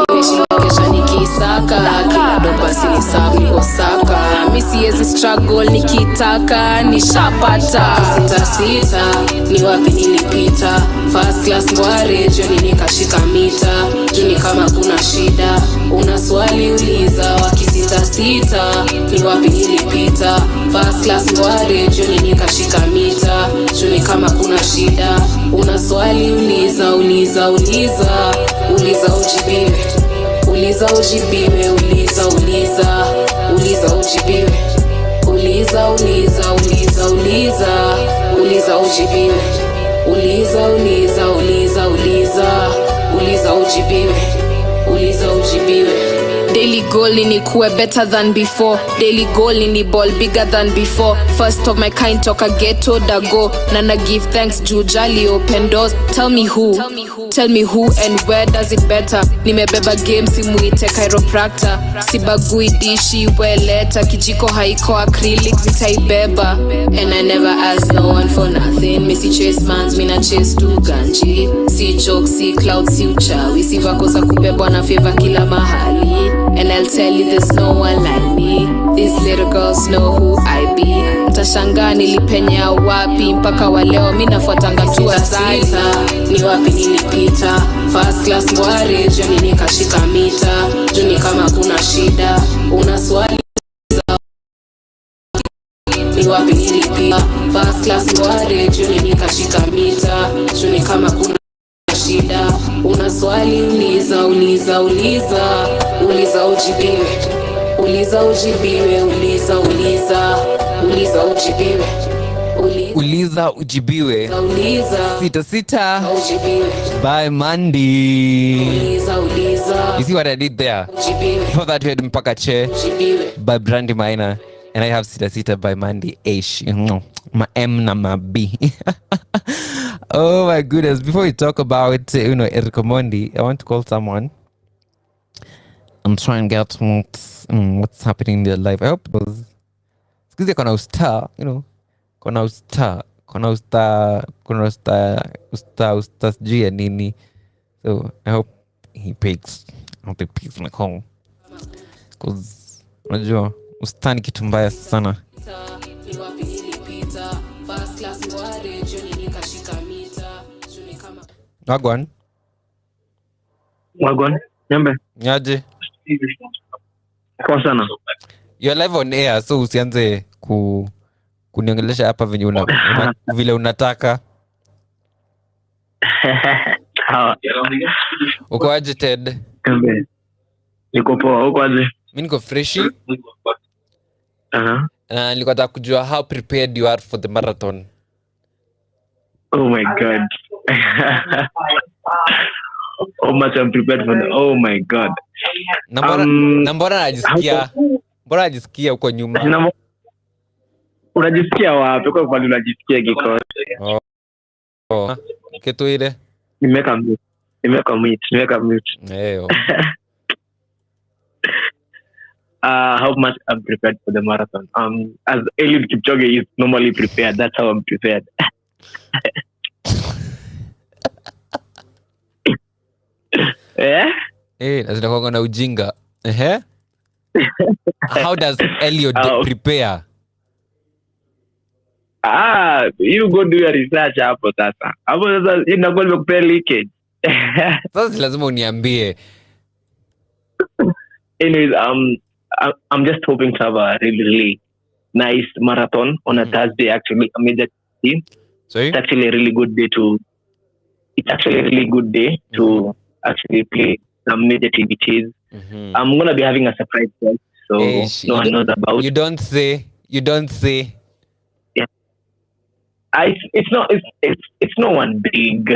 nimeshikesha nikisaka kila dopa sini sabu niko saka. Misiezi struggle nikitaka nishapata. Sita ni wapi nilipita, first class ngware joni nikashika mita. Juni kama kuna shida una swali uliza, wakisita ni wapi nilipita, first class ngware joni nikashika mita. Juni kama kuna shida una swali uliza uliza ujibiwe, uliza ujibiwe, uliza ujibiwe, uliza ujibiwe, uliza ujibiwe. Daily goal ni kuwe better than before. Daily goal ni ball bigger than before. First of my kind toka ghetto dago, na give thanks jujali open doors. Tell me who and where does it better. Nimebeba game simuite chiropractor, sibagui dishi weleta, kijiko haiko acrylic zitaibeba. And I never ask no one for nothing. Missy chase mans, mina chase tu ganji. Si joke, si cloud, si uchawi, si vako za kubebwa na favor kila mahali. And I'll tell you there's no one like me. These little girls know who I be. Mtashangaa nilipenya wapi, mpaka wa leo mimi nafuatanga tu aside. Ni wapi nilipita, first class ngware joni nikashika mita. Juni kama kuna shida una swali, ni wapi nilipita, first class ngware joni nikashika mita. Juni kama kuna shida una swali uliza ujibiwe, uliza ujibiwe, uliza ujibiwe, uliza ujibiwe. Sita by Mandy. You see what I did there? Before that we had Mpaka Che by Brandy Maina, and I have Sita by Mandy H. My M na my B. Oh my goodness. Before we talk about Eric Mondi, I want to call someone and try and get what's happening in their life. I hope it was because they're gonna star, usta sijui ya nini. So I hope he picks my call, because unajua usta ni kitu mbaya sana. Wagwan Nyambe Nyaje. Kwa sana. You're live on air, so usianze kuniongelesha hapa venye vile unataka. Uko aje Ted? Niko poa, uko aje? Mimi niko freshi. Na nilikuwa nataka kujua how prepared you are for the marathon. Oh my god. How much I'm prepared for the, oh my god. Mbona najisikia uko nyuma? Unajisikia wapi? Kwa kwani unajisikia kikosi? Kitu ile. Nimeka mute. Eyo. How much I'm prepared for the marathon. As Eliud Kipchoge is normally prepared, that's how I'm prepared. Lazima kwa na ujinga. How does Eliud prepare? You go do your research hapo sasa. Hapo sasa inakuwa nimekupea leakage. Sasa lazima uniambie. Anyways, I'm just hoping to have a really nice marathon on a Thursday, actually, a major team. Sorry? It's actually a really good day to actually play some major activities. I'm going to be having a surprise guest, so no one knows about. You don't say. Yeah. It's no one big.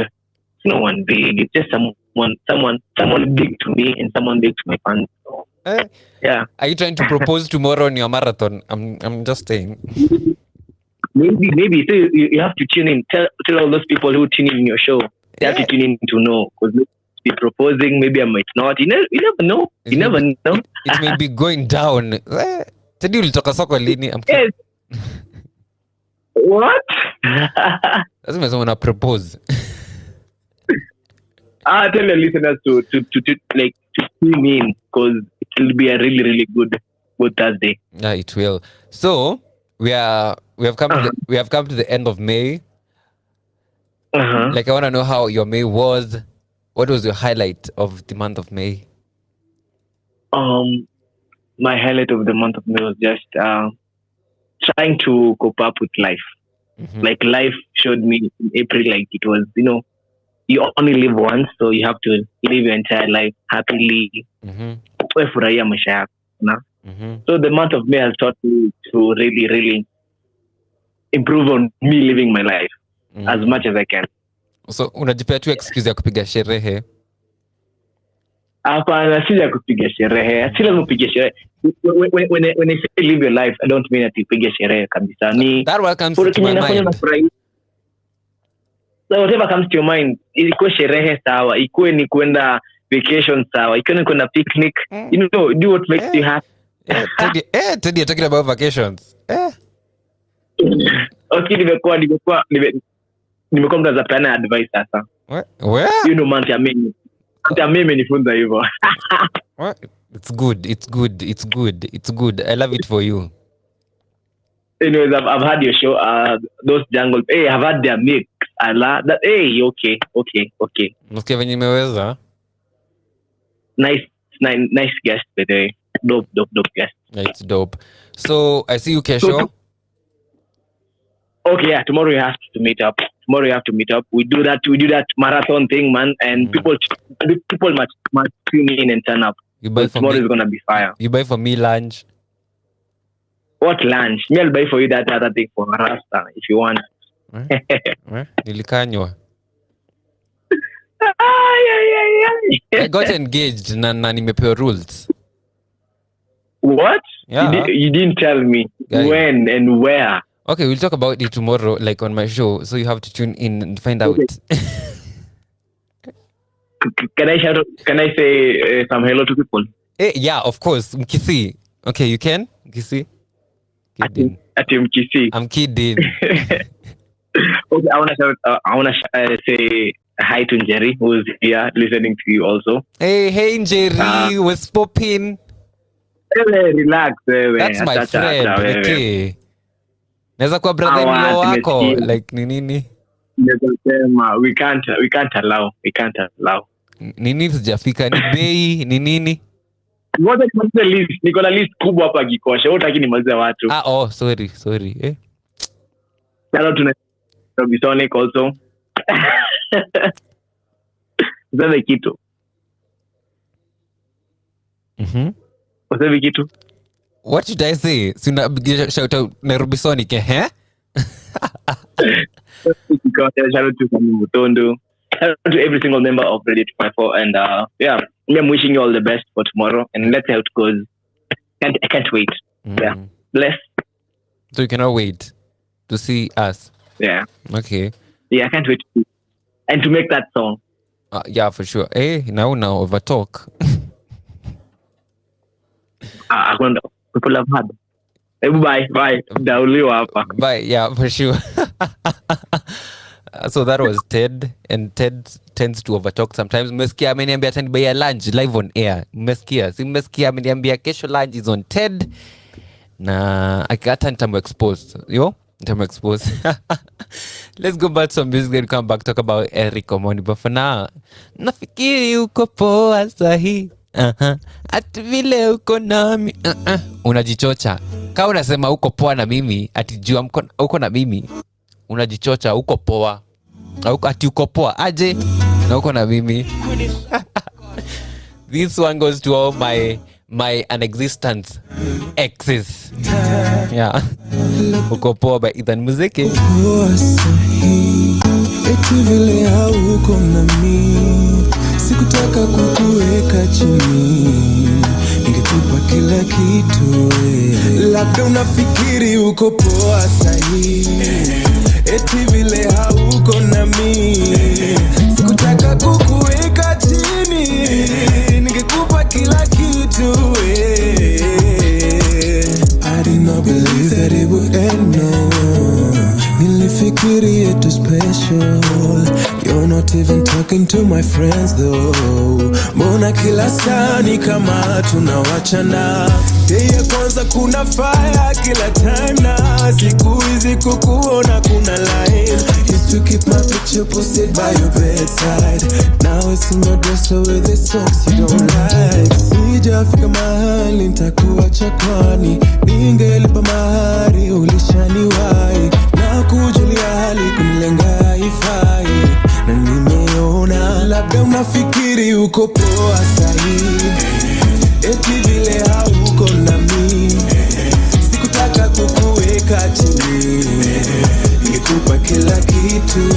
It's just some someone big to me and someone big to my fans. So, yeah. Are you trying to propose tomorrow on your marathon? I'm just saying. Maybe. So you have to tune in. Tell all those people who tune in your show. They have to tune in to know, because be proposing. Maybe I might not. You never know. You never know. It may be going down. Tedi ulitoka soko lini? Yes. What? Lazima sema una propose. Tell your listeners to tune in, because it will be a really, really good Thursday. Yeah, it will. So we have come to the end of May. Like, I want to know how your May was. What was your highlight of the month of May? My highlight of the month of May was just trying to cope up with life. Like, life showed me in April, like, it was, you only live once, so you have to live your entire life happily. Furahia maisha yako, so the month of May has taught me to really, really improve on me living my life as much as I can. So unajipea tu excuse ya kupiga sherehe? Hapana, si ya kupiga sherehe. Si lazima upige sherehe. When I say live your life, I don't mean that upige sherehe kabisa. That what comes to my mind. So whatever comes to your mind, ikuwe sherehe sawa, ikuwe ni kwenda vacation sawa, ikuwe ni kwenda picnic, do what makes you happy. Teddy, you're talking about vacations. Okay, nimekuwa mtu azapeana advice sasa. Where? Manti ya mimi nifunza hivyo. It's good. I love it for you. Anyways, I've had your show, those jungle. Hey, I've had their mix. I love that. Hey, okay. Nasikia venye imeweza. Nice guest, by the way. Dope guest. Yeah, it's dope. So, I see you, Kesho. Okay, yeah. Tomorrow we have to meet up. We do that marathon thing, man. And people must tune in and turn up. Tomorrow is gonna be fire. You buy for me lunch. What lunch? Me, I'll buy for you that other thing for Rasta if you want. Nilikanywa. I got engaged na nimepewa rules. What? Yeah. You didn't tell me when and where. Okay, we'll talk about it tomorrow, like on my show. So you have to tune in and find out. Can I say some hello to people? Yeah, of course. Mkisi. Okay, you can? Mkisi? Ati Mkisi. I'm kidding. Okay, I wanna say hi to Njeri, who's here listening to you also. Hey Njeri, what's popping? Relax. That's my friend. Okay. Naweza kuwa brother-in-law wako, like nini? We can't allow. Nini sijafika, ni bei, ni nini? Ngoja nimalize list. Niko na list kubwa hapa Gikosha. Wewe utaki nimalize watu. Sorry. Shout out to Robisonic also. Useme kitu. Useme kitu. What should I say? Sina shout out Nairobi Sonic, Shout out to Mutondo. Shout out to every single member of Radio 254, and I'm wishing you all the best for tomorrow, and let's see how it goes. I can't wait. Yeah, bless. So you cannot wait to see us. Yeah. Okay. Yeah, I can't wait to see. And to make that song. Yeah, for sure. Hey, now over talk. People have had. Bye. Bye. Yeah, for sure. So that was Ted, and Ted tends to overtalk sometimes. Mmesikia ameniambia atanibuy lunch live on air. Mmesikia ameniambia kesho lunch is on Ted. Na akata nitamu-expose. Let's go back to some music and come back talk about Eric Omondi. But for now, nafikiri uko poa sahi. Ati vile uko nami. Unajichocha. Kama unasema uko poa na mimi, ati jua uko na mimi, unajichocha, uko poa. Ati uko poa aje na uko na mimi. This one goes to all my unexistent exes. Yeah. Uko poa by Ethan Muziki. Eti vile hauko na mimi, sikutaka kukuweka chini, ningekupa kila kitu. Labda unafikiri uko poa sahi, eti vile hauko nami. Sikutaka kukuweka chini, ningekupa kila kitu. I did not believe that it would end, no. Nilifikiri it was special. You're not even talking to my friends though. Mbona kila saa ni kama tunawachana? Day ya kwanza kuna fire kila time, na siku hizi kukuona kuna line. Used to keep my picture posted by your bedside. Now it's in your dresser with the socks you don't like. Sijafika mahali nitakuacha kwani, ningelipa mahari ulishaniwahi. Na kujulia hali kunilenga haifai, na nimeona. Labda unafikiri uko poa sahi, eti vile hauko nami. Sikutaka kukuweka chini, ningekupa kila kitu.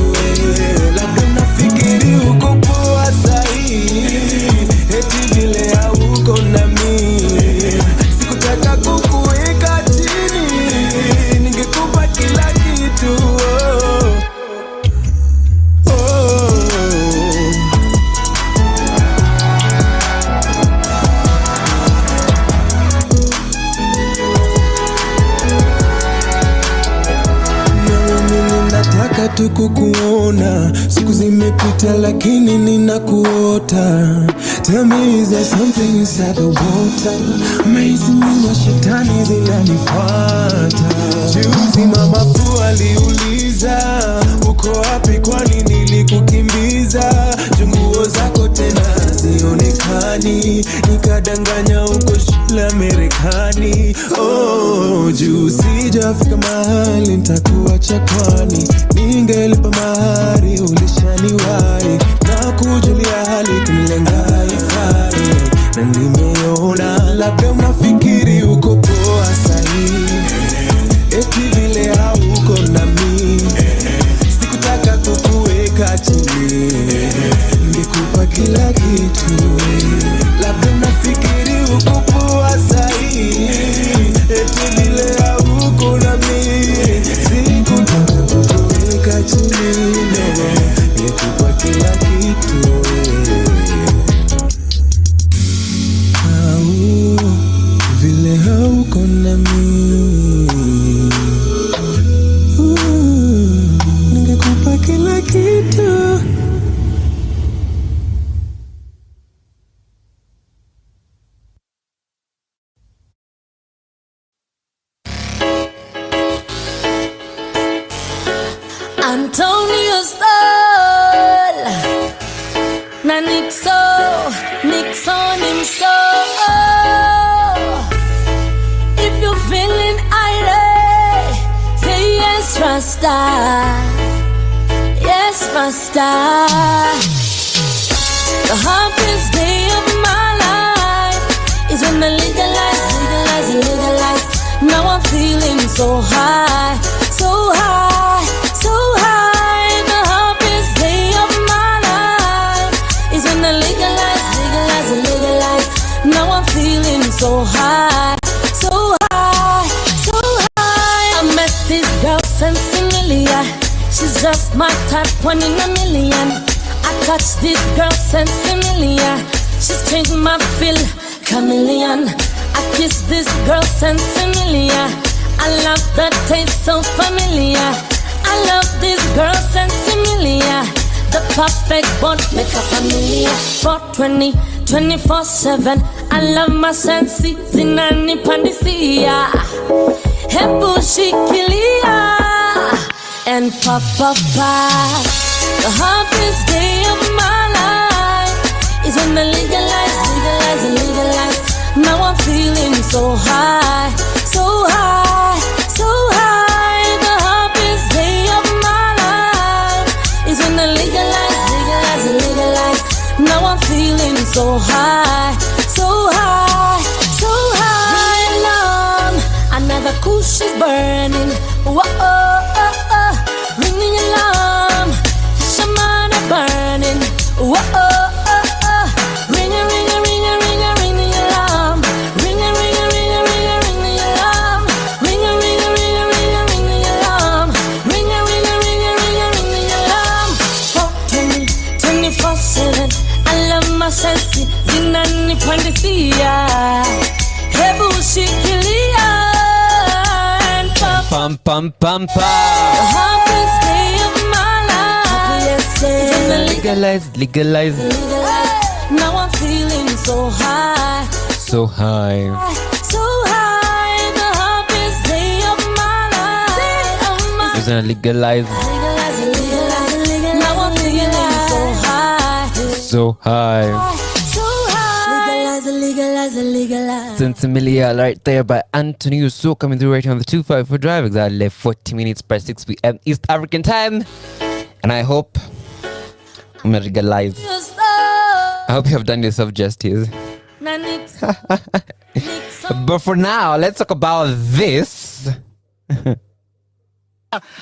Labda unafikiri uko poa sahi, eti vile hauko nami. Sikutaka kukuweka chini, ningekupa kila kitu. Nataka tu kukuona, siku zimepita lakini ninakuota. Tell me, is there something inside the water? Amazing, mashetani zinanifuata. Juzi mama fu aliuliza, uko wapi kwani nilikukimbiza? Junguo zako tena zionekani, nikadanganya uko shule Amerikani. Oh, juu sijafika mahali nitakuacha kwani, ningelipa mahari ulishaniwahi. Na kujulia hali kunilenga haifai, na nimeona. Labda unafikiri uko poa sahi, eti vile hauko nami. Sikutaka kukuweka chini, ningekupa kila kitu. Labda unafikiri uko poa sahi, eti vile hauko nami. Sikutaka kukuweka chini, ningekupa kila kitu. Vile hauko nami, ningekupa kila kitu. Antonio Stall na Nixon himself. If you're feeling irate, say yes, Rasta. Yes, Rasta. The happiest day of my life is when I legalize. Now I'm feeling so high, so high, so high. The happiest day of my life is when I legalize. Now I'm feeling so high, so high, so high. I met this girl Sensimilia. She's just my type, 1 in a million. I touched this girl Sensimilia. She's changed my feel, chameleon. I kissed this girl Sensimilia. I love the taste so familiar. I love this girl Sensimilia. The perfect bond make a familiar. 420, 24/7. I love my sensi, zinani pandisia. Hebu shikilia and papa. The happiest day of my life is when I legalize. Now I'm feeling so high, so high, so high. The happiest day of my life is when I legalize. Now I'm feeling so high, so high, so high. Alarm, another kush is burning. Whoa, ringing alarm, shamana burning. Whoa, pam pam pam. Happiest day of my life. Legalize, legalize. Now I'm feeling so high. So high. So high. The happiest day of my life. It's gonna legalize. Now I'm feeling so high. So high. So high. Legalize. Sensimilia right there by Anthony Uso coming through right here on the 254 Drive. Exactly 40 minutes by 6 p.m. East African time. And I hope I'm gonna legalize. I hope you have done yourself justice. But for now, let's talk about this.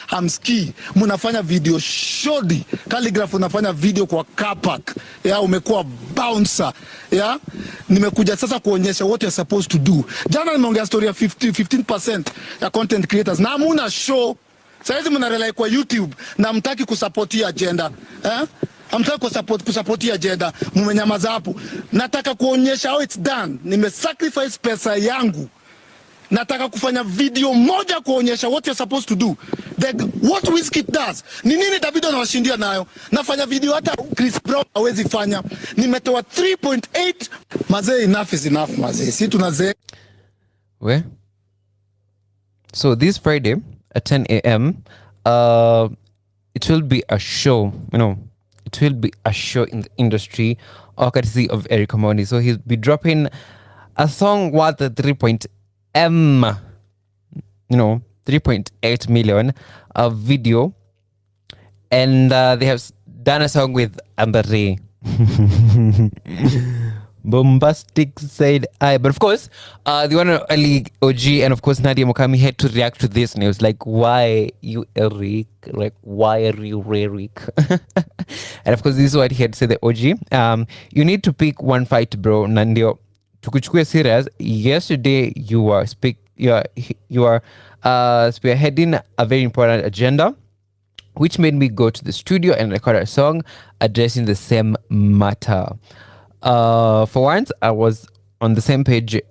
Hamski, munafanya video shodi. Calligraph unafanya video kwa kapak. Ya, umekuwa bouncer. Ya, nimekuja sasa kuonyesha what you're supposed to do. Jana nimeongea story ya 15% ya content creators. Na muna show. Saizi muna rely kwa YouTube na mtaki kusupport agenda. Hamtaki kusupport agenda. Mumenyamaza hapo. Nataka kuonyesha how it's done. Sacrifice pesa yangu. Nataka kufanya video moja kuonyesha what you're supposed to do. What Wizkid does. Ni nini Davido anawashindia nayo? Nafanya video hata Chris Brown hawezi fanya. Nimetoa 3.8. Mazee, enough is enough, mazee. Si tunaze. Where? So this Friday at 10 a.m. It will be a show, it will be a show in the industry, courtesy of Eric Omondi. So he'll be dropping a song worth 3.8 million video, and they have done a song with Amber Ray. Bombastic said I, but of course the one and only OG and of course Nadia Mukami had to react to this, and it was like, why you Eric, like why are you Eric? And of course this is what he had to say, the OG. You need to pick one fight, bro. Nandio tukuchukue serious. Yesterday you are spearheading a very important agenda, which made me go to the studio and record a song addressing the same matter. For once, I was on the same page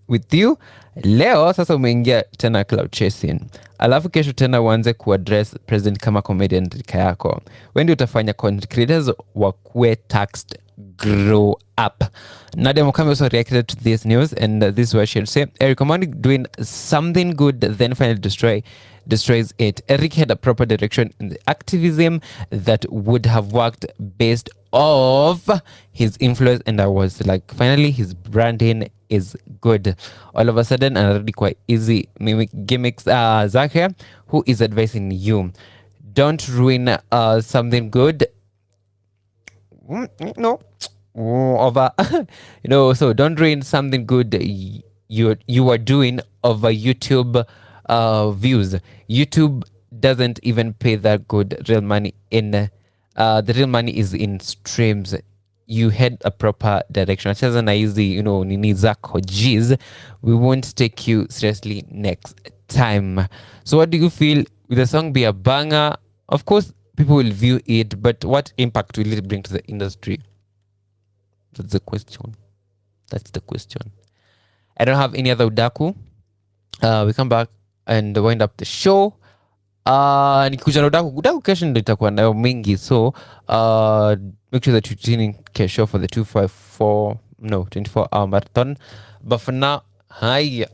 with you. Leo sasa umeingia tena cloud chasing, alafu kesho tena uanze kuaddress president kama comedian rika yako. When utafanya content creators wakuwe taxed? Grow up. Nadia Mukami also reacted to this news, and this is what she had to say. Eric Omondi doing something good, then finally destroys it. Eric had a proper direction in the activism that would have worked based off his influence, and I was like, finally his branding is good. All of a sudden, already quite easy gimmicks. Zake, who is advising you? Don't ruin something good. No, over so don't ruin something good you are doing over YouTube views. YouTube doesn't even pay that good. Real money in the real money is in streams. You had a proper direction. Achana na hizi nini zako jeez, we won't take you seriously next time. So what do you feel? Will the song be a banger? Of course people will view it, but what impact will it bring to the industry? That's the question. I don't have any other udaku. We come back and wind up the show. Nikikuja na udaku kesho ndio itakuwa nayo mingi, so make sure that you tune in kesho for the 24-hour marathon. But for now, haya,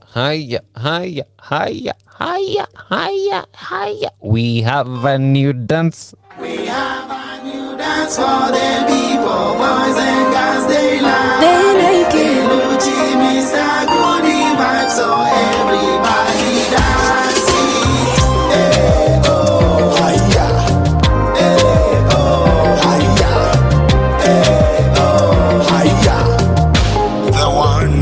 we have a new dance. We have a new dance for the people, boys and girls, they like it. Luchi, Mr. Goody Vibes, so everybody dancing. Hey, oh, hiya. Hey, oh, hiya. Hey, oh, hiya. The one.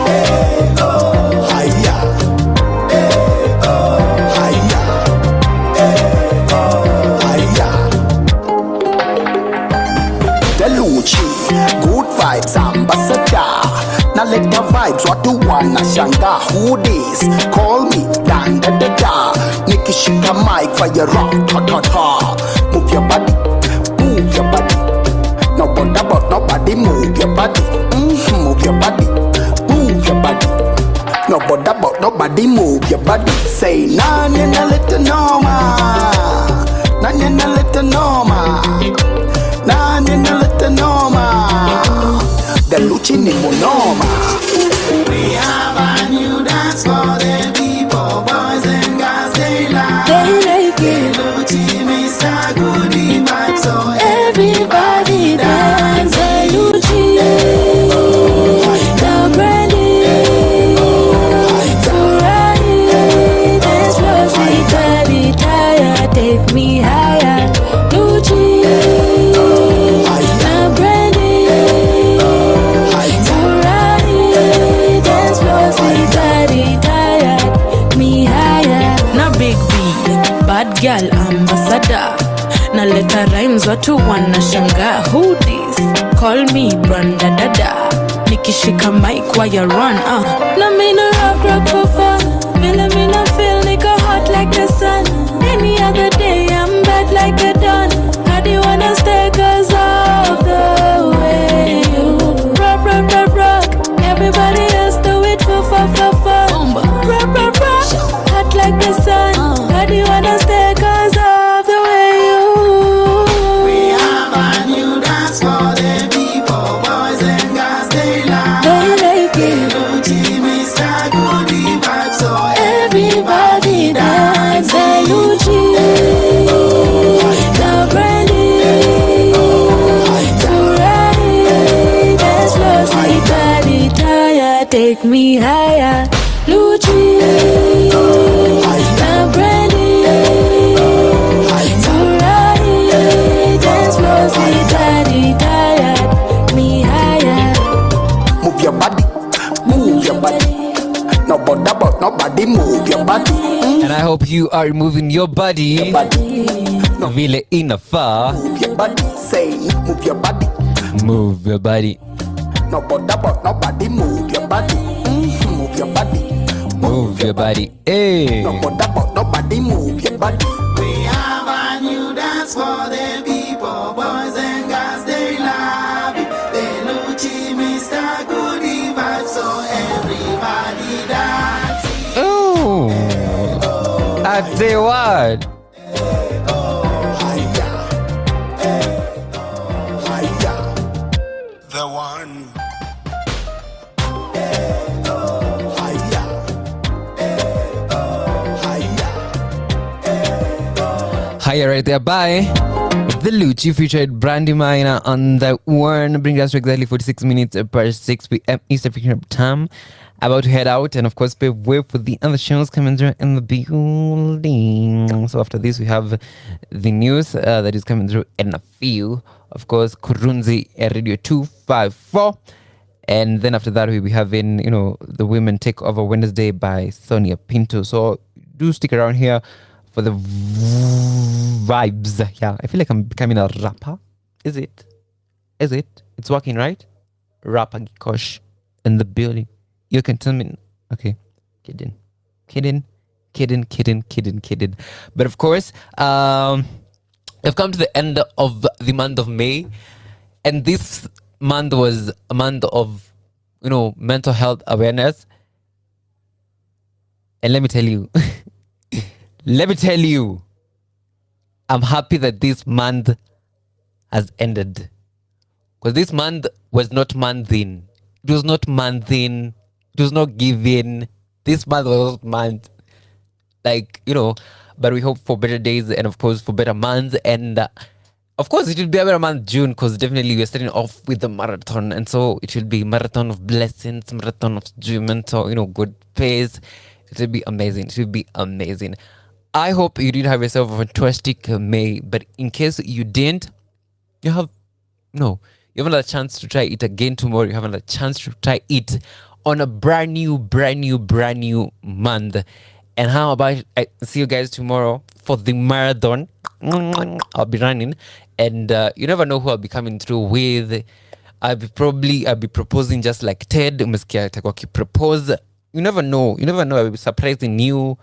Hey, oh, hiya. Hey, oh, hiya. Deluchi, good vibes ambassador. Now let the vibes what you wanna shanga. Who this? Call me Dan da da da. Nikishika mic fire rock ta ta ta. Move your body, move your body. No bother about nobody, move your body. Move your body, move your body. No bother about nobody, move your body. Say none in a little norma. None in a little norma. None in a little norma. The Lucci ni monoma. We have a new dance for the people, boys and girls, they like. They like it. Lucci, Mr. Goodie Vibe, so Everybody dance. Lucci, now Brandy, Ferrari, dance floor, sweet body, tired, take me higher. Lucci, now Brandy, Ferrari, dance floor, sweet body, tired, me higher. Na big B, bad girl ambassador. Na leta rhymes watu wanashanga. Who this? Call me Branda Dada. Nikishika mic while you run Na mina rock for fun. Vile mina feel niko hot like the sun. Any other day I'm bad like a dawn. How do you wanna stay cause of the way you rock, rock, rock, rock. Everybody else do it for fun. Rock, rock, rock. Hot like the sun. How do you wanna stay cause of the way you we have a new dance for the people, boys and girls, they like. They like it. Lucci, Mr. Goodie Vibe, so Everybody dance. Lucci, now Brandy, Ferrari, dance floor, sweet body, tired, take me higher. Lucci, now Brandy, Ferrari, dance floor, sweet body, tired, me higher. move your body, move your body. No bother about nobody, move your body. And I hope you are moving your body. Vile inafaa. Move your body, say move your body. Move your body. No bother about nobody, move your body. Move your body. Move your body. Hey. No bother about nobody, move your body. We have a new dance for the people, boys and girls, they love it. They Lucci, Mr. Goodie Vibe, so everybody dance. Ooh. I tell you what. The one. Higher right there, bye. The Lucci featured Brandy Minor on the one. Bring us to exactly 46 minutes past 6 p.m. East African time. About to head out and of course wait for the other shows coming through in the building. So after this we have the news that is coming through in a few. Of course, Kurunzi Radio 254. And then after that we'll be having, the Women Take Over Wednesday by Sonia Pinto. So do stick around here for the vibes. Yeah, I feel like I'm becoming a rapper. Is it? It's working, right? Rapper Gikosh in the building. You can tell me. Okay. Kidding. But of course, we've come to the end of the month of May. And this month was a month of, mental health awareness. And let me tell you, I'm happy that this month has ended. Because this month was not month-in. It was not month-in. It was not given. This month was not month. But we hope for better days and of course for better months. And of course it will be a better month, June, because definitely we're starting off with the marathon. And so it will be marathon of blessings, marathon of enjoyment, so, good pace. It will be amazing. I hope you did have yourself a fantastic May. But in case you didn't, you have another chance to try it again tomorrow. You have another chance to try it on a brand new month. And how about I see you guys tomorrow for the marathon? I'll be running, and you never know who I'll be coming through with. I'll be proposing just like Ted. Umesikia atakuwa propose. You never know. I'll be surprising you.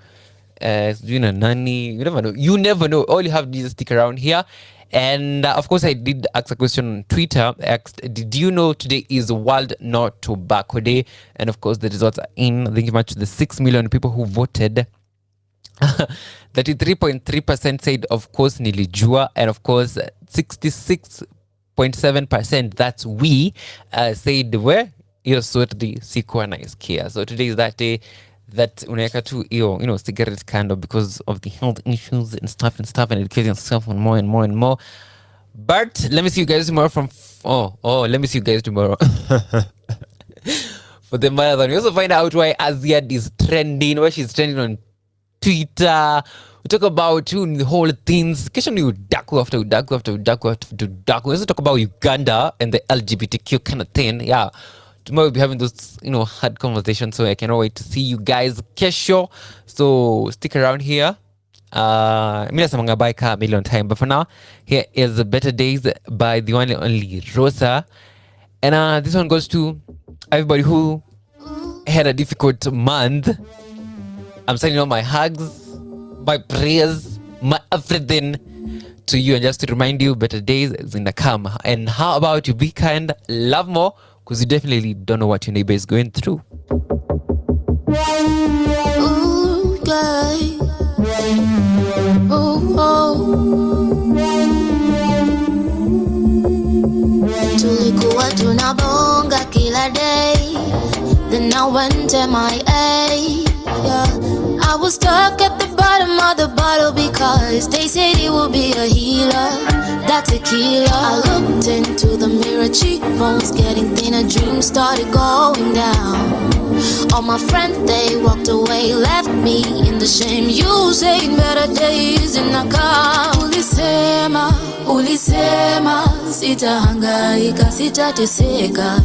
Nani, you never know. You never know. All you have to do is stick around here. And of course, I did ask a question on Twitter. I asked, did you know today is World No Tobacco Day? And of course, the results are in. Thank you much to the 6 million people who voted. 33.3% said, of course, nilijua. And of course, 66.7%, that's we, said, where? Hiyo sote sikuwa naisikia. So today is that day that unaweka tu hiyo cigarette candle because of the health issues and stuff and educating yourself on more and more and more. But let me see you guys tomorrow let me see you guys tomorrow for the marathon. We also find out why Aziad is trending, why she's trending on Twitter. We talk about the whole things. Occasionally we udaku after udaku. We also talk about Uganda and the LGBTQ kind of thing. Yeah. Tomorrow we'll be having those, hard conversations. So I cannot wait to see you guys kesho. So stick around here. Mina samanga bye ka million time. But for now, here is the Better Days by the one and only Rosa. And this one goes to everybody who had a difficult month. I'm sending all my hugs, my prayers, my everything to you. And just to remind you, better days is in the come. And how about you be kind, love more, because you definitely don't know what your neighbor is going through. Ooh, guy. Tulikuwa tunabonga kila day, then I went MIA. Yeah, I was stuck at the bottom of the bottle because they said it would be a healer. That's a killer. I looked into the mirror, cheekbones getting thinner, dreams started going down. All my friends, they walked away, left me in the shame. You say better days in the car. Ulisema, sitahangaika, sitateseka,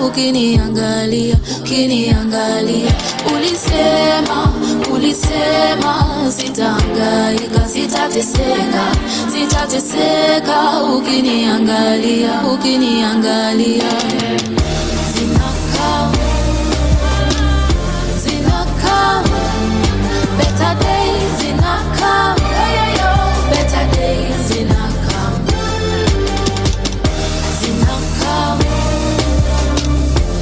ukiniangalia. Ulisema, sitahangaika, sitateseka, ukiniangalia.